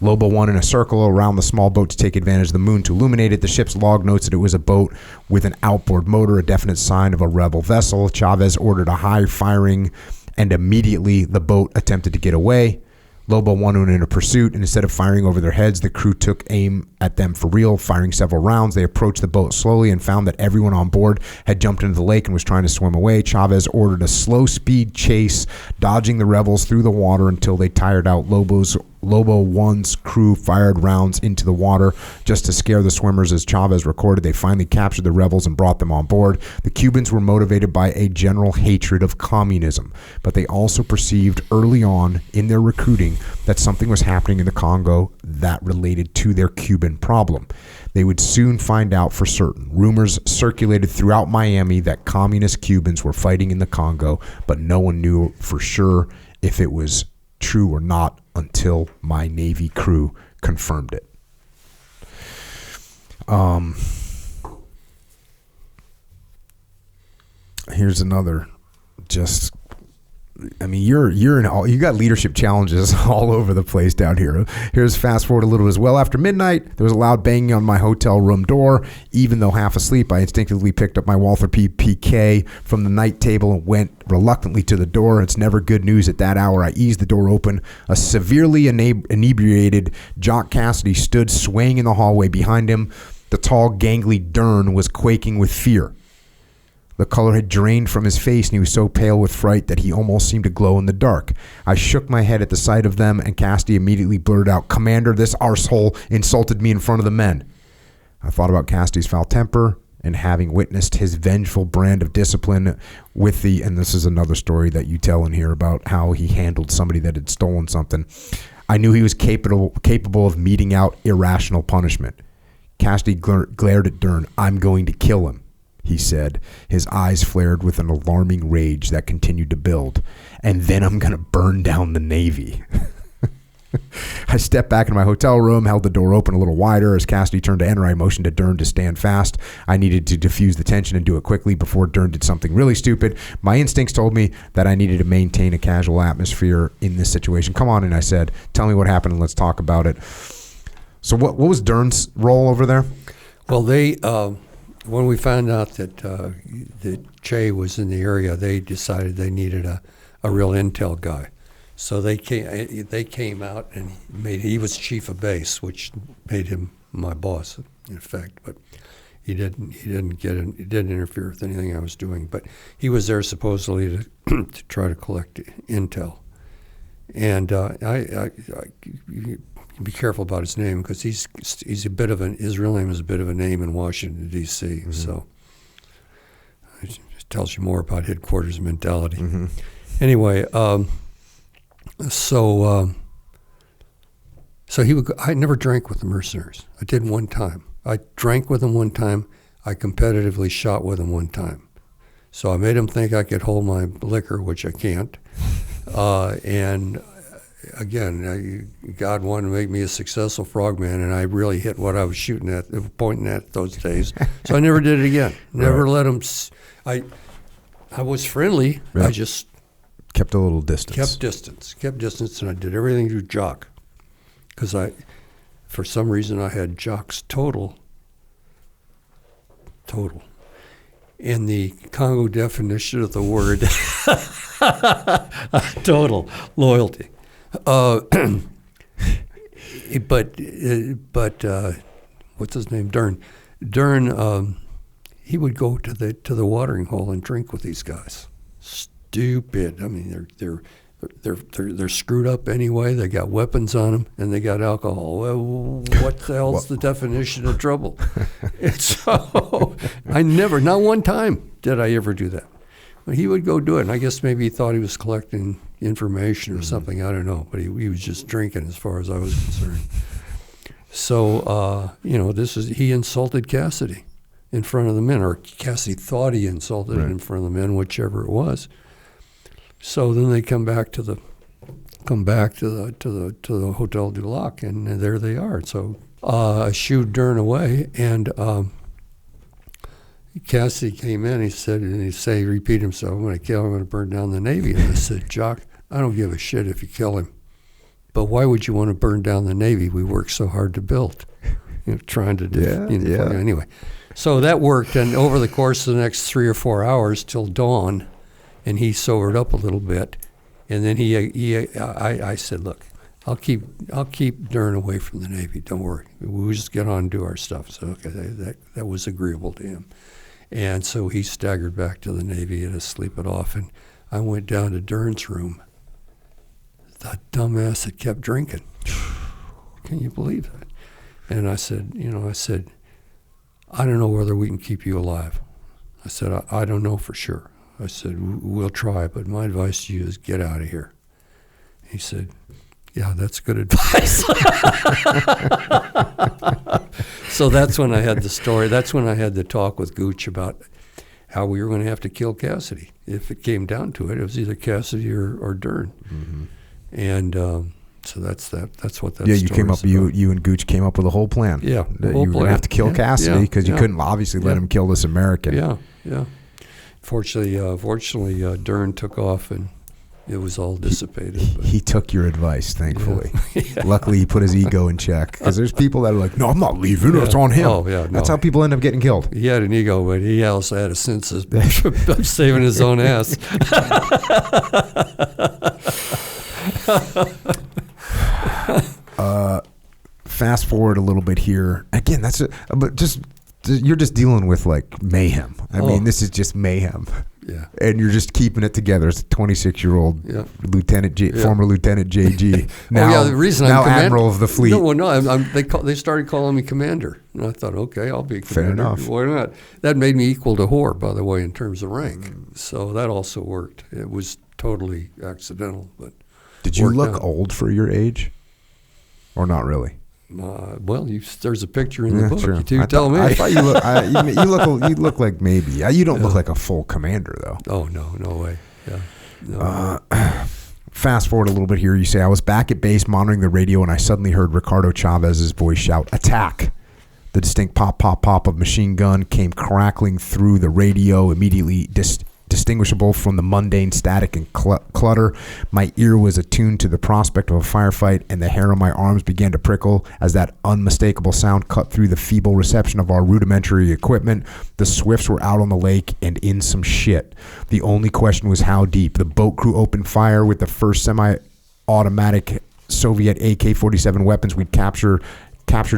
Lobo 1 in a circle around the small boat to take advantage of the moon to illuminate it. The ship's log notes that it was a boat with an outboard motor, a definite sign of a rebel vessel. Chavez ordered a high firing, and immediately the boat attempted to get away. Lobo 1 went in a pursuit, and instead of firing over their heads, the crew took aim at them for real, firing several rounds. They approached the boat slowly and found that everyone on board had jumped into the lake and was trying to swim away. Chavez ordered a slow-speed chase, dodging the rebels through the water until they tired out. Lobo 1's crew fired rounds into the water just to scare the swimmers. As Chavez recorded, they finally captured the rebels and brought them on board. The Cubans were motivated by a general hatred of communism, but they also perceived early on in their recruiting that something was happening in the Congo that related to their Cuban problem. They would soon find out for certain. Rumors circulated throughout Miami that communist Cubans were fighting in the Congo, but no one knew for sure if it was true or not until my Navy crew confirmed it. Here's another you got leadership challenges all over the place down here. Here's fast forward a little as well. After midnight, there was a loud banging on my hotel room door. Even though half asleep, I instinctively picked up my Walther PK from the night table and went reluctantly to the door. It's never good news at that hour. I eased the door open. A severely inebriated Jock Cassidy stood swaying in the hallway. Behind him, the tall, gangly Dern was quaking with fear. The color had drained from his face, and he was so pale with fright that he almost seemed to glow in the dark. I shook my head at the sight of them, and Cassidy immediately blurted out, "Commander, this arsehole insulted me in front of the men." I thought about Cassidy's foul temper, and having witnessed his vengeful brand of discipline with the, and this is another story that you tell in here about how he handled somebody that had stolen something, I knew he was capable of meting out irrational punishment. Cassidy glared at Dern. "I'm going to kill him," he said. His eyes flared with an alarming rage that continued to build. "And then I'm going to burn down the Navy." I stepped back into my hotel room, held the door open a little wider. As Cassidy turned to enter, I motioned to Dern to stand fast. I needed to diffuse the tension and do it quickly before Dern did something really stupid. My instincts told me that I needed to maintain a casual atmosphere in this situation. "Come on in," I said. "Tell me what happened and let's talk about it." So what was Dern's role over there? Well, they when we found out that Che was in the area, they decided they needed a real intel guy. So they came out, and he was chief of base, which made him my boss in effect. But he didn't interfere with anything I was doing. But he was there supposedly to try to collect intel. And I be careful about his name, because he's a bit of his real name is a bit of a name in Washington D.C. Mm-hmm. So it tells you more about headquarters mentality. Mm-hmm. Anyway. So he would. I never drank with the mercenaries. I did one time. I drank with them one time. I competitively shot with them one time. So I made them think I could hold my liquor, which I can't. And again, God wanted to make me a successful frogman, and I really hit what I was pointing at those days. So I never did it again. Never let them. I was friendly. Yep. I just. Kept a little distance. Kept distance, and I did everything through Jock, because for some reason, I had Jock's total. In the Congo definition of the word, total loyalty. But what's his name? Dern. He would go to the watering hole and drink with these guys. Stupid. I mean, they're screwed up anyway. They got weapons on them, and they got alcohol. Well, what the hell's the definition of trouble? And so not one time did I ever do that. But he would go do it, and I guess maybe he thought he was collecting information or something. I don't know, but he was just drinking as far as I was concerned. So, he insulted Cassidy in front of the men, or Cassidy thought he insulted it in front of the men, whichever it was. So then they come back to the Hotel du Lac, and there they are. So I shooed Dern away, and Cassidy came in. He repeat himself, "I'm going to kill him. I'm going to burn down the Navy." And I said, "Jock, I don't give a shit if you kill him, but why would you want to burn down the Navy we worked so hard to build?" Trying to anyway. So that worked, and over the course of the next 3 or 4 hours till dawn. And he sobered up a little bit, and then I said, "Look, I'll keep Dern away from the Navy. Don't worry. We'll just get on and do our stuff." So okay, that was agreeable to him, and so he staggered back to the Navy and to sleep it off. And I went down to Dern's room. The dumbass had kept drinking. Can you believe that? And I said, "I don't know whether we can keep you alive." I said, I don't know for sure. I said, "We'll try, but my advice to you is get out of here." He said, "Yeah, that's good advice." So that's when I had the story. That's when I had the talk with Gooch about how we were going to have to kill Cassidy. If it came down to it, it was either Cassidy or Dern. Mm-hmm. And so that's what that. Yeah, you came up. You and Gooch came up with a whole plan. Yeah, you were going to have to kill Cassidy because you couldn't obviously let him kill this American. Yeah. Fortunately, Dern took off, and it was all dissipated. He took your advice, thankfully. Yeah. Luckily, he put his ego in check, because there's people that are like, "No, I'm not leaving. It's on him." Oh, yeah, no. That's how people end up getting killed. He had an ego, but he also had a sense of saving his own ass. Fast forward a little bit here. Again, but just you're just dealing with like mayhem. I mean, this is just mayhem. Yeah. And you're just keeping it together as a 26-year-old former Lieutenant JG. Now, the reason now I'm Admiral of the Fleet. They started calling me Commander, and I thought, okay, I'll be Commander. Fair enough. Why not? That made me equal to Hoare, by the way, in terms of rank. So that also worked. It was totally accidental, but did you look old for your age, or not really? Well, there's a picture in the book. True. You tell me. I thought you look. You look like maybe. You don't look like a full commander, though. Oh no way. Yeah. No. Fast forward a little bit here. You say I was back at base monitoring the radio, and I suddenly heard Ricardo Chavez's voice shout, "Attack!" The distinct pop, pop, pop of machine gun came crackling through the radio, immediately distinguishable from the mundane static and clutter. My ear was attuned to the prospect of a firefight, and the hair on my arms began to prickle as that unmistakable sound cut through the feeble reception of our rudimentary equipment. The Swifts were out on the lake and in some shit. The only question was how deep. The boat crew opened fire with the first semi-automatic Soviet AK-47 weapons we'd captured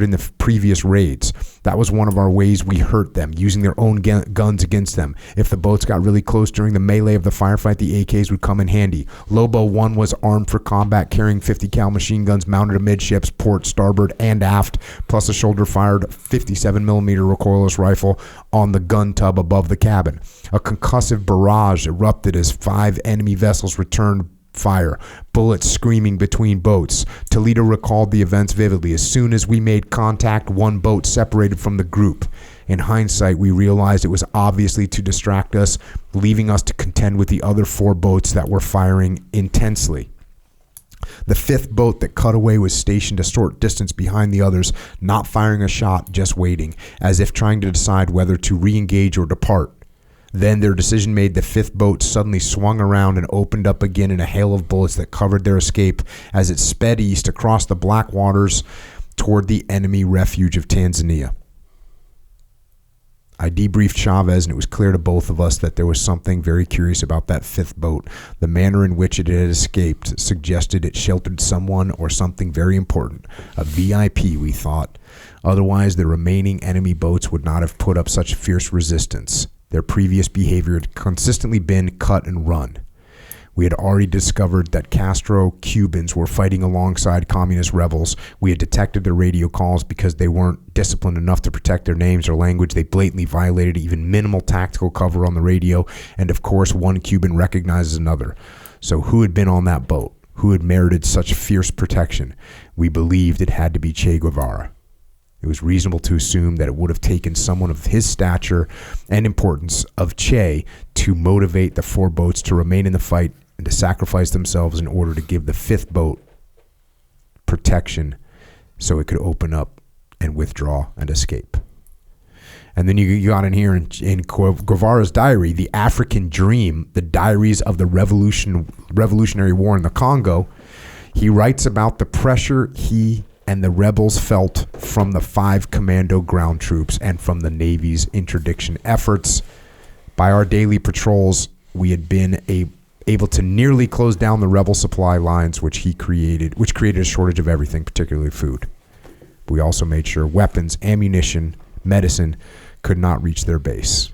in the previous raids. That was one of our ways we hurt them, using their own guns against them. If the boats got really close during the melee of the firefight, the AKs would come in handy. Lobo 1 was armed for combat, carrying 50 cal machine guns mounted amidships, port, starboard, and aft, plus a shoulder-fired 57mm recoilless rifle on the gun tub above the cabin. A concussive barrage erupted as 5 enemy vessels returned fire, bullets screaming between boats. Toledo recalled the events vividly. As soon as we made contact, one boat separated from the group. In hindsight, we realized it was obviously to distract us, leaving us to contend with the other 4 boats that were firing intensely. The 5th boat that cut away was stationed a short distance behind the others, not firing a shot, just waiting, as if trying to decide whether to re-engage or depart. Then their decision made, the 5th boat suddenly swung around and opened up again in a hail of bullets that covered their escape as it sped east across the black waters toward the enemy refuge of Tanzania. I debriefed Chavez, and it was clear to both of us that there was something very curious about that 5th boat. The manner in which it had escaped suggested it sheltered someone or something very important. A VIP, we thought. Otherwise, the remaining enemy boats would not have put up such fierce resistance. Their previous behavior had consistently been cut and run. We had already discovered that Castro Cubans were fighting alongside communist rebels. We had detected their radio calls. Because they weren't disciplined enough to protect their names or language, they blatantly violated even minimal tactical cover on the radio. And of course, one Cuban recognizes another. So who had been on that boat? Who had merited such fierce protection? We believed it had to be Che Guevara. It was reasonable to assume that it would have taken someone of his stature and importance of Che to motivate the 4 boats to remain in the fight and to sacrifice themselves in order to give the 5th boat protection so it could open up and withdraw and escape. And then you got in here in Guevara's diary, The African Dream, the diaries of the Revolutionary War in the Congo. He writes about the pressure he and the rebels felt from the 5 commando ground troops and from the Navy's interdiction efforts. By our daily patrols, we had been able to nearly close down the rebel supply lines, which created a shortage of everything, particularly food. We also made sure weapons, ammunition, medicine could not reach their base.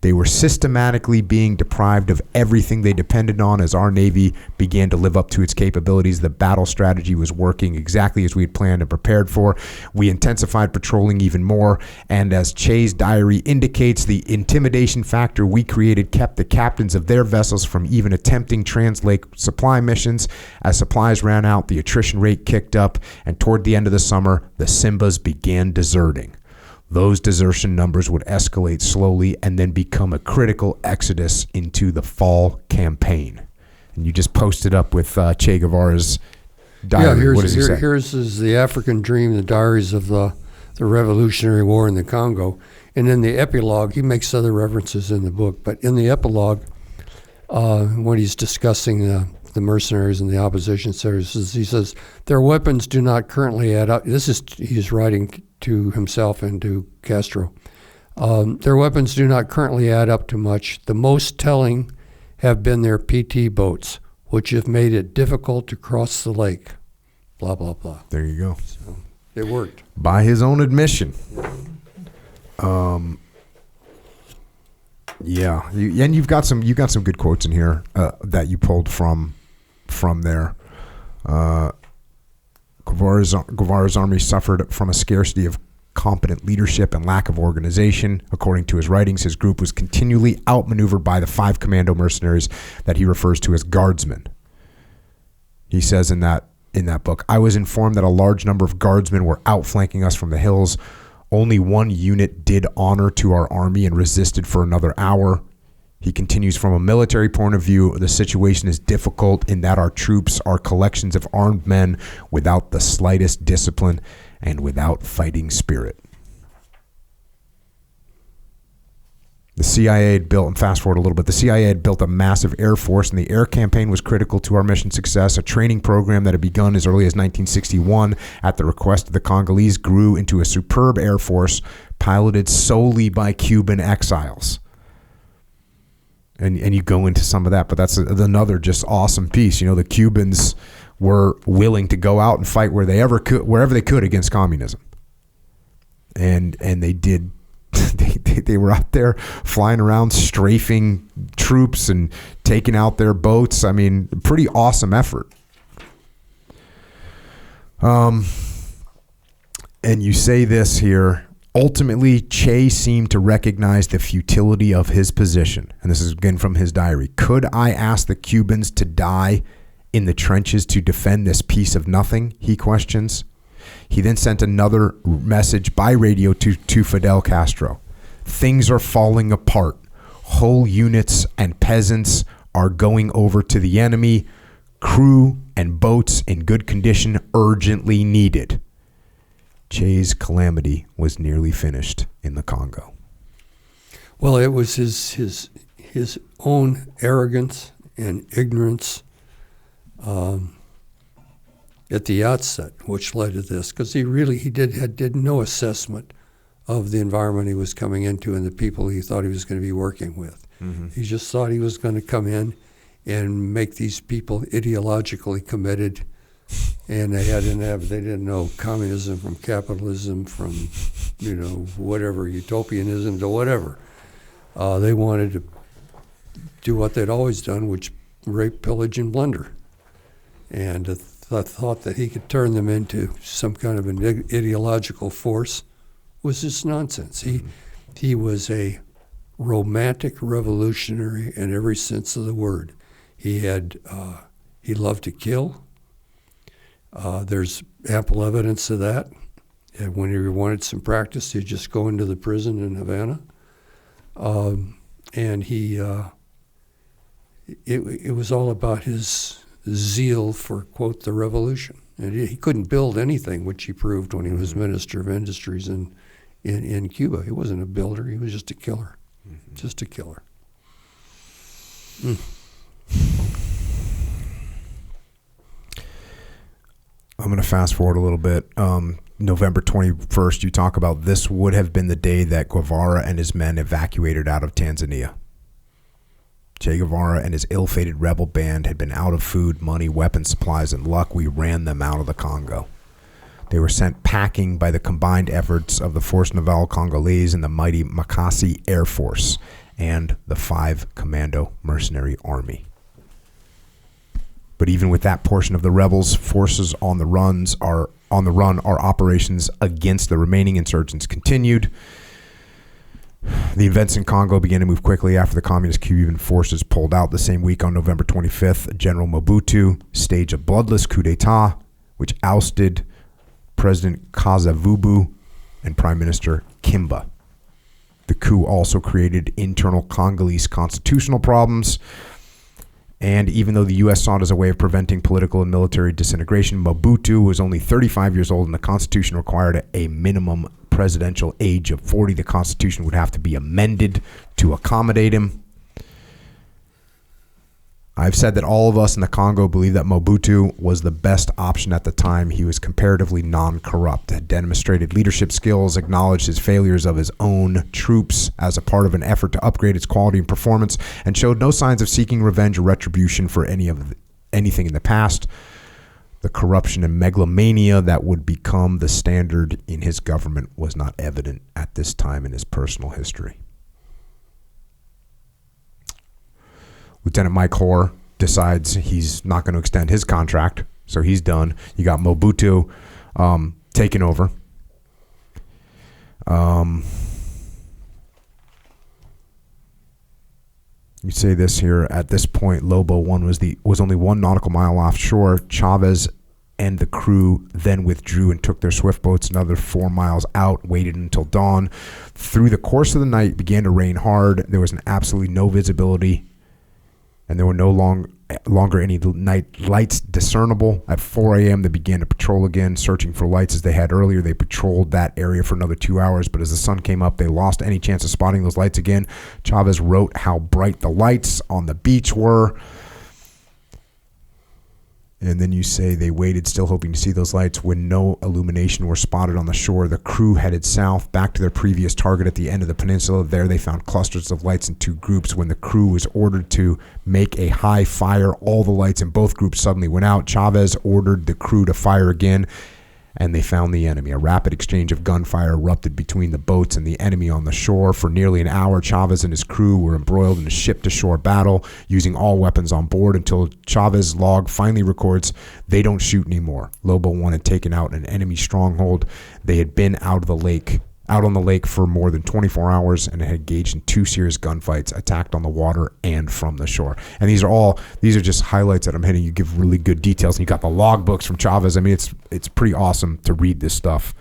They were systematically being deprived of everything they depended on as our Navy began to live up to its capabilities. The battle strategy was working exactly as we had planned and prepared for. We intensified patrolling even more, and as Che's diary indicates, the intimidation factor we created kept the captains of their vessels from even attempting translate supply missions. As supplies ran out, the attrition rate kicked up, and toward the end of the summer, the Simbas began deserting. Those desertion numbers would escalate slowly and then become a critical exodus into the fall campaign. And you just posted up with Che Guevara's diary. Yeah, what does he say? Here's The African Dream, the diaries of the Revolutionary War in the Congo. And in the epilogue, he makes other references in the book, but in the epilogue, when he's discussing the mercenaries and the opposition services, he says, their weapons do not currently add up. He's writing to himself and to Castro. Their weapons do not currently add up to much. The most telling have been their PT boats, which have made it difficult to cross the lake. Blah, blah, blah. There you go. So, It worked. By his own admission. Yeah, you've got some good quotes in here that you pulled from there. Guevara's army suffered from a scarcity of competent leadership and lack of organization. According to his writings, his group was continually outmaneuvered by the 5 commando mercenaries that he refers to as guardsmen. He says in that book, I was informed that a large number of guardsmen were outflanking us from the hills. Only one unit did honor to our army and resisted for another hour. He continues, from a military point of view, the situation is difficult in that our troops are collections of armed men without the slightest discipline and without fighting spirit. The CIA had built, and fast forward a little bit, the CIA had built a massive air force, and the air campaign was critical to our mission success. A training program that had begun as early as 1961 at the request of the Congolese grew into a superb air force piloted solely by Cuban exiles. And you go into some of that, but that's another just awesome piece. You know, the Cubans were willing to go out and fight wherever they could against communism, and they did. They were out there flying around, strafing troops and taking out their boats. I mean, pretty awesome effort. And you say this here. Ultimately, Che seemed to recognize the futility of his position. And this is again from his diary. Could I ask the Cubans to die in the trenches to defend this piece of nothing? He questions. He then sent another message by radio to Fidel Castro. Things are falling apart. Whole units and peasants are going over to the enemy. Crew and boats in good condition urgently needed. Che's calamity was nearly finished in the Congo. Well, it was his own arrogance and ignorance at the outset which led to this, because he did no assessment of the environment he was coming into and the people he thought he was going to be working with. Mm-hmm. He just thought he was going to come in and make these people ideologically committed. And they didn't know communism from capitalism, from, whatever, utopianism to whatever. They wanted to do what they'd always done, which rape, pillage, and plunder. And the thought that he could turn them into some kind of an ideological force was just nonsense. He was a romantic revolutionary in every sense of the word. He loved to kill. There's ample evidence of that. And when he wanted some practice, he'd just go into the prison in Havana. And it was all about his zeal for, quote, the revolution. And he couldn't build anything, which he proved when he was Minister of Industries in Cuba. He wasn't a builder. He was just a killer. Mm-hmm. Just a killer. I'm going to fast forward a little bit. November 21st, you talk about this would have been the day that Guevara and his men evacuated out of Tanzania. Che Guevara and his ill-fated rebel band had been out of food, money, weapon supplies, and luck. We ran them out of the Congo. They were sent packing by the combined efforts of the Force Navale Congolese and the mighty Makasi Air Force and the 5 Commando Mercenary Army. But even with that portion of the rebels' forces on the run, our operations against the remaining insurgents continued. The events in Congo began to move quickly after the communist Cuban forces pulled out. The same week, on November 25th, General Mobutu staged a bloodless coup d'etat, which ousted President Kasavubu and Prime Minister Kimba. The coup also created internal Congolese constitutional problems. And even though the U.S. saw it as a way of preventing political and military disintegration, Mobutu was only 35 years old, and the Constitution required a minimum presidential age of 40. The Constitution would have to be amended to accommodate him. I've said that all of us in the Congo believe that Mobutu was the best option at the time. He was comparatively non-corrupt, had demonstrated leadership skills, acknowledged his failures of his own troops as a part of an effort to upgrade its quality and performance, and showed no signs of seeking revenge or retribution for anything in the past. The corruption and megalomania that would become the standard in his government was not evident at this time in his personal history. Lieutenant Mike Hoare decides he's not going to extend his contract, so he's done. You got Mobutu taking over. You say this here, at this point, Lobo 1 was only 1 nautical mile offshore. Chavez and the crew then withdrew and took their swift boats another 4 miles out, waited until dawn. Through the course of the night, it began to rain hard. There was absolutely no visibility, and there were no longer any night lights discernible. At 4 a.m., they began to patrol again, searching for lights as they had earlier. They patrolled that area for another 2 hours, but as the sun came up, they lost any chance of spotting those lights again. Chavez wrote how bright the lights on the beach were. And then you say they waited, still hoping to see those lights. When no illumination were spotted on the shore, the crew headed south, back to their previous target at the end of the peninsula. There they found clusters of lights in 2 groups. When the crew was ordered to make a high fire, all the lights in both groups suddenly went out. Chavez ordered the crew to fire again, and they found the enemy. A rapid exchange of gunfire erupted between the boats and the enemy on the shore. For nearly an hour, Chavez and his crew were embroiled in a ship-to-shore battle, using all weapons on board, until Chavez's log finally records they don't shoot anymore. Lobo 1 had taken out an enemy stronghold. They had been out on the lake for more than 24 hours and had engaged in 2 serious gunfights, attacked on the water and from the shore. And these are just highlights that I'm hitting. You give really good details, and you got the logbooks from Chavez. I mean, it's pretty awesome to read this stuff.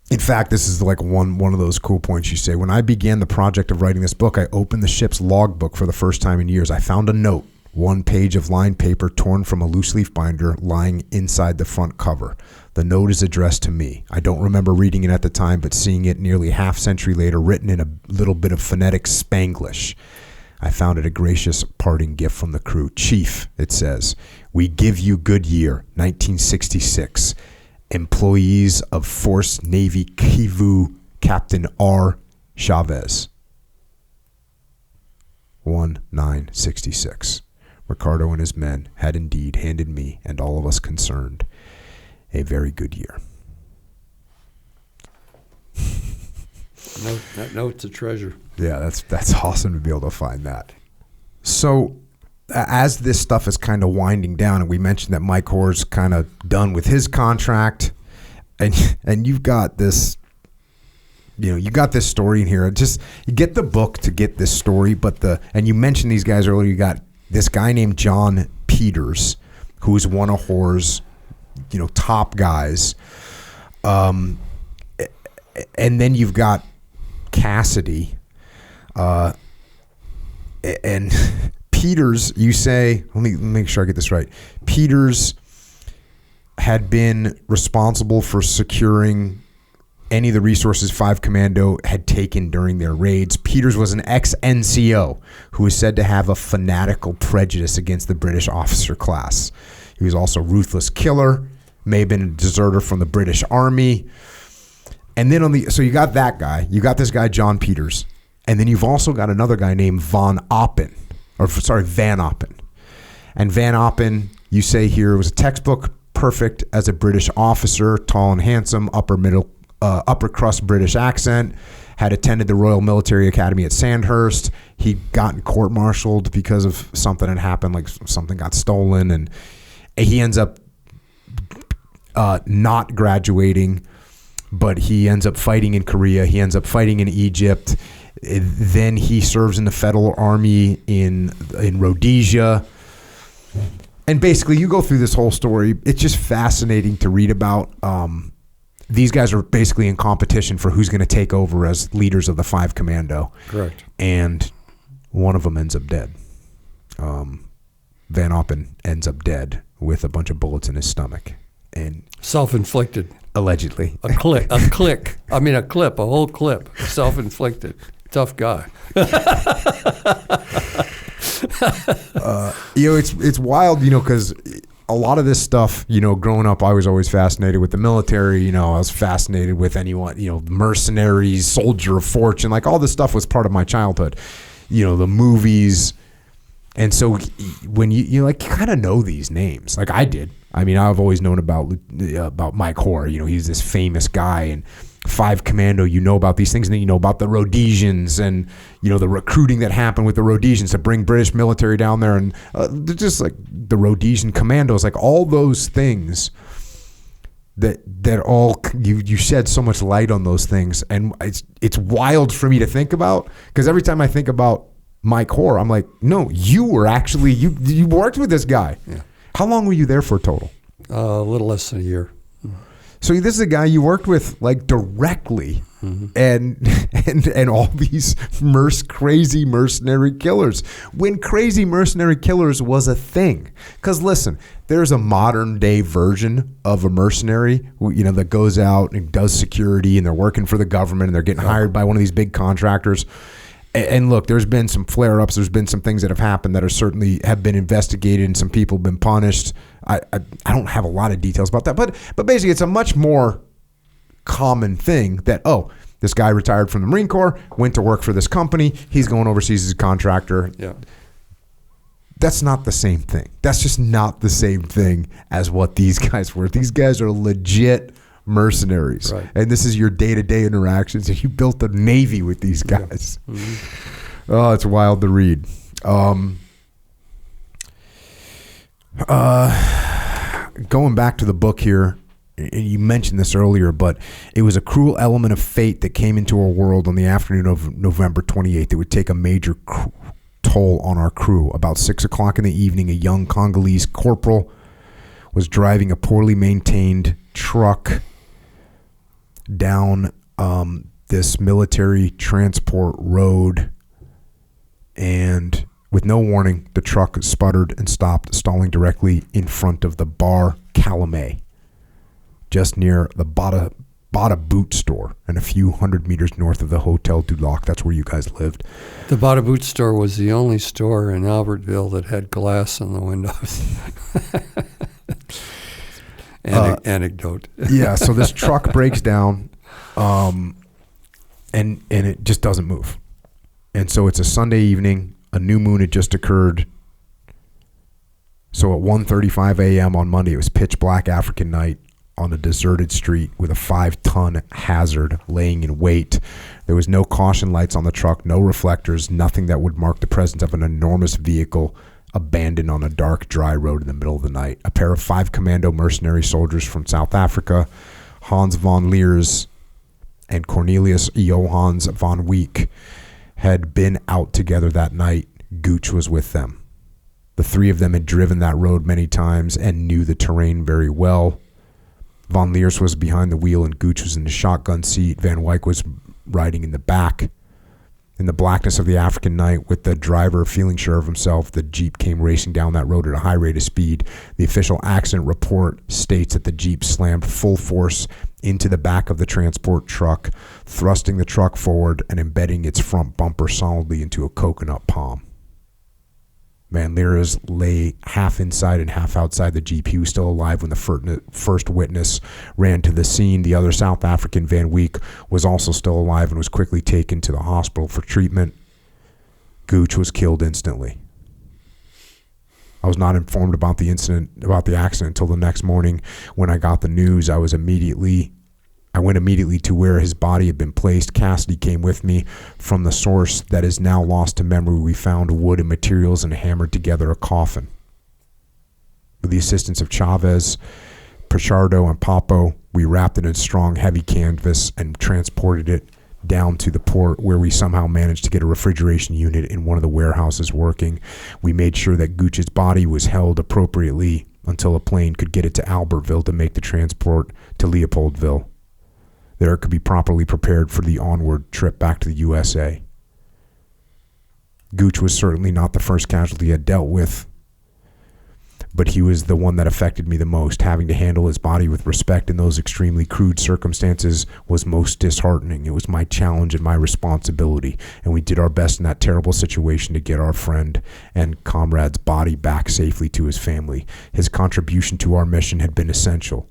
In fact, this is like one of those cool points you say. When I began the project of writing this book, I opened the ship's logbook for the first time in years. I found a note, 1 page of lined paper torn from a loose leaf binder, lying inside the front cover. The note is addressed to me. I don't remember reading it at the time, but seeing it nearly half-century later, written in a little bit of phonetic Spanglish. I found it a gracious parting gift from the crew. Chief, it says, we give you good year, 1966. Employees of Force Navy Kivu, Captain R. Chavez. 1966. Ricardo and his men had indeed handed me and all of us concerned a very good year. That note's a treasure. Yeah, that's awesome to be able to find that. So as this stuff is kind of winding down, and we mentioned that Mike Hoare's kind of done with his contract, and you've got this, you got this story in here. Just you get the book to get this story, and you mentioned these guys earlier. You got this guy named John Peters, who is one of Hoare's top guys, and then you've got Cassidy, and Peters. You say, let me make sure I get this right. Peters had been responsible for securing any of the resources 5 Commando had taken during their raids. Peters was an ex-NCO who was said to have a fanatical prejudice against the British officer class. He was also a ruthless killer, may have been a deserter from the British Army. And then so you got that guy. You got this guy, John Peters. And then you've also got another guy named Van Oppen. And Van Oppen, you say here, was a textbook perfect as a British officer, tall and handsome, upper crust British accent, had attended the Royal Military Academy at Sandhurst. He'd gotten court-martialed because of something that happened, like something got stolen, and he ends up not graduating, but he ends up fighting in Korea. He ends up fighting in Egypt. Then he serves in the Federal Army in Rhodesia. And basically, you go through this whole story. It's just fascinating to read about. These guys are basically in competition for who's going to take over as leaders of the 5 Commando. Correct. And one of them ends up dead. Van Oppen ends up dead with a bunch of bullets in his stomach. And self-inflicted. Allegedly. A clip, a whole clip. Self-inflicted. Tough guy. It's wild, because a lot of this stuff, growing up, I was always fascinated with the military. I was fascinated with anyone, mercenaries, soldier of fortune, like all this stuff was part of my childhood. The movies, And so when you like, you kind of know these names. Like I did. I mean, I've always known about Mike Hoare. You know, he's this famous guy, and 5 Commando, you know about these things, and then you know about the Rhodesians and, you know, the recruiting that happened with the Rhodesians to bring British military down there, and just like the Rhodesian commandos, like all those things that all, you shed so much light on those things, and it's wild for me to think about, because every time I think about Mike Hoare, I'm like, no, you were actually, you worked with this guy. Yeah. How long were you there for total? A little less than a year. So this is a guy you worked with like directly, and all these crazy mercenary killers, when crazy mercenary killers was a thing. Because listen, there's a modern day version of a mercenary, you know, that goes out and does security, and they're working for the government, and they're getting hired by one of these big contractors. And look, there's been some flare-ups. There's been some things that have happened that are certainly have been investigated, and some people have been punished. I don't have a lot of details about that, but basically it's a much more common thing that, oh, this guy retired from the Marine Corps, went to work for this company, he's going overseas as a contractor. Yeah. That's not the same thing. That's just not the same thing as what these guys were. These guys are legit mercenaries, right. And this is your day-to-day interactions, and you built a navy with these guys. Yeah. Oh, it's wild to read. Going back to the book here, you mentioned this earlier, but it was a cruel element of fate that came into our world on the afternoon of November 28th. It would take a major toll on our crew. About 6 o'clock in the evening, a young Congolese corporal was driving a poorly maintained truck down this military transport road, and with no warning, the truck sputtered and stopped, stalling directly in front of the bar Calumet, just near the Bada Boot store and a few hundred meters north of the Hotel du Lac. That's where you guys lived. The Bada Boot store was the only store in Albertville that had glass in the windows. Anecdote. Yeah, so this truck breaks down, and it just doesn't move. And so it's a Sunday evening. A new moon had just occurred. So at 1:35 a.m. on Monday, it was pitch black African night on a deserted street with a 5-ton hazard laying in wait. There was no caution lights on the truck, no reflectors, nothing that would mark the presence of an enormous vehicle abandoned on a dark, dry road in the middle of the night. A pair of 5 Commando mercenary soldiers from South Africa, Hans von Leers and Cornelius Johannes von Wieck, had been out together that night. Gooch was with them. The 3 of them had driven that road many times and knew the terrain very well. Von Leers was behind the wheel and Gooch was in the shotgun seat. Van Wyck was riding in the back. In the blackness of the African night, with the driver feeling sure of himself, the Jeep came racing down that road at a high rate of speed. The official accident report states that the Jeep slammed full force into the back of the transport truck, thrusting the truck forward and embedding its front bumper solidly into a coconut palm. Van Leers lay half inside and half outside the Jeep. He was still alive when the first witness ran to the scene. The other South African, Van Wyck, was also still alive and was quickly taken to the hospital for treatment. Gooch was killed instantly. I was not informed about the accident until the next morning. When I got the news, I went immediately to where his body had been placed. Cassidy came with me. From the source that is now lost to memory, we found wood and materials and hammered together a coffin. With the assistance of Chavez, Pichardo, and Papo, we wrapped it in strong, heavy canvas and transported it down to the port, where we somehow managed to get a refrigeration unit in one of the warehouses working. We made sure that Gooch's body was held appropriately until a plane could get it to Albertville to make the transport to Leopoldville. There it could be properly prepared for the onward trip back to the USA. Gooch was certainly not the first casualty I dealt with, but he was the one that affected me the most. Having to handle his body with respect in those extremely crude circumstances was most disheartening. It was my challenge and my responsibility, and we did our best in that terrible situation to get our friend and comrade's body back safely to his family. His contribution to our mission had been essential.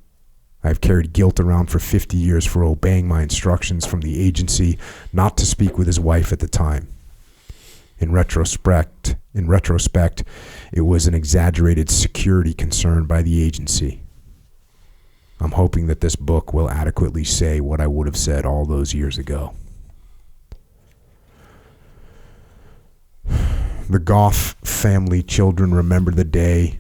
I've carried guilt around for 50 years for obeying my instructions from the agency not to speak with his wife at the time. In retrospect, In retrospect, it was an exaggerated security concern by the agency. I'm hoping that this book will adequately say what I would have said all those years ago. The Goff family children remember the day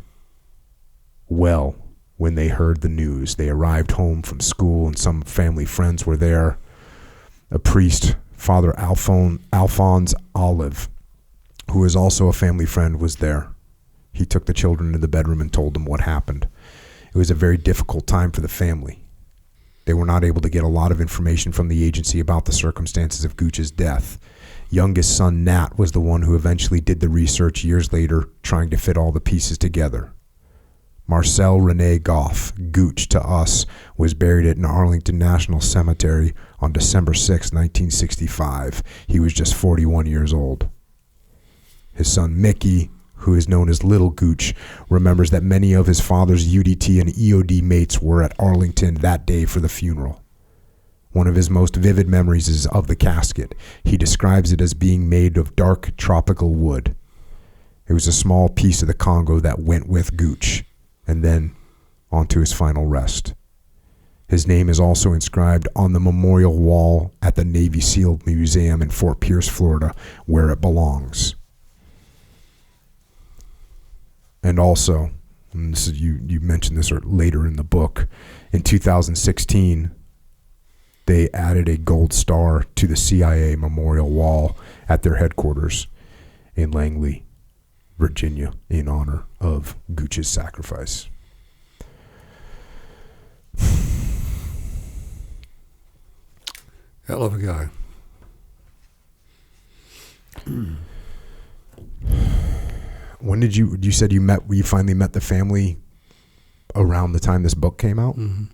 well when they heard the news. They arrived home from school and some family friends were there. A priest, Father Alphonse Olive, who is also a family friend, was there. He took the children into the bedroom and told them what happened. It was a very difficult time for the family. They were not able to get a lot of information from the agency about the circumstances of Gooch's death. Youngest son Nat was the one who eventually did the research years later, trying to fit all the pieces together. Marcel René Goff, Gooch to us, was buried at an Arlington National Cemetery on December 6, 1965. He was just 41 years old. His son Mickey, who is known as Little Gooch, remembers that many of his father's UDT and EOD mates were at Arlington that day for the funeral. One of his most vivid memories is of the casket. He describes it as being made of dark tropical wood. It was a small piece of the Congo that went with Gooch, and then onto his final rest. His name is also inscribed on the memorial wall at the Navy SEAL Museum in Fort Pierce, Florida, where it belongs. And also, and this is, you mentioned this later in the book, in 2016, they added a gold star to the CIA memorial wall at their headquarters in Langley, Virginia, in honor of Gooch's sacrifice. Hell of a guy. When did you said you finally met the family around the time this book came out? Mm-hmm.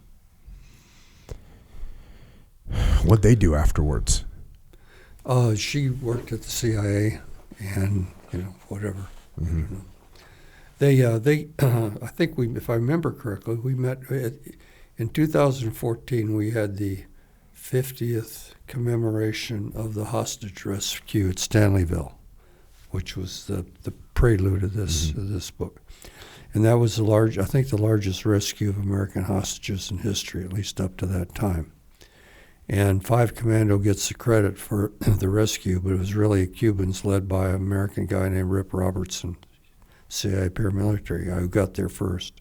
What'd they do afterwards? She worked at the CIA, and whatever. Mm-hmm. They I think if I remember correctly, we met in 2014. We had the 50th commemoration of the hostage rescue at Stanleyville, which was the prelude of this book, and that was the largest rescue of American hostages in history, at least up to that time. And 5 Commando gets the credit for the rescue, but it was really Cubans led by an American guy named Rip Robertson, CIA paramilitary guy who got there first.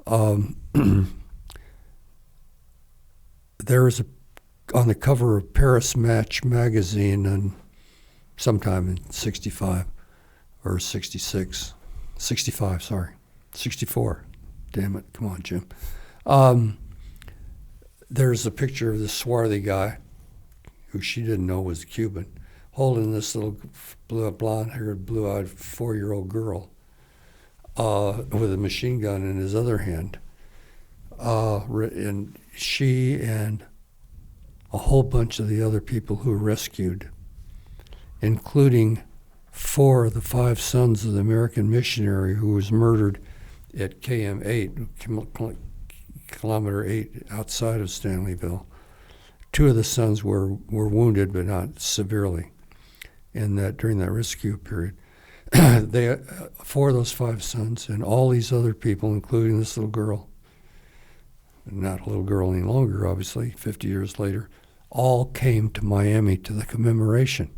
There was on the cover of Paris Match magazine and sometime in 65 or 66, 65, sorry, 64. Damn it, come on, Jim. There's a picture of this swarthy guy, who she didn't know was a Cuban, holding this little blonde-haired, blue-eyed 4-year-old girl with a machine gun in his other hand. And she and a whole bunch of the other people who were rescued, including 4 of the 5 sons of the American missionary who was murdered at KM8, Kilometer 8 outside of Stanleyville. 2 of the sons were wounded, but not severely, during that rescue period. 4 of those 5 sons and all these other people, including this little girl, not a little girl any longer, obviously, 50 years later, all came to Miami to the commemoration,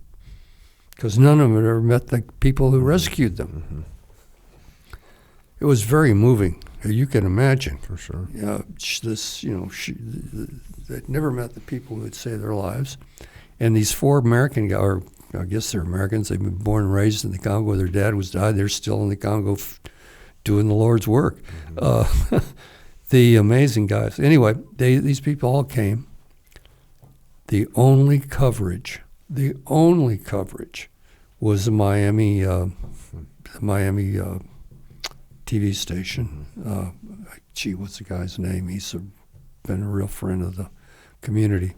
because none of them had ever met the people who rescued them. Mm-hmm. It was very moving. You can imagine. For sure. Yeah, they'd never met the people who would save their lives. And these 4 American guys, or I guess they're Americans, they've been born and raised in the Congo. Their dad was died. They're still in the Congo doing the Lord's work. Mm-hmm. The amazing guys. Anyway, these people all came. The only coverage was the Miami TV station. What's the guy's name? He's been a real friend of the community.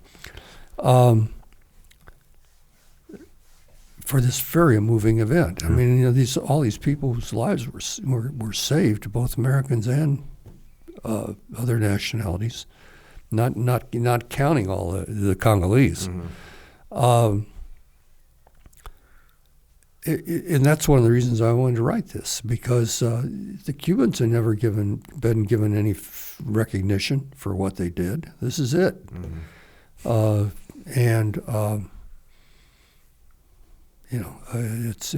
For this very moving event. I mean, all these people whose lives were saved, both Americans and other nationalities, not counting all the Congolese. Mm-hmm. and that's one of the reasons I wanted to write this, because the Cubans have never been given any recognition for what they did. This is it. And it's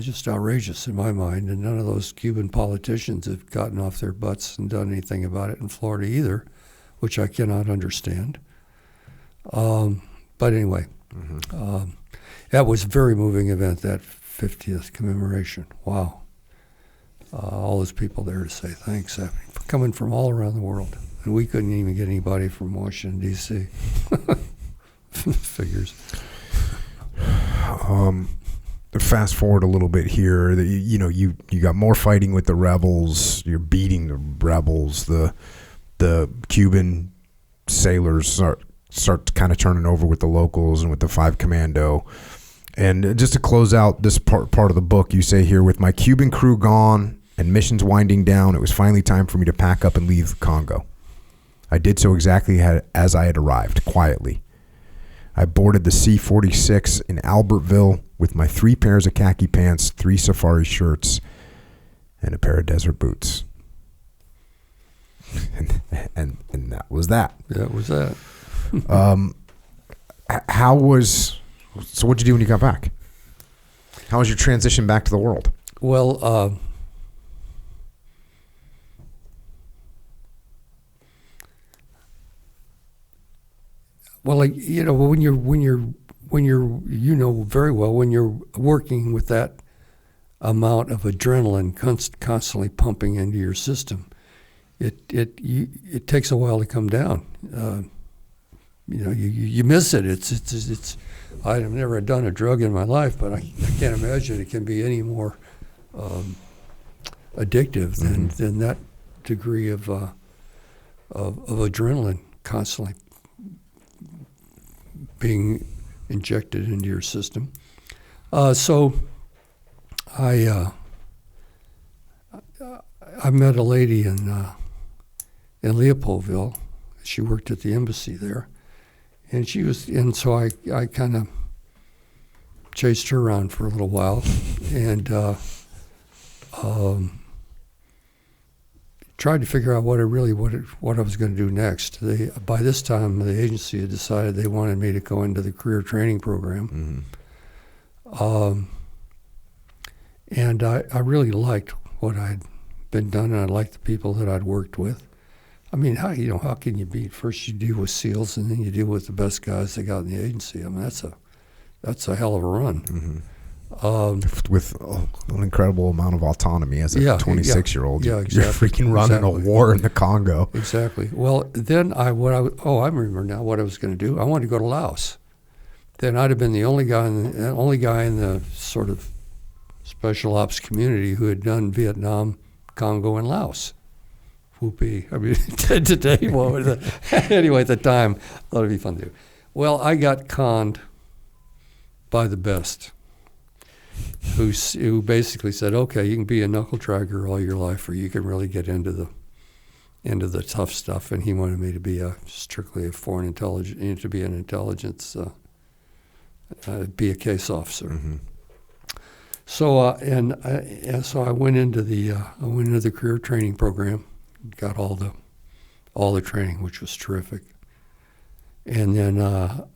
just outrageous in my mind, and none of those Cuban politicians have gotten off their butts and done anything about it in Florida either, which I cannot understand. But anyway, that was a very moving event, that 50th commemoration. Wow. All those people there to say thanks, coming from all around the world. And we couldn't even get anybody from Washington, D.C. Figures. Fast forward a little bit here. You got more fighting with the rebels. You're beating the rebels. The Cuban sailors start kind of turning over with the locals and with the 5 Commando. And just to close out this part of the book, you say here, with my Cuban crew gone and missions winding down, it was finally time for me to pack up and leave Congo. I did so exactly as I had arrived, quietly. I boarded the C-46 in Albertville with my 3 pairs of khaki pants, 3 safari shirts, and a pair of desert boots. and that was that. That was that. So what'd you do when you got back? How was your transition back to the world? Well, when you're very well, when you're working with that amount of adrenaline constantly pumping into your system, it takes a while to come down. You miss it. It's. I've never done a drug in my life, but I can't imagine it can be any more addictive than that degree of adrenaline constantly being injected into your system. So I met a lady in Leopoldville. She worked at the embassy there, and so I kind of chased her around for a little while, and tried to figure out what I was going to do next. By this time, the agency had decided they wanted me to go into the career training program. And I really liked what I'd been done, and I liked the people that I'd worked with. I mean, how can you beat? First you deal with SEALs, and then you deal with the best guys they got in the agency. I mean, that's a hell of a run. With an incredible amount of autonomy as a 26-year-old. Yeah, exactly. You're freaking running a war in the Congo. Exactly. Well, then I remember now what I was going to do. I wanted to go to Laos. Then I'd have been the only guy in the sort of special ops community who had done Vietnam, Congo, and Laos. Whoopee. I mean, today, anyway, at the time, I thought it'd be fun to do. Well, I got conned by the best, who basically said, okay, you can be a knuckle dragger all your life, or you can really get into the tough stuff. And he wanted me to be strictly a foreign intelligence, to be an intelligence, be a case officer. So so I went into the career training program, got all the training, which was terrific. And then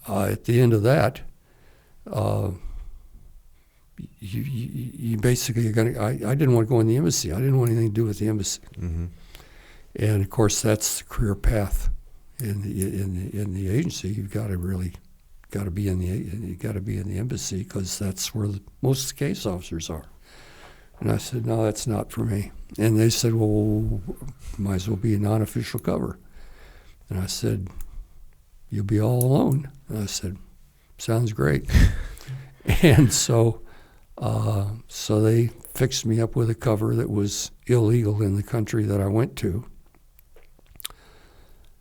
at the end of that, you basically are going to. I didn't want to go in the embassy. I didn't want anything to do with the embassy. And of course, that's the career path in the agency. You've got to be in the embassy, because that's where most case officers are. And I said, no, that's not for me. And they said, well, might as well be a non-official cover. And I said, you'll be all alone. And I said, sounds great. And so they fixed me up with a cover that was illegal in the country that I went to.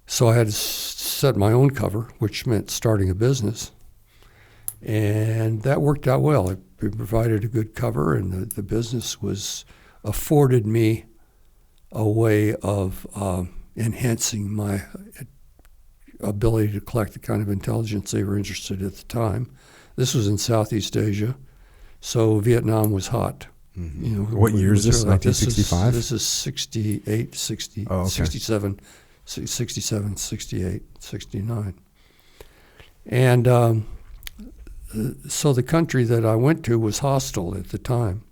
So I had to set my own cover, which meant starting a business. And that worked out well. It provided a good cover, and the business afforded me a way of enhancing my ability to collect the kind of intelligence they were interested in at the time. This was in Southeast Asia, So Vietnam was hot. Mm-hmm. You know, What year is this? 1965? This is 68, 60, Oh, okay. 67, 67, 68, 69. And so the country that I went to was hostile at the time.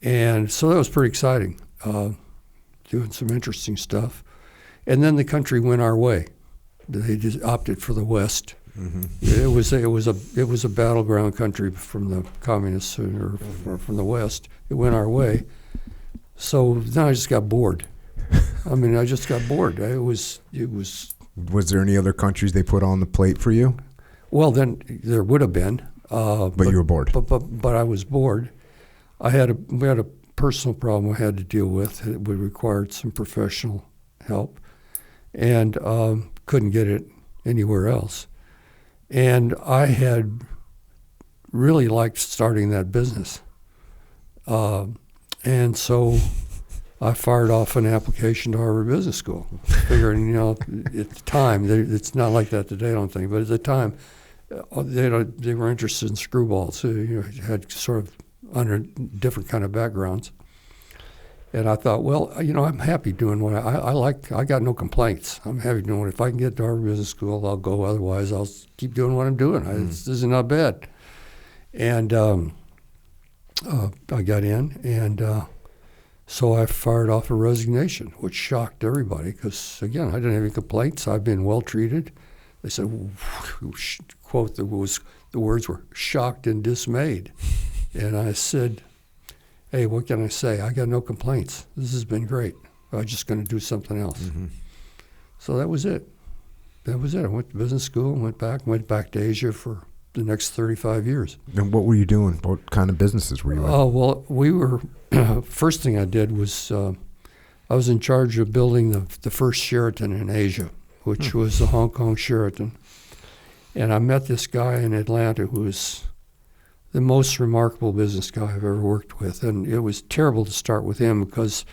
And so that was pretty exciting, doing some interesting stuff. And then the country went our way. They just opted for the West. Mm-hmm. It was a battleground country from the communists or from the West. It went our way. So then I just got bored. I mean, I just got bored. It was. Was there any other countries they put on the plate for you? Well, then there would have been. But you were bored. But I was bored. We had a personal problem I had to deal with. It required some professional help, and couldn't get it anywhere else. And I had really liked starting that business. And so I fired off an application to Harvard Business School, figuring, you know, at the time, it's not like that today, I don't think, but at the time, they were interested in screwballs who had sort of under different kind of backgrounds. And I thought, well, you know, I'm happy doing what I like. I got no complaints. I'm happy doing it. If I can get to Harvard Business School, I'll go. Otherwise, I'll keep doing what I'm doing. This is not bad. And I got in, and so I fired off a resignation, which shocked everybody because, again, I didn't have any complaints. I've been well treated. They said, quote, the words were shocked and dismayed. And I said, hey, what can I say? I got no complaints. This has been great. I'm just going to do something else. Mm-hmm. So that was it. I went to business school, went back to Asia for the next 35 years. And what were you doing? What kind of businesses were you in? Oh, well, we were, first thing I did was I was in charge of building the first Sheraton in Asia, which was the Hong Kong Sheraton. And I met this guy in Atlanta who was the most remarkable business guy I've ever worked with. And it was terrible to start with him because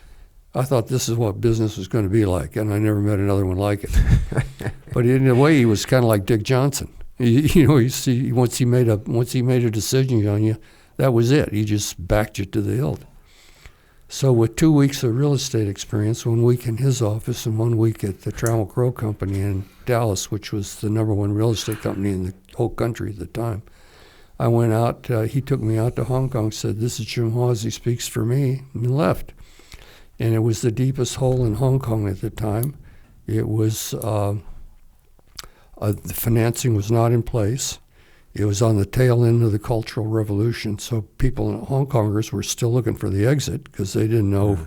I thought this is what business was going to be like, and I never met another one like it. But in a way, he was kind of like Dick Johnson. You know, you see, once he made a decision on you, that was it. He just backed you to the hilt. So with 2 weeks of real estate experience, 1 week in his office and 1 week at the Trammell Crow Company in Dallas, which was the #1 real estate company in the whole country at the time, I went out, he took me out to Hong Kong, said, this is Jim Hawes, he speaks for me, and left. And it was the deepest hole in Hong Kong at the time. It was, the financing was not in place. It was on the tail end of the Cultural Revolution, so people, Hong Kongers, were still looking for the exit because they didn't know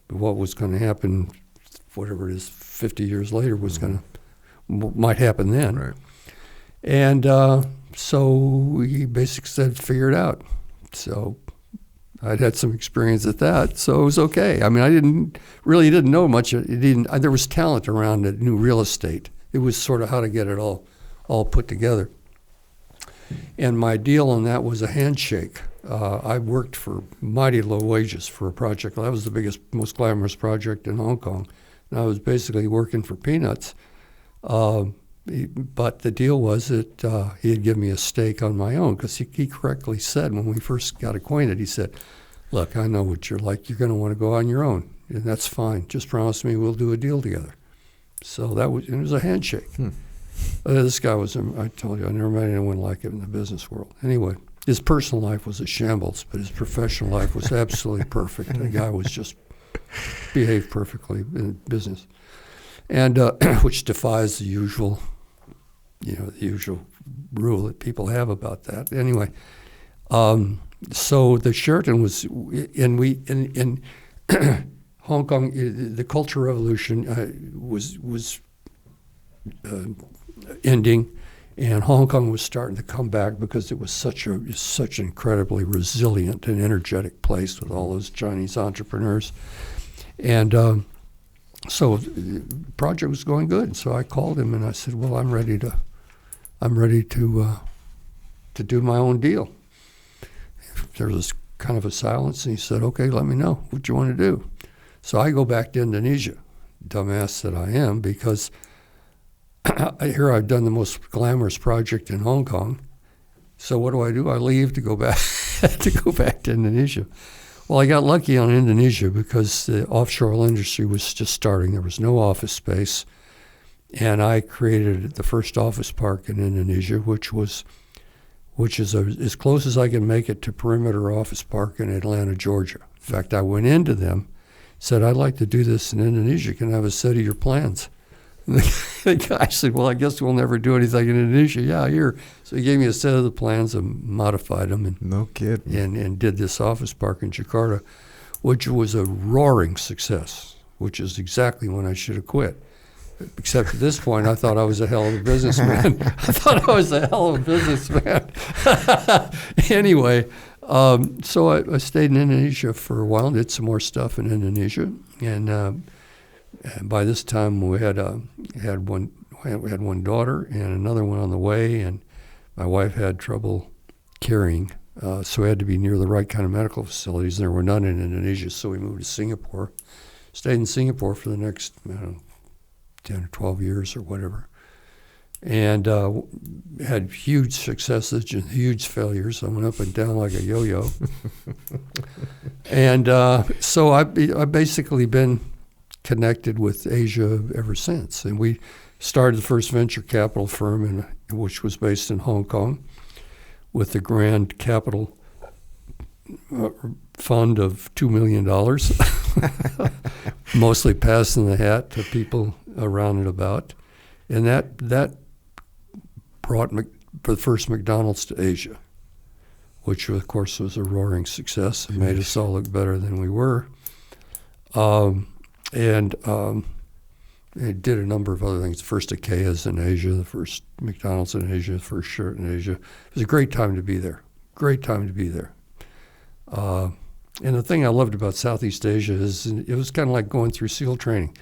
what was going to happen, whatever it is, 50 years later might happen then. Right. And so he basically said, figure it out. So I'd had some experience at that, so it was okay. I mean, I didn't know much. There was talent around that knew real estate. It was sort of how to get it all put together. And my deal on that was a handshake. I worked for mighty low wages for a project. That was the biggest, most glamorous project in Hong Kong. And I was basically working for peanuts. But the deal was that he had given me a stake on my own because he correctly said when we first got acquainted, he said, look, I know what you're like. You're going to want to go on your own, and that's fine. Just promise me we'll do a deal together. So it was a handshake. This guy was, I told you, I never met anyone like him in the business world. Anyway, his personal life was a shambles, but his professional life was absolutely perfect. The guy was just behaved perfectly in business, and which defies the usual rule that people have about that. Anyway, so the Sheraton was, in Hong Kong, the Cultural Revolution was ending, and Hong Kong was starting to come back because it was such an incredibly resilient and energetic place with all those Chinese entrepreneurs, and so the project was going good. So I called him and I said, "Well, I'm ready to do my own deal." There was kind of a silence, and he said, "Okay, let me know what you want to do." So I go back to Indonesia, dumbass that I am, because here I've done the most glamorous project in Hong Kong, So what do? I leave to go back to Indonesia. Well, I got lucky on Indonesia because the offshore oil industry was just starting. There was no office space, and I created the first office park in Indonesia, which is as close as I can make it to Perimeter Office Park in Atlanta, Georgia. In fact, I went into them, said, "I'd like to do this in Indonesia. Can I have a set of your plans?" And the guy said, "Well, I guess we'll never do anything in Indonesia." "Yeah, here." So he gave me a set of the plans and modified them. And, no kidding. And did this office park in Jakarta, which was a roaring success, which is exactly when I should have quit. Except at this point, I thought I was a hell of a businessman. Anyway, so I stayed in Indonesia for a while, did some more stuff in Indonesia, and by this time we had one daughter and another one on the way, and my wife had trouble carrying, so we had to be near the right kind of medical facilities. There were none in Indonesia, so we moved to Singapore. Stayed in Singapore for the next 10 or 12 years or whatever, and had huge successes and huge failures. I went up and down like a yo-yo. And so I've basically been connected with Asia ever since. And we started the first venture capital firm, which was based in Hong Kong, with the grand capital fund of $2 million, mostly passing the hat to people around and about. And that brought the first McDonald's to Asia, which of course was a roaring success. It made us all look better than we were. It did a number of other things. The first Ikeas in Asia, the first McDonald's in Asia, the first shirt in Asia. It was a great time to be there. And the thing I loved about Southeast Asia is it was kind of like going through SEAL training.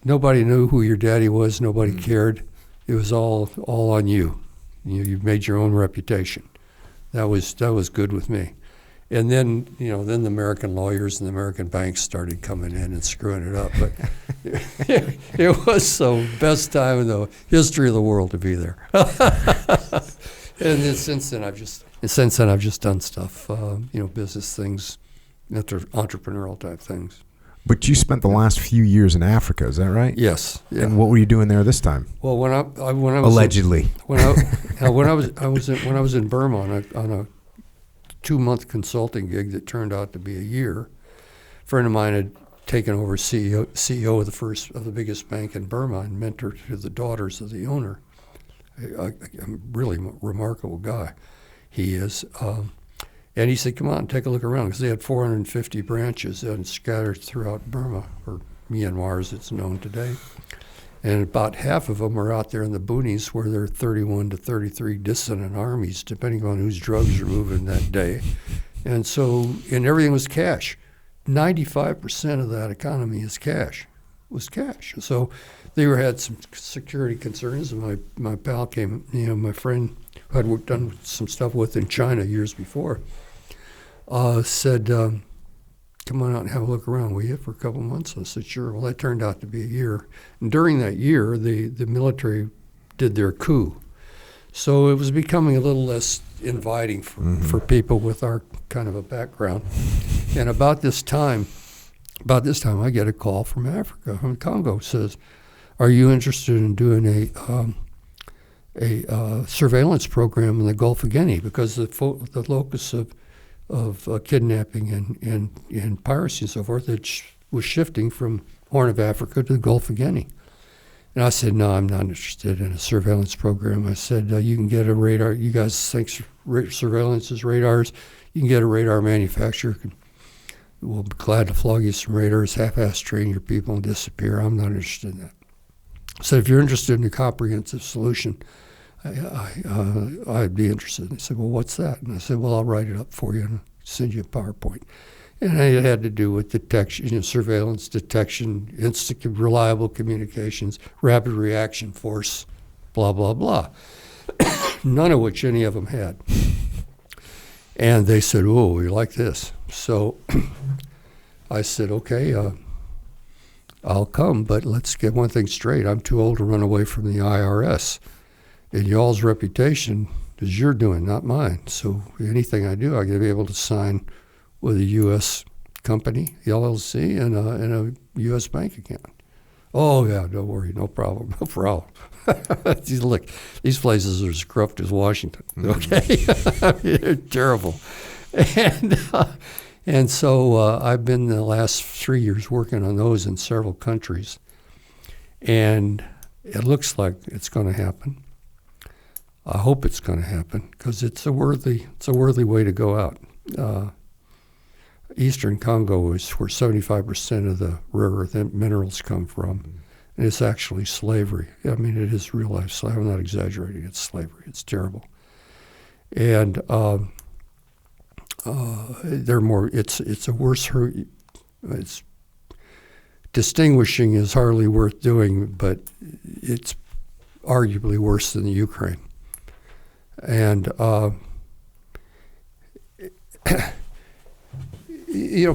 Nobody knew who your daddy was. Nobody cared. It was all on you. You made your own reputation. That was good with me. And then then the American lawyers and the American banks started coming in and screwing it up. But it was the best time in the history of the world to be there. And then since then I've just done stuff, business things, entrepreneurial type things. But you spent the last few years in Africa, is that right? Yes. Yeah. And what were you doing there this time? Well, when I was allegedly when I was in Burma on a 2-month consulting gig that turned out to be a year. A friend of mine had taken over CEO of the biggest bank in Burma and mentored to the daughters of the owner. A really remarkable guy, he is. And he said, "Come on, take a look around," because they had 450 branches scattered throughout Burma, or Myanmar as it's known today. And about half of them are out there in the boonies where there are 31 to 33 dissident armies, depending on whose drugs are moving that day. And everything was cash. 95% of that economy was cash. So they had some security concerns, and my pal came, my friend who I'd done some stuff with in China years before, said, "Come on out and have a look around, will you, for a couple of months?" I said, "Sure." Well, that turned out to be a year. And during that year, the military did their coup. So it was becoming a little less inviting for people with our kind of a background. And about this time, I get a call from Africa, from Congo, says, "Are you interested in doing a surveillance program in the Gulf of Guinea?" Because the locus of kidnapping and piracy and so forth, it was shifting from Horn of Africa to the Gulf of Guinea. And I said, "No, I'm not interested in a surveillance program." I said, "You can get a radar. You guys think surveillance is radars. You can get a radar manufacturer. We'll be glad to flog you some radars, half-ass train your people and disappear. I'm not interested in that." So if you're interested in a comprehensive solution, I'd be interested. And he said, "Well, what's that?" And I said, "Well, I'll write it up for you and send you a PowerPoint." And it had to do with detection, surveillance, detection, instant, reliable communications, rapid reaction force, blah, blah, blah. None of which any of them had. And they said, "Oh, we like this." So I said, "Okay, I'll come, but let's get one thing straight. I'm too old to run away from the IRS. And y'all's reputation It's your doing, not mine. So anything I do, I got to be able to sign with a U.S. company, the LLC, and a U.S. bank account. Oh, yeah, don't worry, no problem, no problem. Look, these places are as corrupt as Washington, okay? They're terrible. And so I've been the last 3 years working on those in several countries. And it looks like it's going to happen. I hope it's going to happen because it's a worthy way to go out. Eastern Congo is where 75% of the rare earth minerals come from. And it's actually slavery. I mean, it is real life slavery. I'm not exaggerating. It's slavery. It's terrible. And they're more. It's a worse. It's distinguishing is hardly worth doing, but it's arguably worse than the Ukraine. And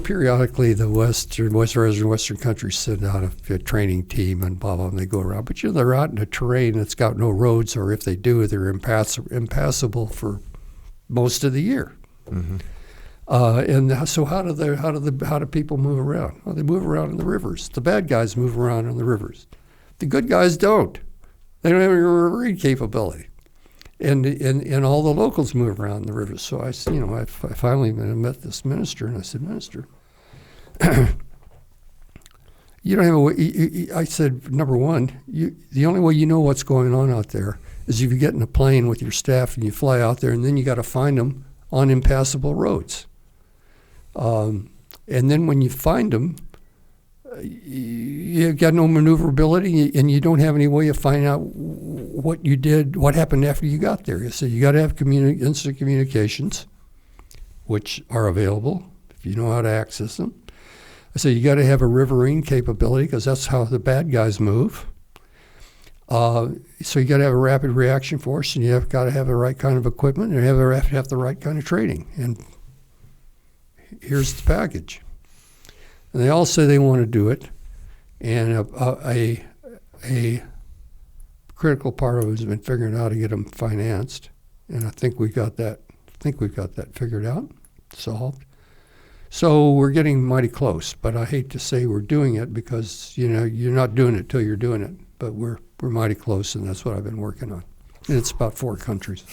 periodically the Western countries send out a training team and blah, blah, and they go around. But they're out in a terrain that's got no roads, or if they do, they're impassable for most of the year. Mm-hmm. And so how do people move around? Well, they move around in the rivers. The bad guys move around in the rivers. The good guys don't. They don't have any riverine capability. And all the locals move around the rivers. So I finally met this minister, and I said, Minister, you don't have a way. I said, number one, the only way you know what's going on out there is if you get in a plane with your staff and you fly out there, and then you got to find them on impassable roads. And then when you find them, you've got no maneuverability, and you don't have any way of finding out what you did, what happened after you got there. So you got to have instant communications, which are available if you know how to access them. I said you got to have a riverine capability because that's how the bad guys move. So you got to have a rapid reaction force, and you've got to have the right kind of equipment, and you have to have the right kind of training. And here's the package. And they all say they want to do it, and a critical part of it has been figuring out how to get them financed, and I think we got that. Figured out, solved. So we're getting mighty close, but I hate to say we're doing it because you're not doing it till you're doing it. But we're mighty close, and that's what I've been working on. And it's about 4 countries.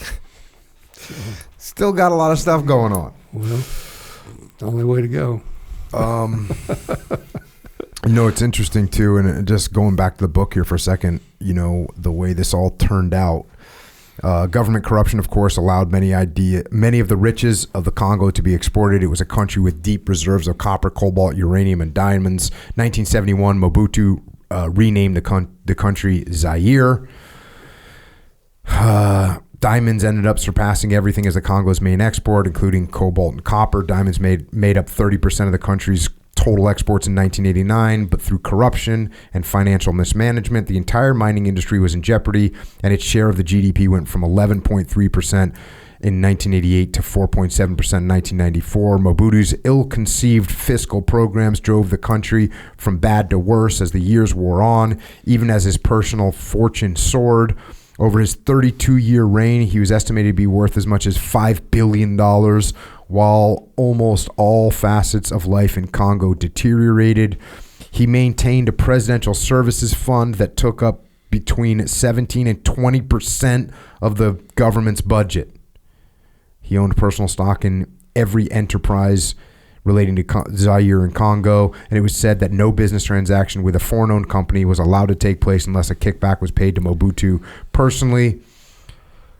So, still got a lot of stuff going on. Well, the only way to go. It's interesting too, and just going back to the book here for a second, the way this all turned out. Government corruption, of course, allowed many of the riches of the Congo to be exported. It was a country with deep reserves of copper, cobalt, uranium, and diamonds. 1971, Mobutu renamed the country Zaire. Diamonds ended up surpassing everything as the Congo's main export, including cobalt and copper. Diamonds made up 30% of the country's total exports in 1989, but through corruption and financial mismanagement, the entire mining industry was in jeopardy, and its share of the GDP went from 11.3% in 1988 to 4.7% in 1994. Mobutu's ill-conceived fiscal programs drove the country from bad to worse as the years wore on, even as his personal fortune soared. Over his 32-year reign, he was estimated to be worth as much as $5 billion, while almost all facets of life in Congo deteriorated. He maintained a presidential services fund that took up between 17 and 20% of the government's budget. He owned personal stock in every enterprise relating to Zaire and Congo, and it was said that no business transaction with a foreign-owned company was allowed to take place unless a kickback was paid to Mobutu personally.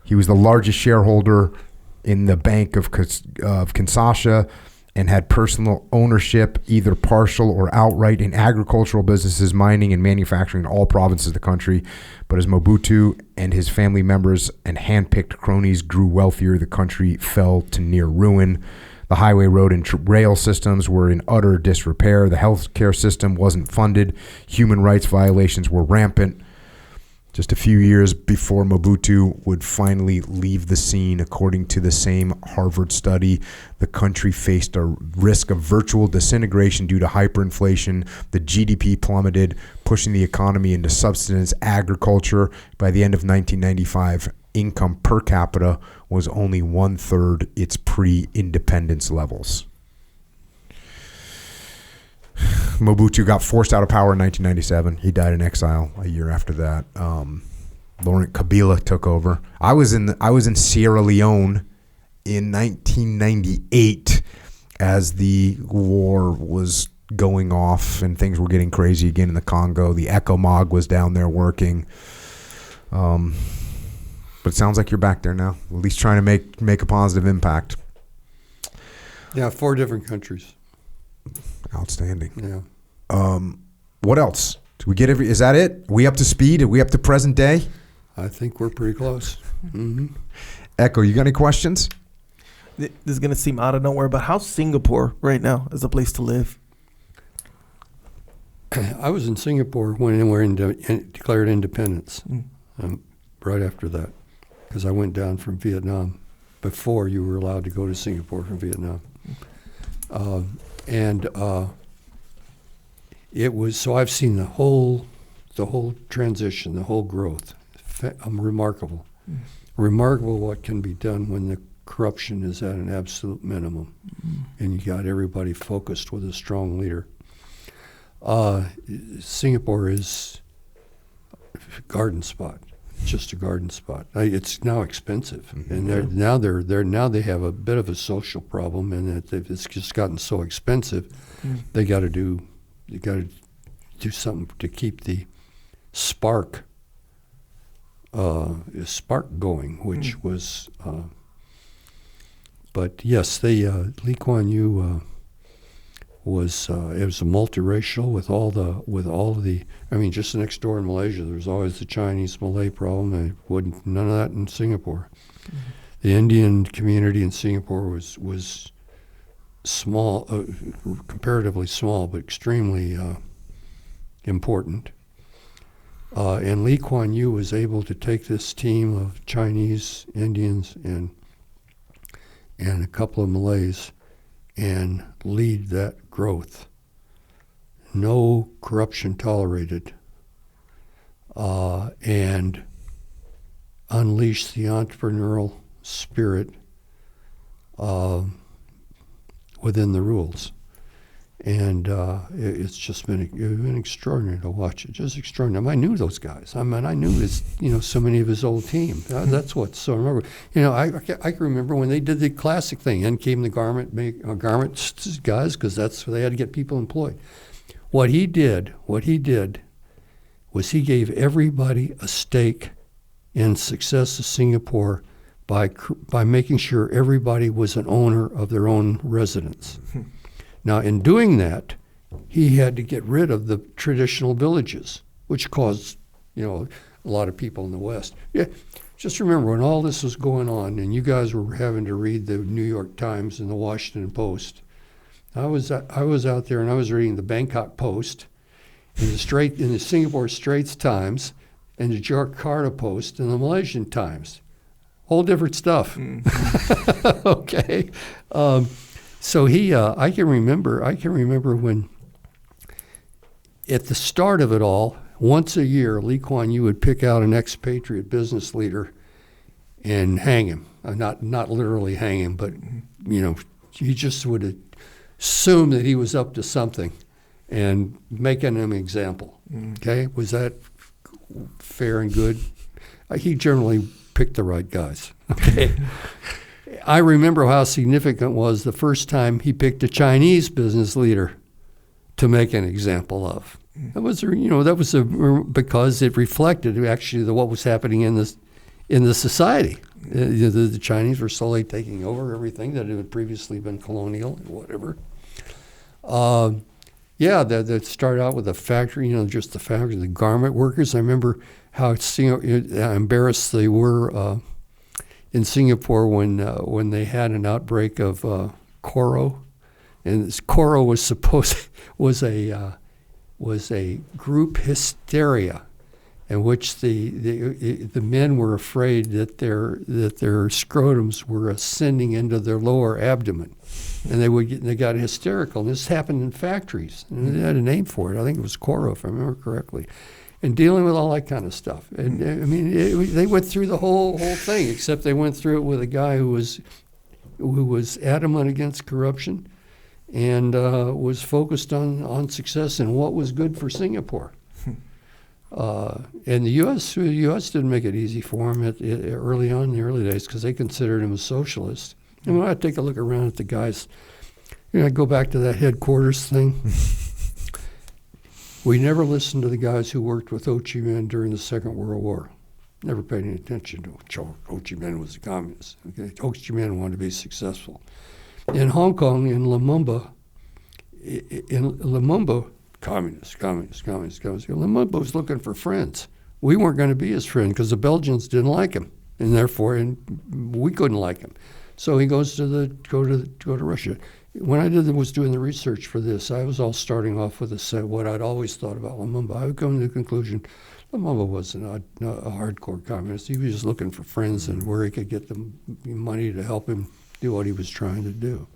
He was the largest shareholder in the Bank of Kinshasa and had personal ownership, either partial or outright, in agricultural businesses, mining, and manufacturing in all provinces of the country. But as Mobutu and his family members and hand-picked cronies grew wealthier, the country fell to near ruin. The highway, road, and rail systems were in utter disrepair. The healthcare system wasn't funded. Human rights violations were rampant. Just a few years before Mobutu would finally leave the scene, according to the same Harvard study, the country faced a risk of virtual disintegration due to hyperinflation. The GDP plummeted, pushing the economy into subsistence agriculture. By the end of 1995, income per capita was only 1/3 its pre-independence levels. Mobutu got forced out of power in 1997. He died in exile a year after that. Laurent Kabila took over. I was in Sierra Leone in 1998 as the war was going off and things were getting crazy again in the Congo. The ECOMOG was down there working. But it sounds like you're back there now, at least trying to make a positive impact. Yeah, 4 different countries. Outstanding. Yeah. What else? Did we get is that it? Are we up to speed? Are we up to present day? I think we're pretty close. Mm-hmm. Echo, you got any questions? This is going to seem out of nowhere, but how's Singapore right now as a place to live? I was in Singapore when they were declared independence, right after that, because I went down from Vietnam before you were allowed to go to Singapore from Vietnam. It was, so I've seen the whole transition, the whole growth. Remarkable. Remarkable what can be done when the corruption is at an absolute minimum, and you got everybody focused with a strong leader. Singapore is a garden spot, just a garden spot. It's now expensive, and they have a bit of a social problem, and it's just gotten so expensive. They got to do something to keep the spark going, which was. But yes, Lee Kuan Yew was it was a multiracial with all the. I mean, just next door in Malaysia, there was always the Chinese-Malay problem. None of that in Singapore. The Indian community in Singapore was small, comparatively small, but extremely important. And Lee Kuan Yew was able to take this team of Chinese, Indians, and a couple of Malays and lead that growth. No corruption tolerated, and unleash the entrepreneurial spirit within the rules. And it's just been extraordinary to watch it, just extraordinary. I knew those guys. I knew so many of his old team. That's what. So I remember, I can remember when they did the classic thing. In came the garment guys, because that's where they had to get people employed. What he did was he gave everybody a stake in success of Singapore by making sure everybody was an owner of their own residence. Now, in doing that, he had to get rid of the traditional villages, which caused, a lot of people in the West. Yeah, just remember when all this was going on, and you guys were having to read the New York Times and the Washington Post. I was out there and I was reading the Bangkok Post, and the Singapore Straits Times, and the Jakarta Post, and the Malaysian Times. Whole different stuff. Okay. So I can remember when, at the start of it all, once a year, Lee Kuan Yew would pick out an expatriate business leader and hang him. Not literally hang him, but, he just would assume that he was up to something and making him an example. Okay? Was that fair and good? He generally picked the right guys. Okay? I remember how significant was the first time he picked a Chinese business leader to make an example of. That was because it reflected actually what was happening in the society. The Chinese were slowly taking over everything that had previously been colonial and whatever. That started out with a factory, just the factory, the garment workers. I remember how embarrassed they were in Singapore when they had an outbreak of Coro, and this Coro was a group hysteria, in which the men were afraid that their scrotums were ascending into their lower abdomen, and they got hysterical. And this happened in factories, and they had a name for it. I think it was Coro, if I remember correctly. and dealing with all that kind of stuff. And I mean, they went through the whole thing, except they went through it with a guy who was adamant against corruption and was focused on success and what was good for Singapore. And the U.S. didn't make it easy for him early on in the early days because they considered him a socialist. And when I take a look around at the guys, I go back to that headquarters thing. We never listened to the guys who worked with Ho Chi Minh during the Second World War. Never paid any attention to Ho Chi Minh was a communist. Okay? Ho Chi Minh wanted to be successful. In Hong Kong, in Lumumba, communist. Lumumba was looking for friends. We weren't going to be his friend because the Belgians didn't like him, and therefore we couldn't like him. So he goes to go to Russia. When I was doing the research for this, I was all starting off with what I'd always thought about Lumumba. I would come to the conclusion Lumumba wasn't a hardcore communist. He was just looking for friends and where he could get the money to help him do what he was trying to do.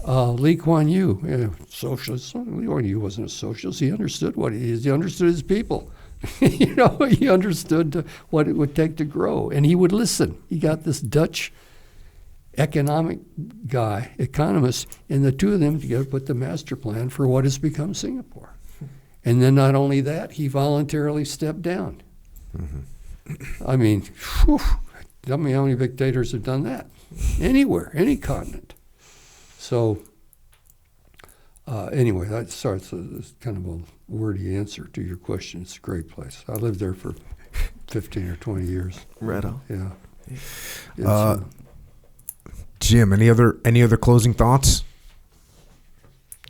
Lee Kuan Yew, socialist. Lee Kuan Yew wasn't a socialist. He understood what he is. He understood his people. He understood what it would take to grow, and he would listen. He got this Dutch economist, and the two of them together put the master plan for what has become Singapore. And then not only that, he voluntarily stepped down. I mean, tell me how many dictators have done that? Anywhere, any continent. So anyway, it's kind of a wordy answer to your question. It's a great place. I lived there for 15 or 20 years. Right on. Yeah. Jim, any other closing thoughts?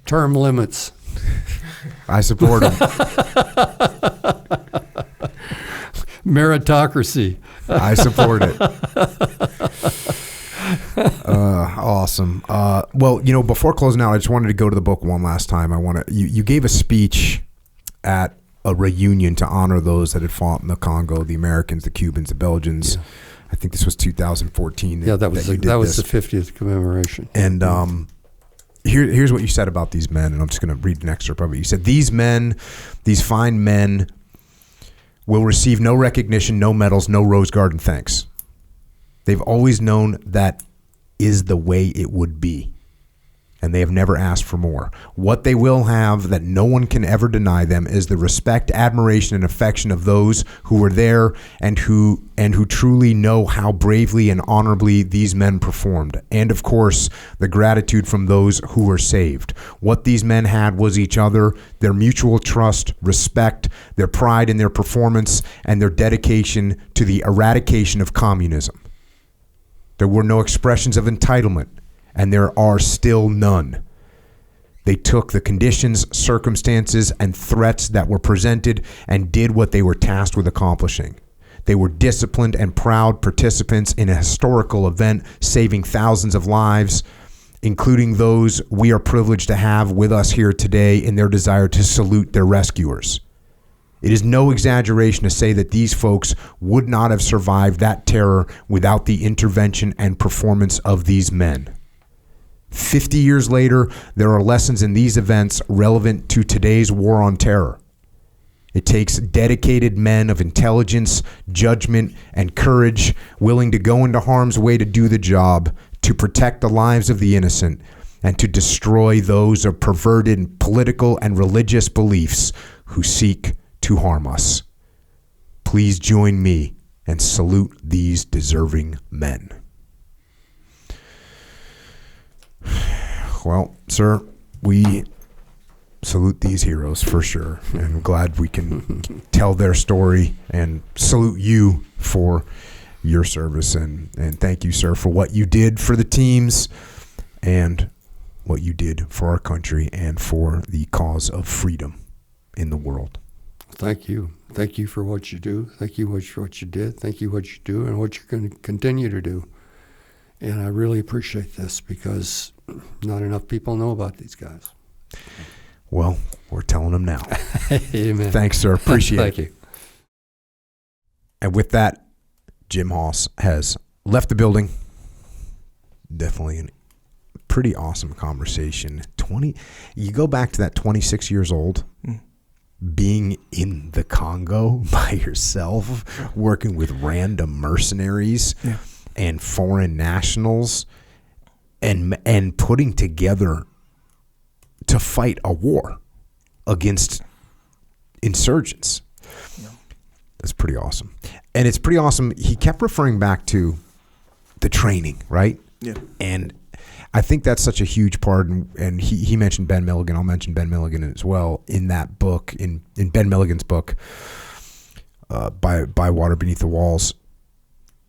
Term limits. I support them. Meritocracy. I support it. Awesome. Well, before closing out, I just wanted to go to the book one last time. You gave a speech at a reunion to honor those that had fought in the Congo, the Americans, the Cubans, the Belgians. Yeah. I think this was 2014. That was the 50th commemoration. And here's what you said about these men, and I'm just going to read an excerpt of it. You said, these fine men, will receive no recognition, no medals, no rose garden thanks. They've always known that is the way it would be, and they have never asked for more. What they will have that no one can ever deny them is the respect, admiration, and affection of those who were there and who truly know how bravely and honorably these men performed, and of course the gratitude from those who were saved. What these men had was each other, their mutual trust, respect, their pride in their performance, and their dedication to the eradication of communism. There were no expressions of entitlement, and there are still none. They took the conditions, circumstances, and threats that were presented and did what they were tasked with accomplishing. They were disciplined and proud participants in a historical event, saving thousands of lives, including those we are privileged to have with us here today in their desire to salute their rescuers. It is no exaggeration to say that these folks would not have survived that terror without the intervention and performance of these men. 50 years later, there are lessons in these events relevant to today's war on terror. It takes dedicated men of intelligence, judgment, and courage willing to go into harm's way to do the job, to protect the lives of the innocent, and to destroy those of perverted political and religious beliefs who seek to harm us. Please join me and salute these deserving men. Well, sir, we salute these heroes for sure, and I'm glad we can tell their story, and salute you for your service, and thank you, sir, for what you did for the teams and what you did for our country and for the cause of freedom in the world. Thank you. Thank you for what you do. Thank you for what you did. Thank you for what you do and what you're going to continue to do. And I really appreciate this because not enough people know about these guys. Well, we're telling them now. Amen. Thanks, sir. Appreciate it. Thank you. And with that, Jim Hawes has left the building. Definitely a pretty awesome conversation. You go back to that 26 years old. being in the Congo by yourself, working with random mercenaries and foreign nationals, and putting together to fight a war against insurgents. Yeah. That's pretty awesome. And it's pretty awesome. He kept referring back to the training, right? Yeah. And I think that's such a huge part, and he mentioned Ben Milligan. I'll mention Ben Milligan as well in that book, in Ben Milligan's book, by Water Beneath the Walls.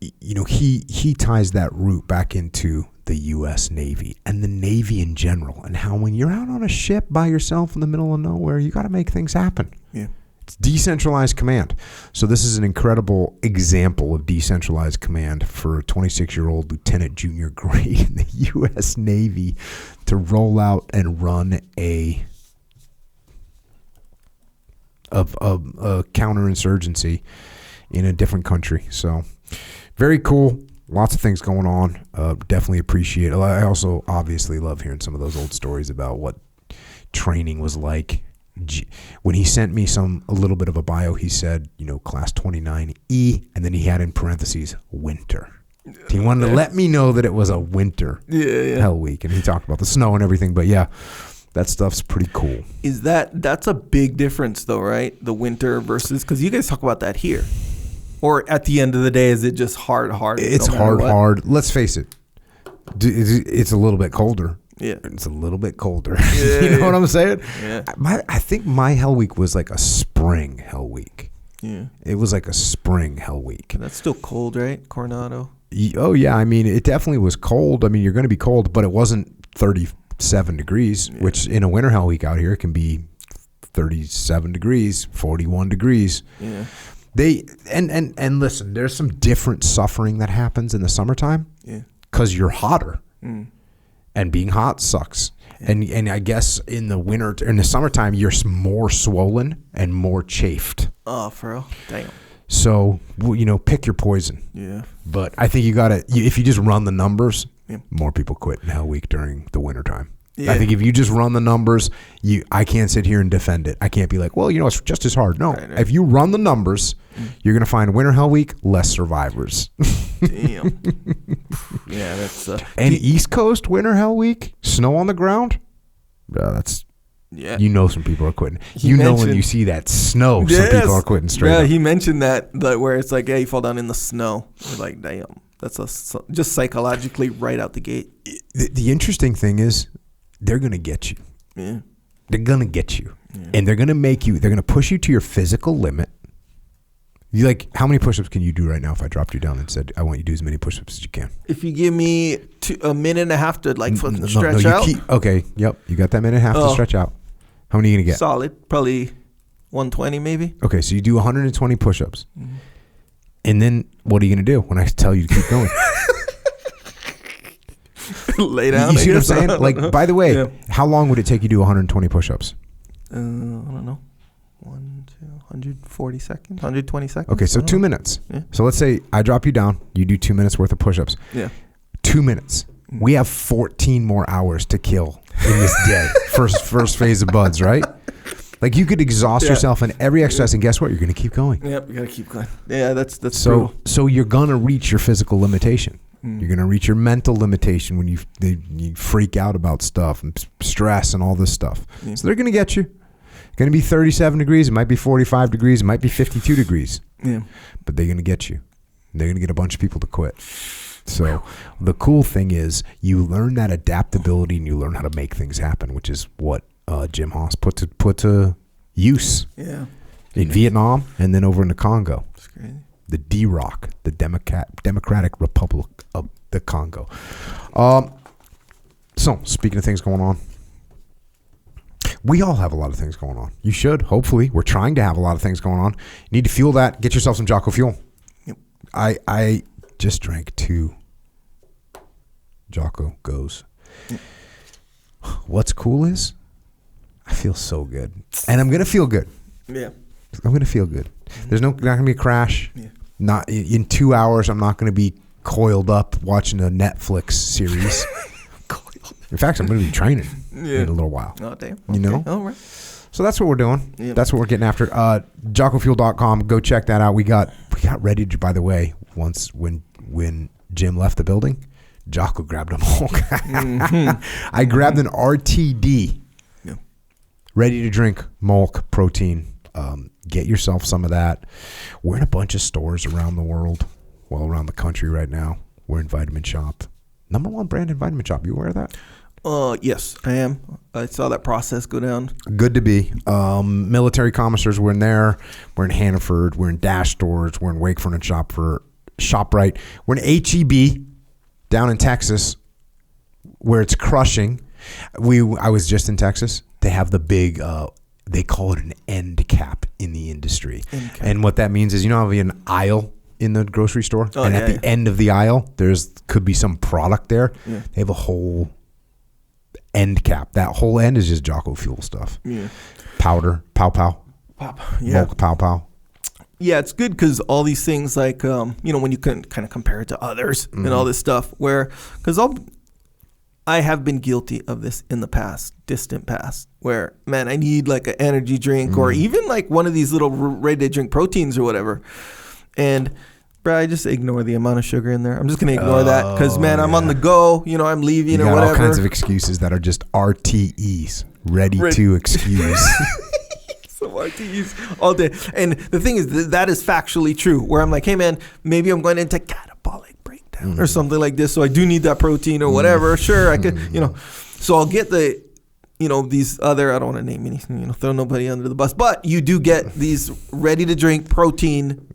You know, he ties that root back into the U.S. Navy and the Navy in general, and how when you're out on a ship by yourself in the middle of nowhere, you got to make things happen. Yeah. It's decentralized command. So this is an incredible example of decentralized command for a 26-year-old lieutenant junior grade in the U.S. Navy to roll out and run a counterinsurgency in a different country. So very cool. Lots of things going on. Definitely appreciate it. I also obviously love hearing some of those old stories about what training was like. When he sent me a little bit of a bio, he said, you know, class 29E, and then he had in parentheses winter. He wanted to let me know that it was a winter hell week, and he talked about the snow and everything. But yeah, that stuff's pretty cool. That's a big difference though, right? The winter versus, because you guys talk about that here. Or at the end of the day, is it just hard? It's no hard. Let's face it. It's a little bit colder. Yeah. It's a little bit colder. You know what I'm saying? Yeah. I think my hell week was like a spring hell week. Yeah. It was like a spring hell week. That's still cold, right? Coronado. Oh, yeah. I mean, it definitely was cold. I mean, you're going to be cold, but it wasn't 37 degrees, which in a winter hell week out here can be 37 degrees, 41 degrees. Yeah. And listen, there's some different suffering that happens in the summertime because you're hotter. And being hot sucks. Yeah. And I guess in the summertime, you're more swollen and more chafed. Oh, for real? Damn. So, you know, pick your poison. Yeah. But I think if you just run the numbers, more people quit in hell week during the wintertime. Yeah. I think if you just run the numbers, I can't sit here and defend it. I can't be like, well, you know, it's just as hard. No, right. If you run the numbers, you're going to find winter hell week, less survivors. Damn. Yeah, that's... and East Coast winter hell week, snow on the ground, that's... Yeah. You know some people are quitting. When you see that snow, some people are quitting straight up. Yeah, he mentioned that where it's like, you fall down in the snow. You're like, damn. That's just psychologically right out the gate. The interesting thing is, they're going to get you. Yeah. They're going to get you. Yeah. And they're going to push you to your physical limit. You like, how many push-ups can you do right now if I dropped you down and said, I want you to do as many push-ups as you can? If you give me a minute and a half to stretch out. Okay, yep. You got that minute and a half to stretch out. How many are you going to get? Solid. Probably 120 maybe. Okay, so you do 120 push-ups. Mm-hmm. And then what are you going to do when I tell you to keep going? Lay down. You see what I'm saying? Like, by the way, how long would it take you to do 120 push-ups? I don't know. 140 seconds, 120 seconds. Okay, so 2 minutes. Yeah. So let's say I drop you down. You do 2 minutes worth of push-ups. Yeah. 2 minutes. We have 14 more hours to kill in this day. First phase of buds, right? Like you could exhaust yourself in every exercise, and guess what? You're going to keep going. Yep, you got to keep going. Yeah, that's so brutal. So you're going to reach your physical limitation. You're going to reach your mental limitation when you freak out about stuff and stress and all this stuff. Yeah. So they're going to get you. Going to be 37 degrees. It might be 45 degrees. It might be 52 degrees. Yeah. But they're going to get you. They're going to get a bunch of people to quit. So the cool thing is you learn that adaptability and you learn how to make things happen, which is what Jim Hawes put to use in Vietnam and then over in the Congo. That's crazy. The D-Rock, the Democratic Republic of the Congo. So speaking of things going on, we all have a lot of things going on. You should, hopefully. We're trying to have a lot of things going on. You need to fuel that. Get yourself some Jocko fuel. Yep. I just drank 2 Jocko Goes. Yep. What's cool is I feel so good. And I'm going to feel good. Yeah. I'm going to feel good. There's not going to be a crash. Yeah. Not in 2 hours. I'm not going to be coiled up watching a Netflix series. In fact, I'm going to be training in a little while. Oh, damn. You know? All right. So that's what we're doing. Yep. That's what we're getting after. JockoFuel.com. Go check that out. We got ready to, by the way, once when Jim left the building, Jocko grabbed a Mulk. I grabbed an RTD. Yeah. Ready to drink Mulk protein. Get yourself some of that. We're in a bunch of stores around the world, around the country right now. We're in Vitamin Shop. Number one brand in Vitamin Shop. You aware of that? Yes, I am. I saw that process go down. Good to be. Military commissars, we're in there. We're in Hannaford. We're in Dash Stores. We're in Wakefern and ShopRite. We're in HEB down in Texas where it's crushing. I was just in Texas. They have the big, they call it an end cap in the industry. And what that means is, you know how you have an aisle in the grocery store? Oh, and at the end of the aisle, could be some product there. Yeah. They have a whole end cap. That whole end is just Jocko Fuel stuff. Yeah. Powder, pow. Yeah. Mulk, pow. Yeah, it's good because all these things like, when you can kind of compare it to others and all this stuff because I have been guilty of this in the past, distant past, where, man, I need like an energy drink or even like one of these little ready-to-drink proteins or whatever. And, bro, I just ignore the amount of sugar in there. I'm just going to ignore that because, man, I'm on the go. I'm leaving or whatever. You got all kinds of excuses that are just RTEs, ready to excuse. Some RTEs all day. And the thing is, that is factually true, where I'm like, hey, man, maybe I'm going into catabolic breakdown or something like this, so I do need that protein or whatever. Sure, I could, so I'll get the, these other, I don't want to name any, throw nobody under the bus, but you do get these ready-to-drink protein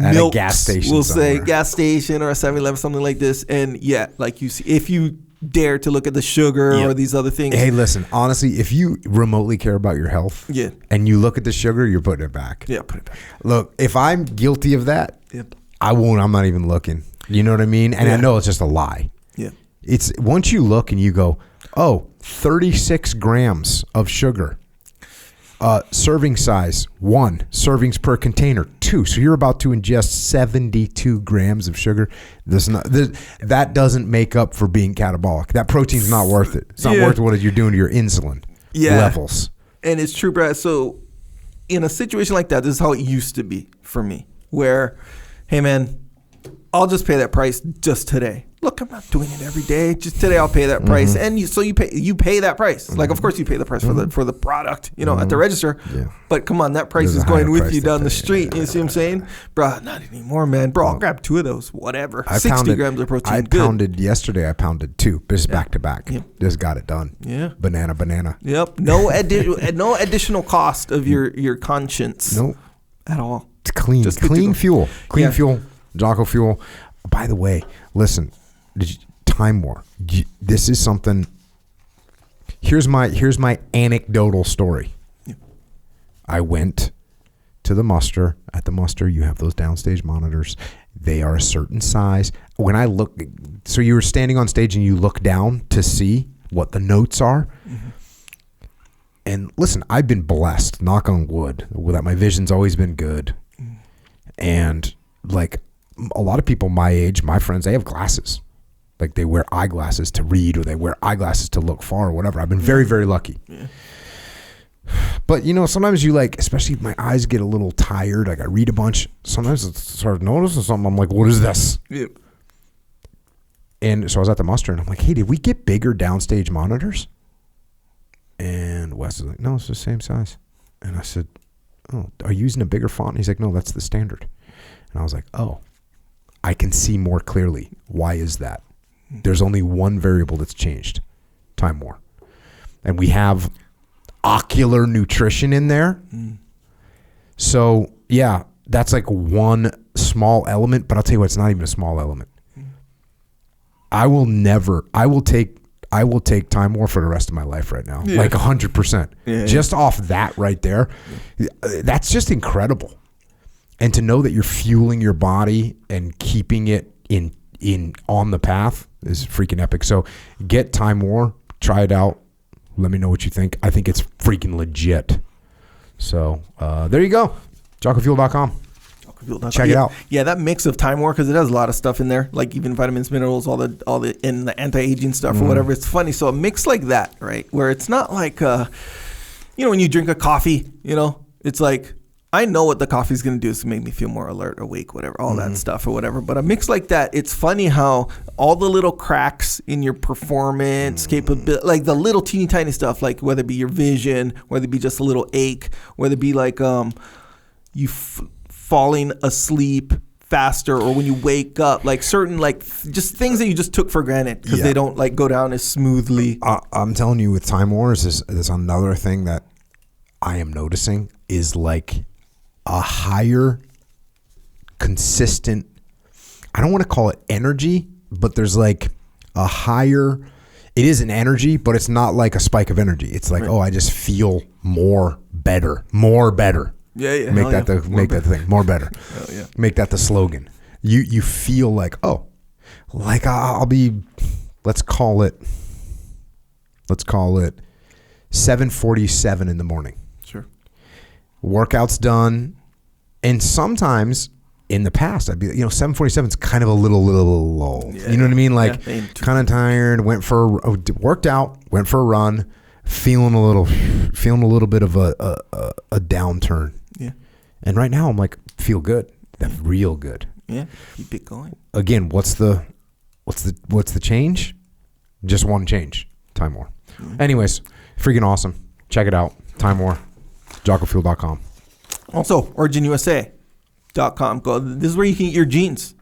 at a gas station we'll somewhere. say gas station or a 7-Eleven, something like this. And yeah, like you see, if you dare to look at the sugar or these other things. Hey, listen, honestly, if you remotely care about your health and you look at the sugar, you're putting it back. Yeah, put it back. Look, if I'm guilty of that, Yep. I'm not even looking. You know what I mean? And I know it's just a lie. Yeah. It's once you look and you go, 36 grams of sugar. Serving size, 1. Servings per container, 2. So you're about to ingest 72 grams of sugar. That doesn't make up for being catabolic. That protein's not worth it. It's not worth what you're doing to your insulin levels. And it's true, Brad. So in a situation like that, this is how it used to be for me, where, hey, man, I'll just pay that price just today. Look, I'm not doing it every day. Just today, I'll pay that price, and you pay that price. Like, of course, you pay the price for the product, at the register. Yeah. But come on, that price is going with you down the street. You see what I'm saying, bro? Not anymore, man. Bro, I'll grab 2 of those, whatever. 60 grams of protein. Yesterday. I pounded 2, just back to back. Yep. Just got it done. Yeah. Banana. Yep. No additional cost of your conscience. Nope. At all. It's clean. Just clean fuel. Clean fuel. Jocko Fuel. By the way, listen. Time War. This is something. Here's my anecdotal story. Yeah. I went to the muster. At the muster, you have those downstage monitors. They are a certain size. When I look, so you were standing on stage and you look down to see what the notes are. Mm-hmm. And listen, I've been blessed, knock on wood, that my vision's always been good. And like a lot of people my age, my friends, they have glasses. Like they wear eyeglasses to read or they wear eyeglasses to look far or whatever. I've been very, very lucky. Yeah. But, sometimes you especially if my eyes get a little tired, like I read a bunch, sometimes I start noticing something. I'm like, what is this? Yeah. And so I was at the muster and I'm like, hey, did we get bigger downstage monitors? And Wes is like, no, it's the same size. And I said, oh, are you using a bigger font? And he's like, no, that's the standard. And I was like, oh, I can see more clearly. Why is that? There's only one variable that's changed. Time War. And we have ocular nutrition in there. So, yeah, that's like one small element, but I'll tell you what, it's not even a small element. I will take Time War for the rest of my life right now. Yeah. Like 100%. Yeah. Just off that right there. That's just incredible. And to know that you're fueling your body and keeping it in on the path is freaking epic. So get Time War, try it out. Let me know what you think. I think it's freaking legit. So there you go. JockoFuel.com. Check it out. Yeah, that mix of Time War, because it has a lot of stuff in there, like even vitamins, minerals, all the and the anti-aging stuff or whatever. It's funny. So a mix like that, right, where it's not like when you drink a coffee, it's like, I know what the coffee's going to do is to make me feel more alert, awake, whatever, all that stuff or whatever. But a mix like that, it's funny how all the little cracks in your performance capability, like the little teeny tiny stuff, like whether it be your vision, whether it be just a little ache, whether it be like you falling asleep faster, or when you wake up, like certain like just things that you just took for granted because they don't like go down as smoothly. I'm telling you, with Time Wars, there's another thing that I am noticing is like a higher consistent, I don't want to call it energy, but there's like a higher, it is an energy, but it's not like a spike of energy. It's like, I just feel more better. Yeah. Make that the thing, more better. Yeah. Make that the slogan. You feel like, like I'll be, let's call it 7:47 in the morning. Sure. Workout's done. And sometimes in the past, I'd be, 7:47 is kind of a little low. Yeah, you know what I mean? Like kind of tired, worked out, went for a run, feeling a little bit of a downturn. Yeah. And right now I'm like, feel good. That's real good. Yeah. Keep it going. Again, what's the change? Just one change. Time War. Mm-hmm. Anyways, freaking awesome. Check it out. Time War. JockoFuel.com. Also, OriginUSA.com. This is where you can get your jeans.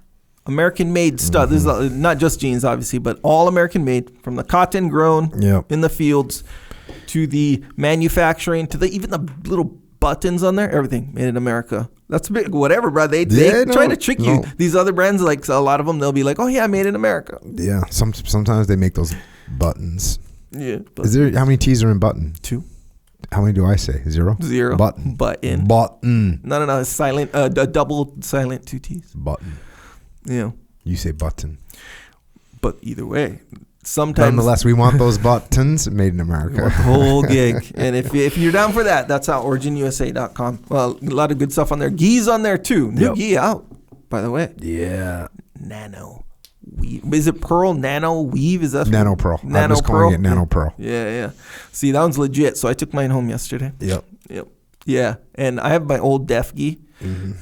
American made stuff. This is not just jeans, obviously, but all American made, from the cotton grown in the fields to the manufacturing to even the little buttons on there. Everything made in America. That's big. Whatever, bro. They try to trick you. These other brands, like a lot of them, they'll be like, "Oh yeah, made in America." Yeah. Sometimes they make those buttons. Yeah. Is there, how many T's are in button? 2. How many do I say? 0? Button. No. It's silent. A double silent 2 T's. Button. Yeah. You say button. But either way, sometimes. Nonetheless, we want those buttons made in America. The whole gig. And if you're down for that, that's out. OriginUSA.com. Well, a lot of good stuff on there. Gi's on there too. New gi out, by the way. Yeah. Nano weave. Is it pearl? Nano weave? Is that Nano pearl? Nano I was calling it Nano pearl. Yeah. See, that one's legit. So I took mine home yesterday. Yep. Yeah. And I have my old Def gi.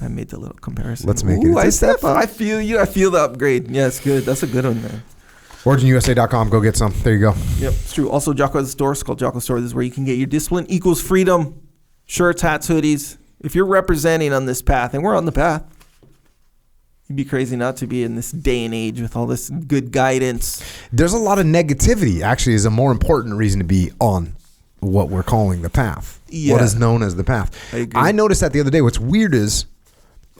I made the little comparison. Let's make it. I feel you. I feel the upgrade. Yeah, it's good. That's a good one, man. OriginUSA.com. Go get some. There you go. Yep, it's true. Also, Jocko has a store. It's called Jocko Store. This is where you can get your Discipline Equals Freedom shirts, hats, hoodies. If you're representing on this path, and we're on the path, you'd be crazy not to be in this day and age with all this good guidance. There's a lot of negativity, actually, is a more important reason to be on what we're calling the path. Yeah. What is known as the path. I agree. I noticed that the other day. What's weird is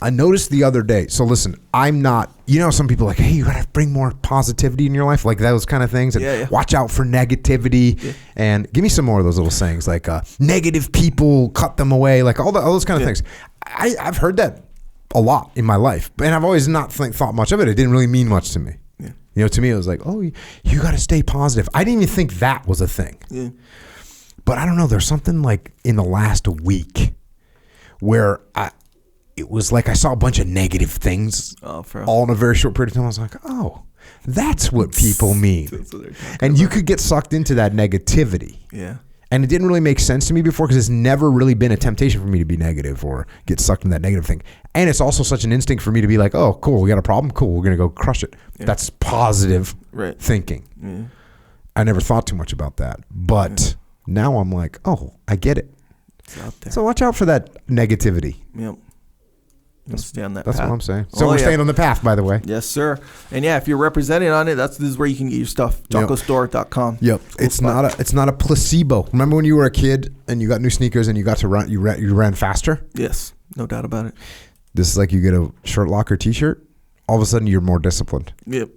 I noticed the other day. So listen, I'm not, some people are like, hey, you got to bring more positivity in your life, like those kind of things. And watch out for negativity. Yeah. And give me some more of those little sayings like negative people, cut them away, like all those kind of things. I've heard that a lot in my life, and I've always not thought much of it. It didn't really mean much to me. Yeah. To me, it was like, oh, you got to stay positive. I didn't even think that was a thing. Yeah. But I don't know. There's something like in the last week where it was like I saw a bunch of negative things all in a very short period of time. I was like, oh, that's what people mean. And you could get sucked into that negativity. Yeah. And it didn't really make sense to me before because it's never really been a temptation for me to be negative or get sucked in that negative thing. And it's also such an instinct for me to be like, oh, cool, we got a problem. Cool, we're going to go crush it. Yeah. That's positive thinking. Yeah. I never thought too much about that. But now I'm like, oh, I get it. It's out there. So watch out for that negativity. Yep. Stay on that That's path. what I'm saying. So we're staying on the path, by the way. Yes, sir. And if you're representing on it, this is where you can get your stuff. JockoStore.com. Yep. It's not a placebo. Remember when you were a kid and you got new sneakers and you got to run, you ran faster? Yes, no doubt about it. This is like you get a shirt locker t-shirt, all of a sudden you're more disciplined. Yep.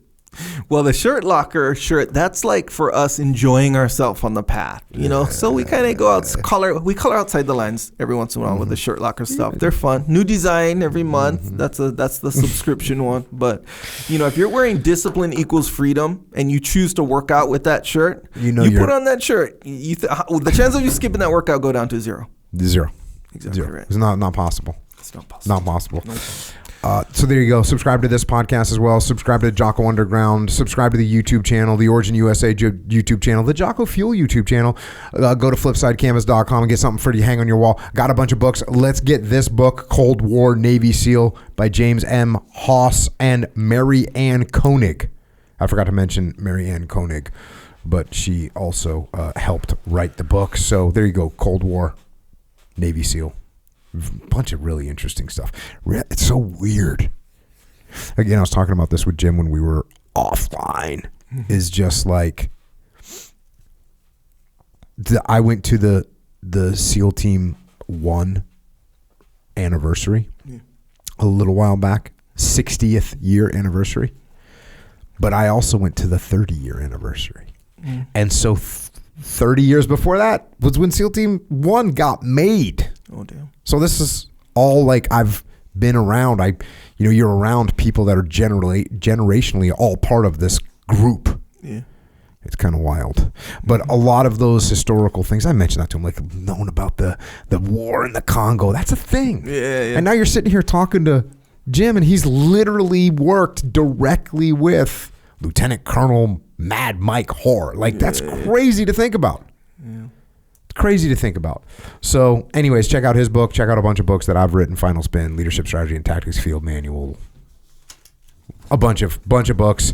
Well, the shirt locker shirt, that's like for us enjoying ourselves on the path, So we kind of go out, color outside the lines every once in a while with the shirt locker stuff. They're fun. New design every month. That's the subscription one. But, if you're wearing Discipline Equals Freedom and you choose to work out with that shirt, you put on that shirt, the chance of you skipping that workout go down to 0. Zero. Exactly Zero. right. It's not possible. It's not possible. Not possible. So there you go. Subscribe to this podcast as well. Subscribe to Jocko Underground. Subscribe to the YouTube channel, the Origin USA YouTube channel, the Jocko Fuel YouTube channel. Go to flipsidecanvas.com and get something for you to hang on your wall. Got a bunch of books. Let's get this book, Cold War Navy SEAL by James M. Hawes and Mary Ann Koenig. I forgot to mention Mary Ann Koenig, but she also helped write the book. So there you go. Cold War Navy SEAL. Bunch of really interesting stuff. It's so weird. Again, I was talking about this with Jim when we were offline. Is just like I went to the SEAL Team 1 anniversary a little while back, 60th year anniversary. But I also went to the 30-year anniversary. And so 30 years before that was when SEAL Team 1 got made. Oh, damn. So this is all like I've been around. You're around people that are generationally all part of this group. Yeah. It's kind of wild. But a lot of those historical things, I mentioned that to him, like knowing about the war in the Congo. That's a thing. Yeah. And now you're sitting here talking to Jim, and he's literally worked directly with Lieutenant Colonel Mad Mike Hoare. Like, that's crazy to think about. Yeah. Crazy to think about. So anyways, check out his book. Check out a bunch of books that I've written: Final Spin, Leadership Strategy and Tactics Field Manual, a bunch of books.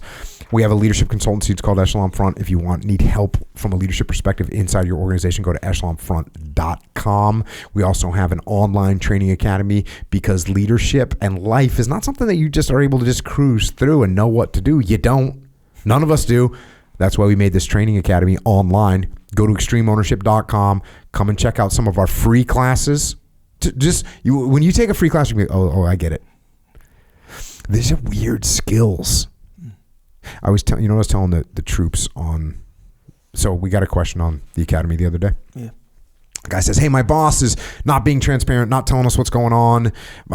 We have a leadership consultancy. It's called Echelon Front. If you need help from a leadership perspective inside your organization, go to echelonfront.com. We also have an online training academy, because leadership and life is not something that you just are able to just cruise through and know what to do. You don't. None of us do. That's why we made this training academy online. Go to extremeownership.com. Come and check out some of our free classes. When you take a free class, you can be, oh, I get it. These are weird skills. I was telling the troops on. So we got a question on the academy the other day. Yeah. The guy says, "Hey, my boss is not being transparent, not telling us what's going on.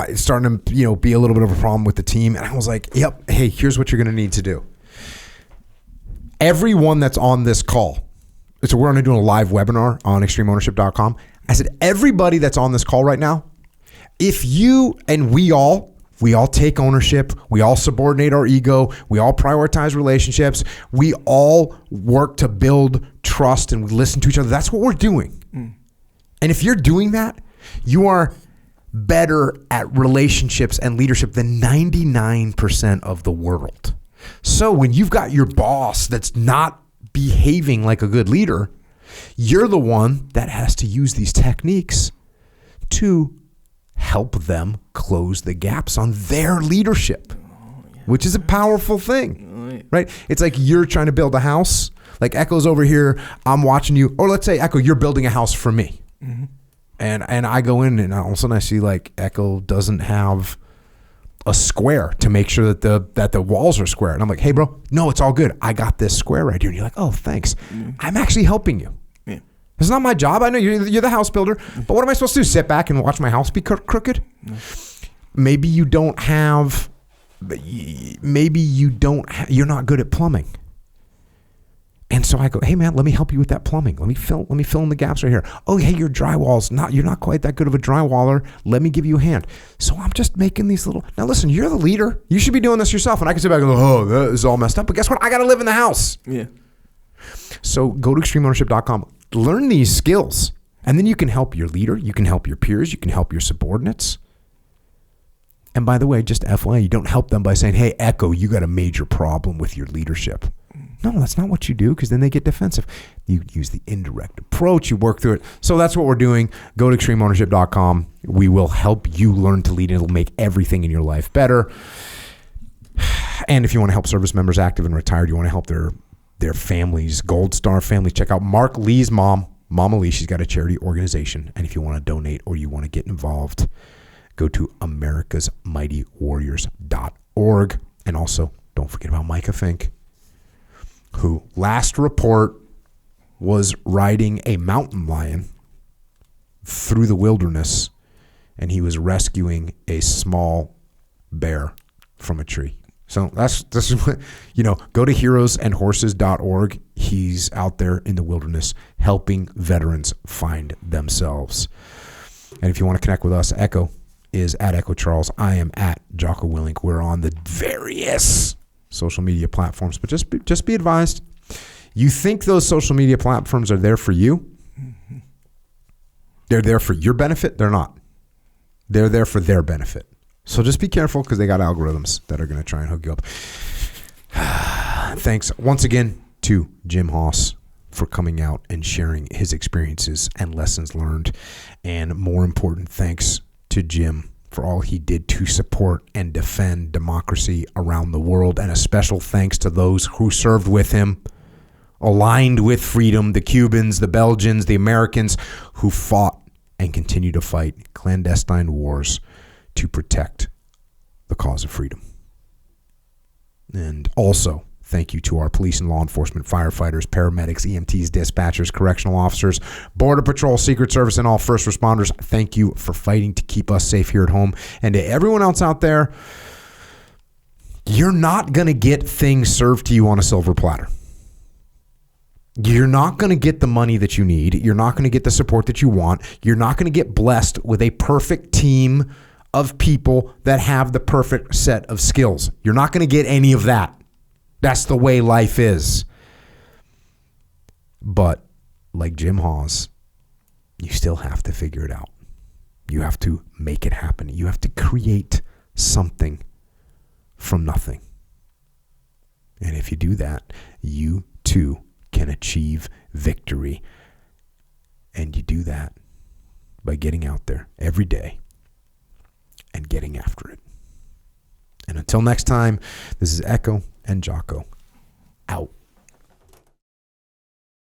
It's starting to, be a little bit of a problem with the team." And I was like, "Yep. Hey, here's what you're going to need to do. Everyone that's on this call." So we're only doing a live webinar on extremeownership.com. I said, everybody that's on this call right now, if you and we all take ownership, we all subordinate our ego, we all prioritize relationships, we all work to build trust, and we listen to each other. That's what we're doing. And if you're doing that, you are better at relationships and leadership than 99% of the world. So when you've got your boss that's not behaving like a good leader, you're the one that has to use these techniques to help them close the gaps on their leadership, which is a powerful thing, right? It's like you're trying to build a house. Like Echo's over here, I'm watching you, or let's say Echo, you're building a house for me. And I go in and all of a sudden I see like Echo doesn't have a square to make sure that the walls are square. And I'm like, "Hey bro, no, it's all good. I got this square right here." And you're like, "Oh, thanks." I'm actually helping you. Yeah. It's not my job. I know you're the house builder, but what am I supposed to do? Sit back and watch my house be crooked? Maybe you don't have, you're not good at plumbing. And so I go, "Hey man, let me help you with that plumbing. Let me fill in the gaps right here. Oh, hey, your drywall's you're not quite that good of a drywaller. Let me give you a hand." So I'm just making these little, now listen, you're the leader. You should be doing this yourself. And I can sit back and go, "Oh, that is all messed up." But guess what? I got to live in the house. Yeah. So go to extremeownership.com, learn these skills, and then you can help your leader. You can help your peers. You can help your subordinates. And by the way, just FYI, you don't help them by saying, "Hey, Echo, you got a major problem with your leadership." No, that's not what you do, because then they get defensive. You use the indirect approach. You work through it. So that's what we're doing. Go to extremeownership.com. We will help you learn to lead, and it'll make everything in your life better. And if you want to help service members, active and retired, you want to help their families, Gold Star families, check out Mark Lee's mom, Mama Lee. She's got a charity organization. And if you want to donate or you want to get involved, go to americasmightywarriors.org. And also, don't forget about Micah Fink, who last report was riding a mountain lion through the wilderness, and he was rescuing a small bear from a tree. So this is what, go to heroesandhorses.org. He's out there in the wilderness helping veterans find themselves. And if you want to connect with us, Echo, is at Echo Charles. I am at Jocko Willink. We're on the various social media platforms, but just be advised. You think those social media platforms are there for you? They're there for your benefit? They're not. They're there for their benefit. So just be careful because they got algorithms that are going to try and hook you up. Thanks once again to Jim Hawes for coming out and sharing his experiences and lessons learned. And more important, thanks to Jim for all he did to support and defend democracy around the world. And a special thanks to those who served with him, aligned with freedom, the Cubans, the Belgians, the Americans who fought and continue to fight clandestine wars to protect the cause of freedom. And also, thank you to our police and law enforcement, firefighters, paramedics, EMTs, dispatchers, correctional officers, Border Patrol, Secret Service, and all first responders. Thank you for fighting to keep us safe here at home. And to everyone else out there, you're not going to get things served to you on a silver platter. You're not going to get the money that you need. You're not going to get the support that you want. You're not going to get blessed with a perfect team of people that have the perfect set of skills. You're not going to get any of that. That's the way life is. But like Jim Hawes, you still have to figure it out. You have to make it happen. You have to create something from nothing. And if you do that, you too can achieve victory. And you do that by getting out there every day and getting after it. And until next time, this is Echo and Jocko out.